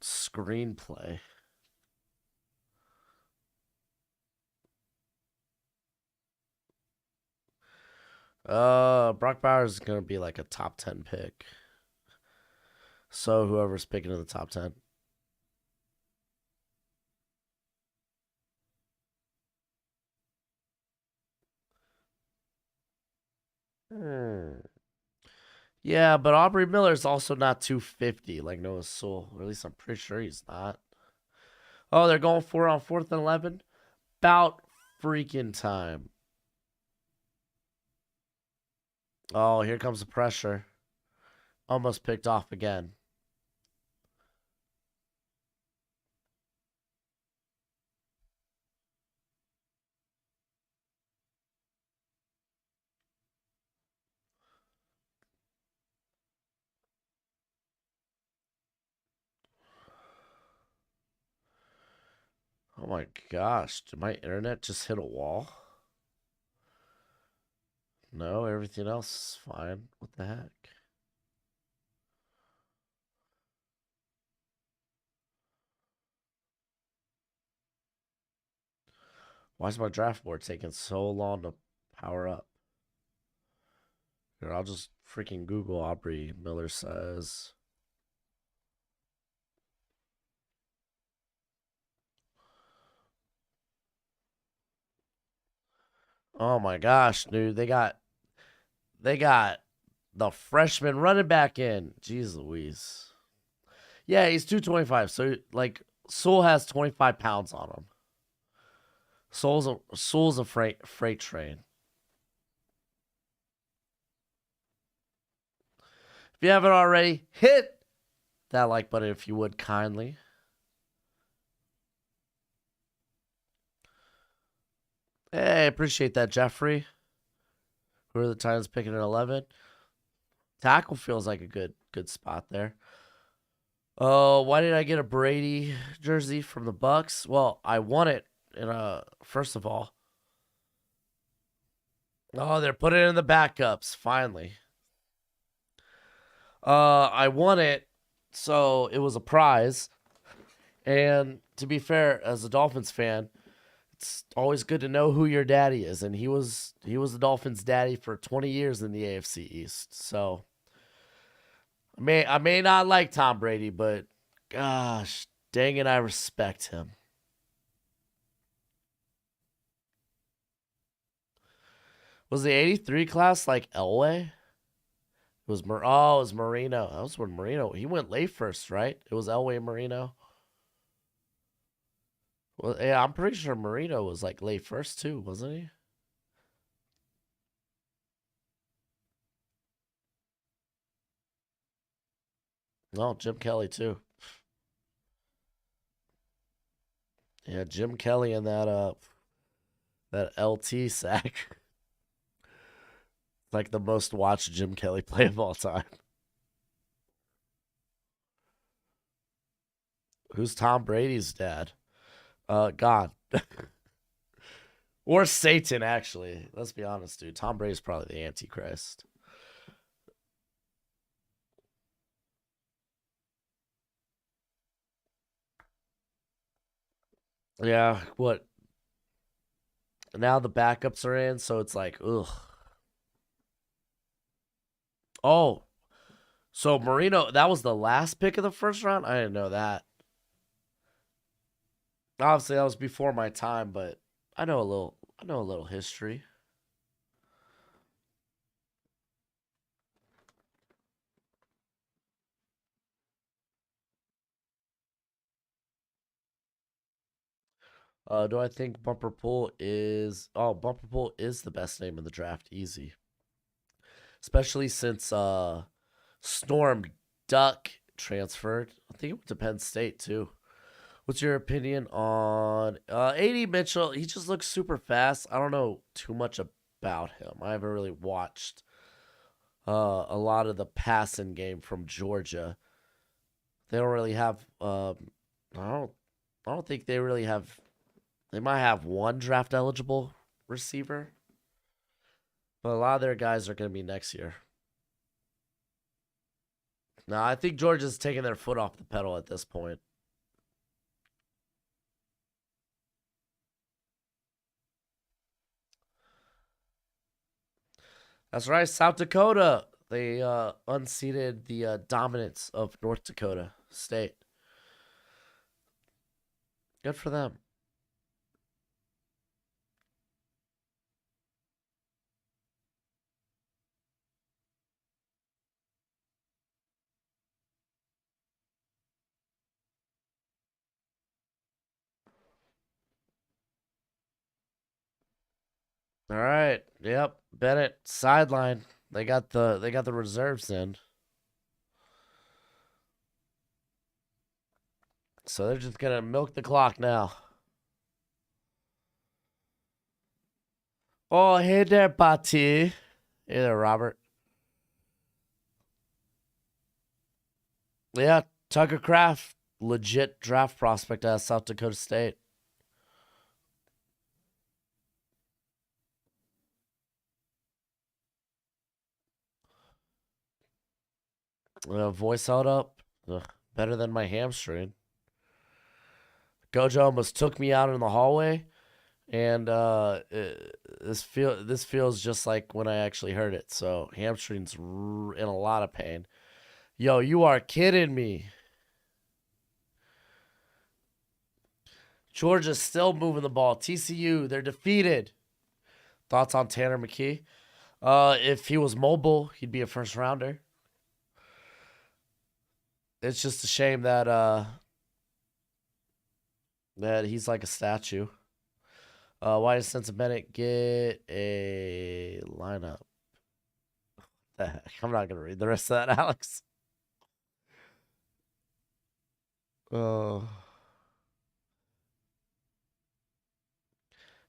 screenplay. Brock Bowers is gonna be like a top 10 pick. So whoever's picking in the top 10. Hmm. Yeah, but Aubrey Miller's also not 250 like Noah Sewell. Or at least I'm pretty sure he's not. Oh, they're going for it on 4th and 11. About freaking time. Oh, here comes the pressure. Almost picked off again. Oh my gosh. Did my internet just hit a wall? No, everything else is fine. What the heck? Why is my draft board taking so long to power up? Here, I'll just freaking Google Aubrey Miller says. Oh my gosh, dude. They got the freshman running back in. Jeez Louise. Yeah, he's 225. So like Sewell has 25 pounds on him. Sewell's a freight train. If you haven't already, hit that like button if you would kindly. Hey, appreciate that, Jeffrey. Who are the Titans picking at 11? Tackle feels like a good spot there. Oh, why did I get a Brady jersey from the Bucks? Well, I won it in first of all. Oh, they're putting it in the backups, finally. I won it, so it was a prize. And to be fair, as a Dolphins fan, it's always good to know who your daddy is, and he was the Dolphins' daddy for 20 years in the AFC East. So I may not like Tom Brady, but gosh, dang it, I respect him. Was the 83 class like Elway? It was Marino. That was when Marino. He went late first, right? It was Elway and Marino. Well, yeah, I'm pretty sure Marino was like late first too, wasn't he? No, Jim Kelly too. Yeah, Jim Kelly and that LT sack. Like the most watched Jim Kelly play of all time. Who's Tom Brady's dad? God. Or Satan, actually. Let's be honest, dude. Tom Brady's probably the Antichrist. Yeah, what? Now the backups are in, so it's like, ugh. Oh, so Marino, that was the last pick of the first round? I didn't know that. Obviously, that was before my time, but I know a little history. Do I think Bumper Pool is the best name in the draft, easy. Especially since Storm Duck transferred. I think it went to Penn State too. What's your opinion on AD Mitchell? He just looks super fast. I don't know too much about him. I haven't really watched a lot of the passing game from Georgia. They don't really have. I don't. I don't think they really have. They might have one draft eligible receiver, but a lot of their guys are going to be next year. No, I think Georgia's taking their foot off the pedal at this point. That's right, South Dakota. They unseated the dominance of North Dakota State. Good for them. All right. Yep. Bennett sideline. They got the reserves in. So they're just gonna milk the clock now. Oh, hey there, Bati. Hey there, Robert. Yeah, Tucker Craft, legit draft prospect out of South Dakota State. Voice held up. Ugh, better than my hamstring. Gojo almost took me out in the hallway, and this feels just like when I actually heard it. So hamstrings in a lot of pain. Yo, you are kidding me. Georgia's still moving the ball. TCU, they're defeated. Thoughts on Tanner McKee? If he was mobile, he'd be a first rounder. It's just a shame that he's like a statue. Why does Spencer Bennett get a lineup? The heck? I'm not gonna read the rest of that, Alex. Oh,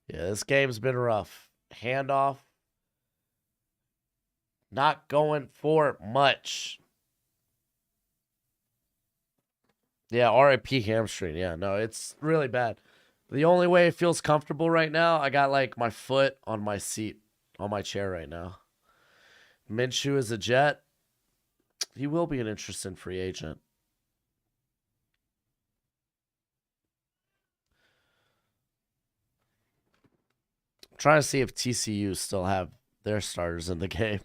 yeah, this game's been rough. Handoff, not going for much. Yeah, RIP hamstring. Yeah, no, it's really bad. The only way it feels comfortable right now, I got like my foot on my seat, on my chair right now. Minshew is a Jet. He will be an interesting free agent. I'm trying to see if TCU still have their starters in the game.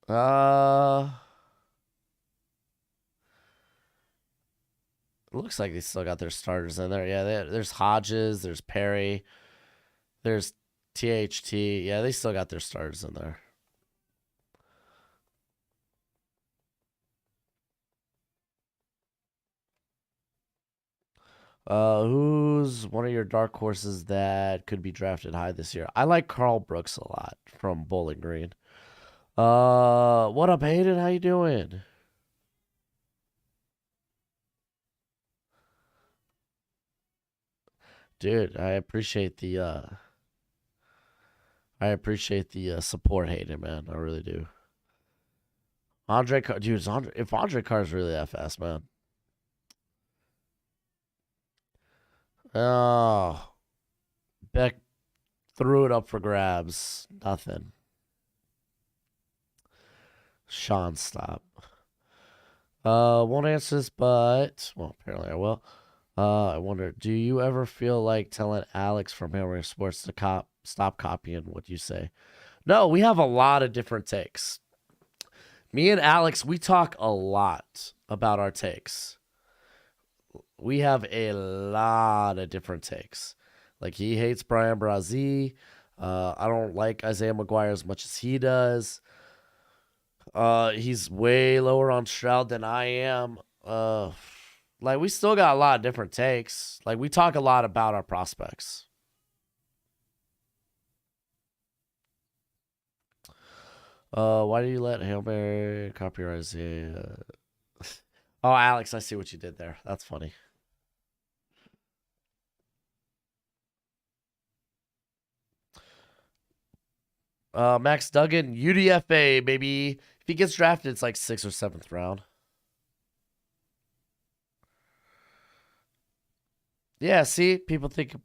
Uh, It looks like they still got their starters in there. Yeah, there's Hodges, there's Perry, there's THT. Yeah, they still got their starters in there. Who's one of your dark horses that could be drafted high this year? I like Carl Brooks a lot from Bowling Green. What up, Hayden? How you doing? Dude, I appreciate the support, Hayden, man. I really do. Andre Carr, dude, if Andre Carr's really that fast, man. Oh, Beck threw it up for grabs. Nothing. Sean, stop. Won't answer this, but well, apparently I will. I wonder, do you ever feel like telling Alex from Hammer Sports to stop copying what you say? No, we have a lot of different takes. Me and Alex, we talk a lot about our takes. We have a lot of different takes. Like he hates Brian Brazee. I don't like Isaiah McGuire as much as he does. He's way lower on Stroud than I am. Like we still got a lot of different takes. Like we talk a lot about our prospects. Why do you let Hail Mary copyright Isaiah? Oh, Alex, I see what you did there. That's funny. Max Duggan, UDFA, baby. If he gets drafted, it's like 6th or 7th round. Yeah, see? People think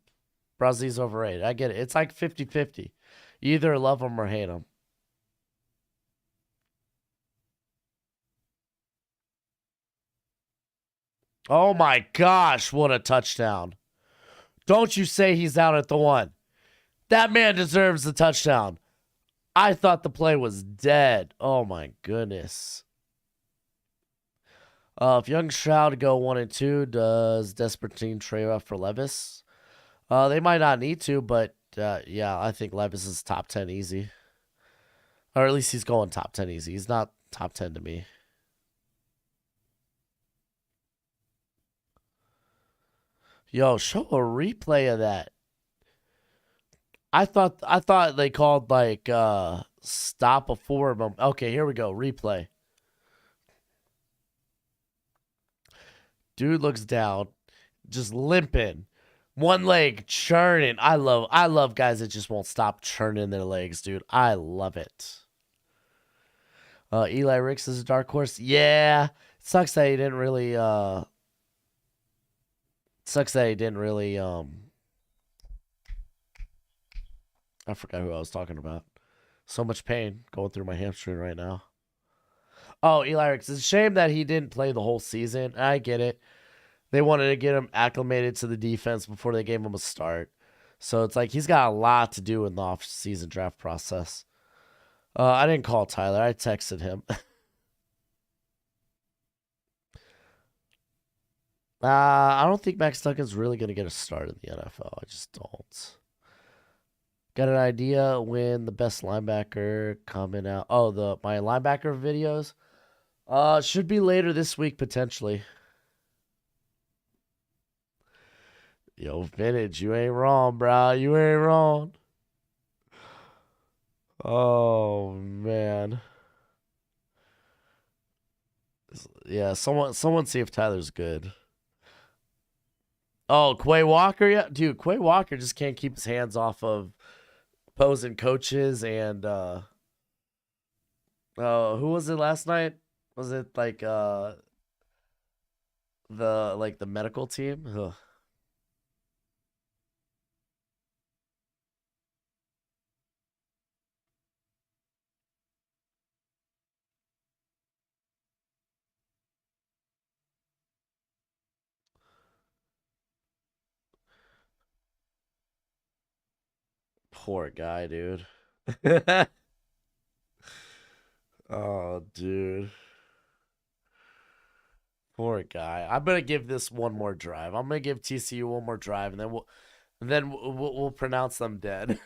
Brazee's overrated. I get it. It's like 50-50. You either love him or hate him. Oh my gosh, what a touchdown. Don't you say he's out at the 1. That man deserves the touchdown. I thought the play was dead. Oh my goodness. If Young Shroud go 1 and 2, does Desperate Team trade up for Levis? They might not need to, but yeah, I think Levis is top 10 easy. Or at least he's going top 10 easy. He's not top 10 to me. Yo, show a replay of that. I thought they called like stop a forward moment. Okay, here we go. Replay. Dude looks down, just limping. One leg churning. I love guys that just won't stop churning their legs, dude. I love it. Eli Ricks is a dark horse. Yeah. Sucks that he didn't really sucks that he didn't really I forgot who I was talking about. So much pain going through my hamstring right now. Oh, Eli Ricks. It's a shame that he didn't play the whole season. I get it. They wanted to get him acclimated to the defense before they gave him a start. So it's like he's got a lot to do in the off-season draft process. I didn't call Tyler. I texted him. I don't think Max Duncan's really going to get a start in the NFL. I just don't. Got an idea when the best linebacker coming out? Oh, my linebacker videos. Should be later this week potentially. Yo, Vintage, you ain't wrong, bro. You ain't wrong. Oh man. Yeah, someone see if Tyler's good. Oh, Quay Walker, yeah, dude. Quay Walker just can't keep his hands off of opposing coaches and who was it last night? Was it like the medical team? Ugh, poor guy, dude. Oh, dude. Poor guy. I'm gonna give this one more drive. I'm gonna give TCU one more drive, and then we'll pronounce them dead.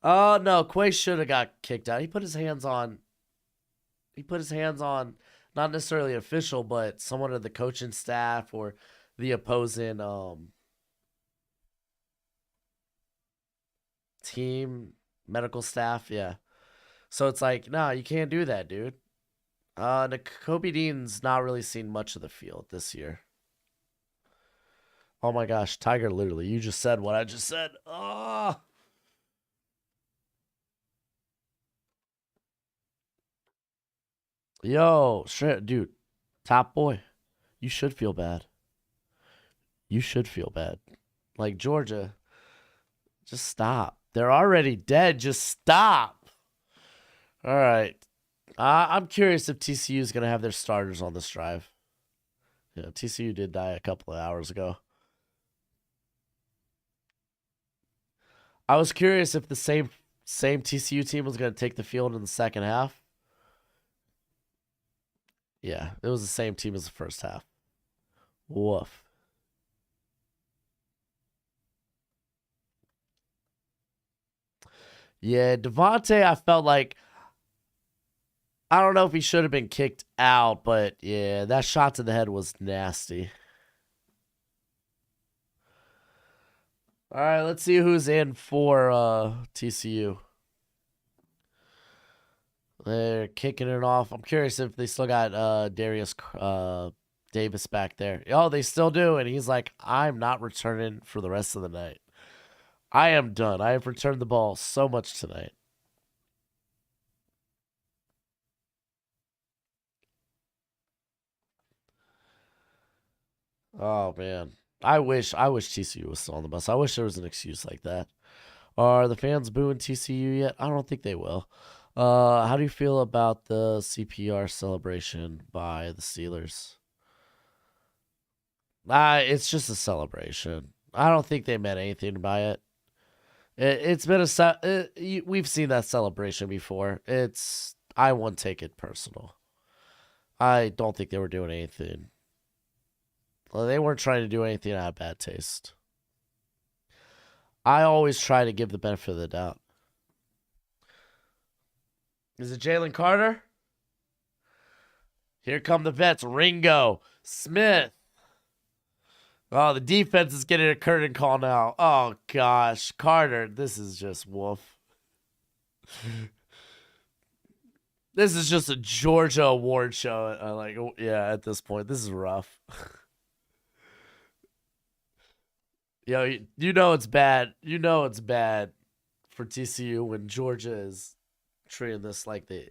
Oh no, Quay should have got kicked out. He put his hands on. He put his hands on not necessarily official, but someone of the coaching staff or the opposing team medical staff. Yeah. So it's like, no, you can't do that, dude. Kobe Dean's not really seen much of the field this year. Oh my gosh, Tiger, literally, you just said what I just said. Oh, yo, shit, dude, top boy, you should feel bad. You should feel bad. Like Georgia, just stop. They're already dead. Just stop. All right. I'm curious if TCU is gonna have their starters on this drive. Yeah, TCU did die a couple of hours ago. I was curious if the same TCU team was gonna take the field in the second half. Yeah, it was the same team as the first half. Woof. Yeah, Devontae, I felt like I don't know if he should have been kicked out, but yeah, that shot to the head was nasty. All right, let's see who's in for TCU. They're kicking it off. I'm curious if they still got Darius Davis back there. Oh, they still do, and he's like, I'm not returning for the rest of the night. I am done. I have returned the ball so much tonight. Oh man. I wish TCU was still on the bus. I wish there was an excuse like that. Are the fans booing TCU yet? I don't think they will. How do you feel about the CPR celebration by the Steelers? It's just a celebration. I don't think they meant anything by it. It's been we've seen that celebration before. I won't take it personal. I don't think they were doing anything. Well, they weren't trying to do anything out of bad taste. I always try to give the benefit of the doubt. Is it Jalen Carter? Here come the vets. Ringo Smith. Oh, the defense is getting a curtain call now. Oh gosh, Carter, this is just woof. This is just a Georgia award show. Yeah, at this point, this is rough. You know it's bad. You know it's bad for TCU when Georgia is treating this like they.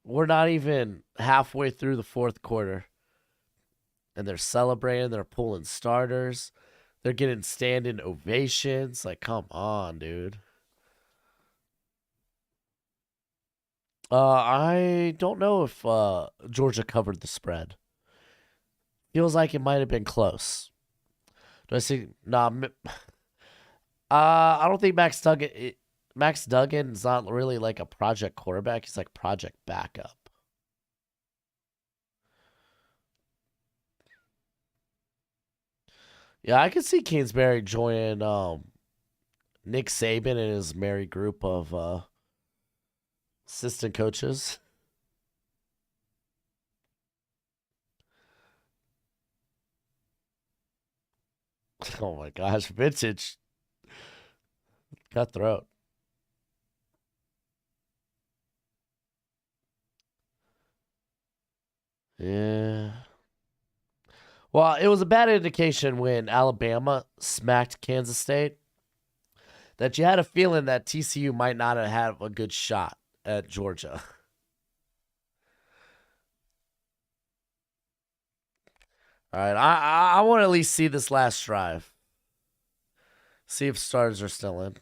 We're not even halfway through the fourth quarter, and they're celebrating. They're pulling starters. They're getting standing ovations. Like, come on, dude. I don't know if Georgia covered the spread. Feels like it might have been close. Do I see? Nah. I don't think Max Duggan is not really like a project quarterback. He's like project backup. Yeah, I could see Kingsbury joining Nick Saban and his merry group of assistant coaches. Oh my gosh, vintage cutthroat. Yeah. Well, it was a bad indication when Alabama smacked Kansas State that you had a feeling that TCU might not have had a good shot at Georgia. All right, I want to at least see this last drive. See if stars are still in.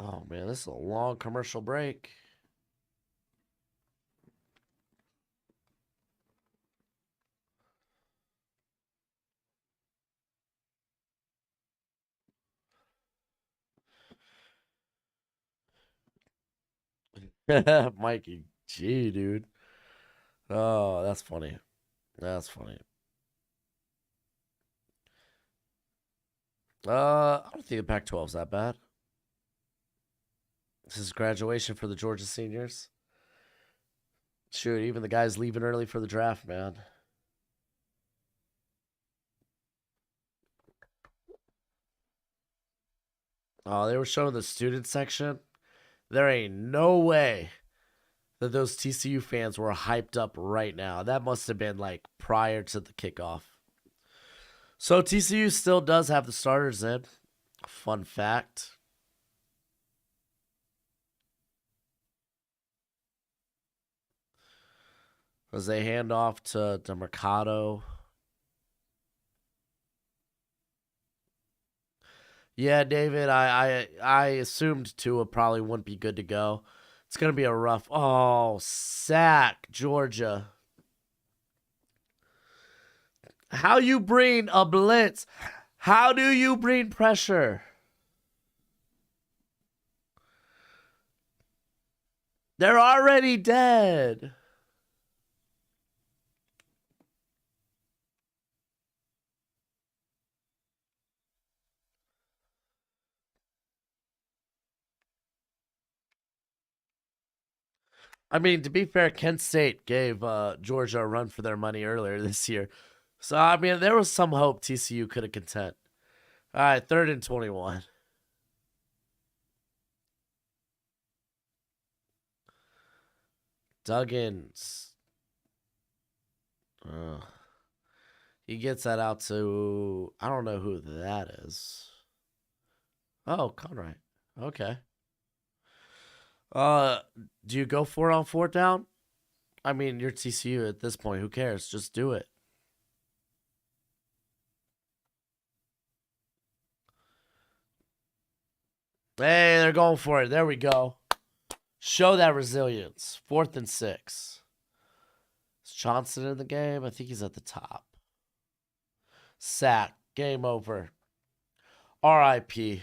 Oh, man, this is a long commercial break. Mikey G, dude. Oh, that's funny. That's funny. I don't think the Pac-12 is that bad. This is graduation for the Georgia seniors. Shoot, even the guys leaving early for the draft, man. Oh, they were showing the student section. There ain't no way that those TCU fans were hyped up right now. That must have been like prior to the kickoff. So TCU still does have the starters in. Fun fact. As they hand off to Mercado. Yeah, David, I assumed Tua probably wouldn't be good to go. It's gonna be a rough. Oh, sack, Georgia. How you bring a blitz? How do you bring pressure? They're already dead. I mean, to be fair, Kent State gave Georgia a run for their money earlier this year. So, I mean, there was some hope TCU could have content. All right, 3rd and 21. Duggins. He gets that out to, I don't know who that is. Oh, Conrad. Okay. Do you go for it on 4th down? I mean, you're TCU at this point. Who cares? Just do it. Hey, they're going for it. There we go. Show that resilience. 4th and 6. Is Johnson in the game? I think he's at the top. Sack. Game over. RIP.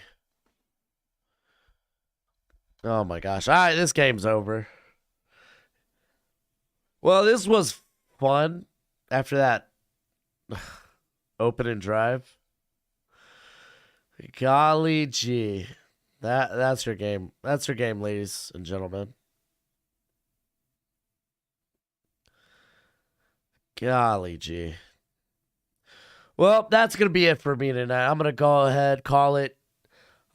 Oh my gosh. All right, this game's over. Well, this was fun after that opening drive. Golly gee. That's your game. That's your game, ladies and gentlemen. Golly gee. Well, that's gonna be it for me tonight. I'm gonna go ahead, call it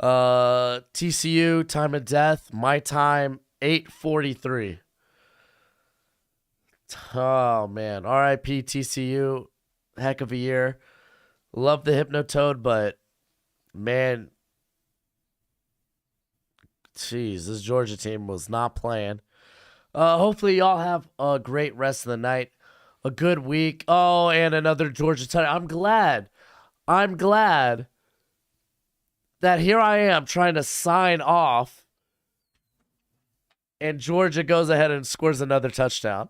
TCU time of death. My time 8:43. Oh man. RIP TCU. Heck of a year. Love the Hypnotoad, but man, jeez, this Georgia team was not playing. Hopefully y'all have a great rest of the night. A good week. Oh, and another Georgia touchdown. I'm glad that here I am trying to sign off and Georgia goes ahead and scores another touchdown.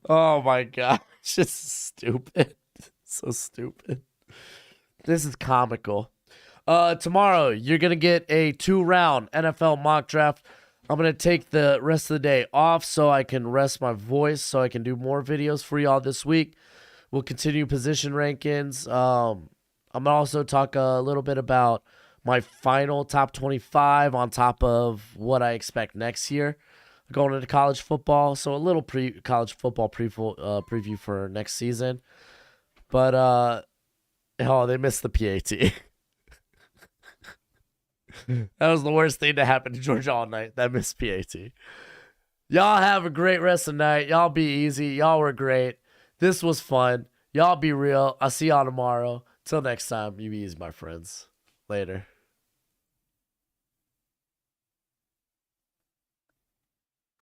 Oh my gosh. This is stupid. So stupid. This is comical. Tomorrow you're gonna get a 2-round NFL mock draft. I'm gonna take the rest of the day off so I can rest my voice, so I can do more videos for y'all this week. We'll continue position rankings. I'm gonna also talk a little bit about my final top 25 on top of what I expect next year going into college football. So a little college football preview for next season. But oh, they missed the PAT. That was the worst thing to happen to Georgia all night. That missed PAT. Y'all have a great rest of the night. Y'all be easy. Y'all were great. This was fun. Y'all be real. I'll see y'all tomorrow. Till next time, you be easy, my friends. Later.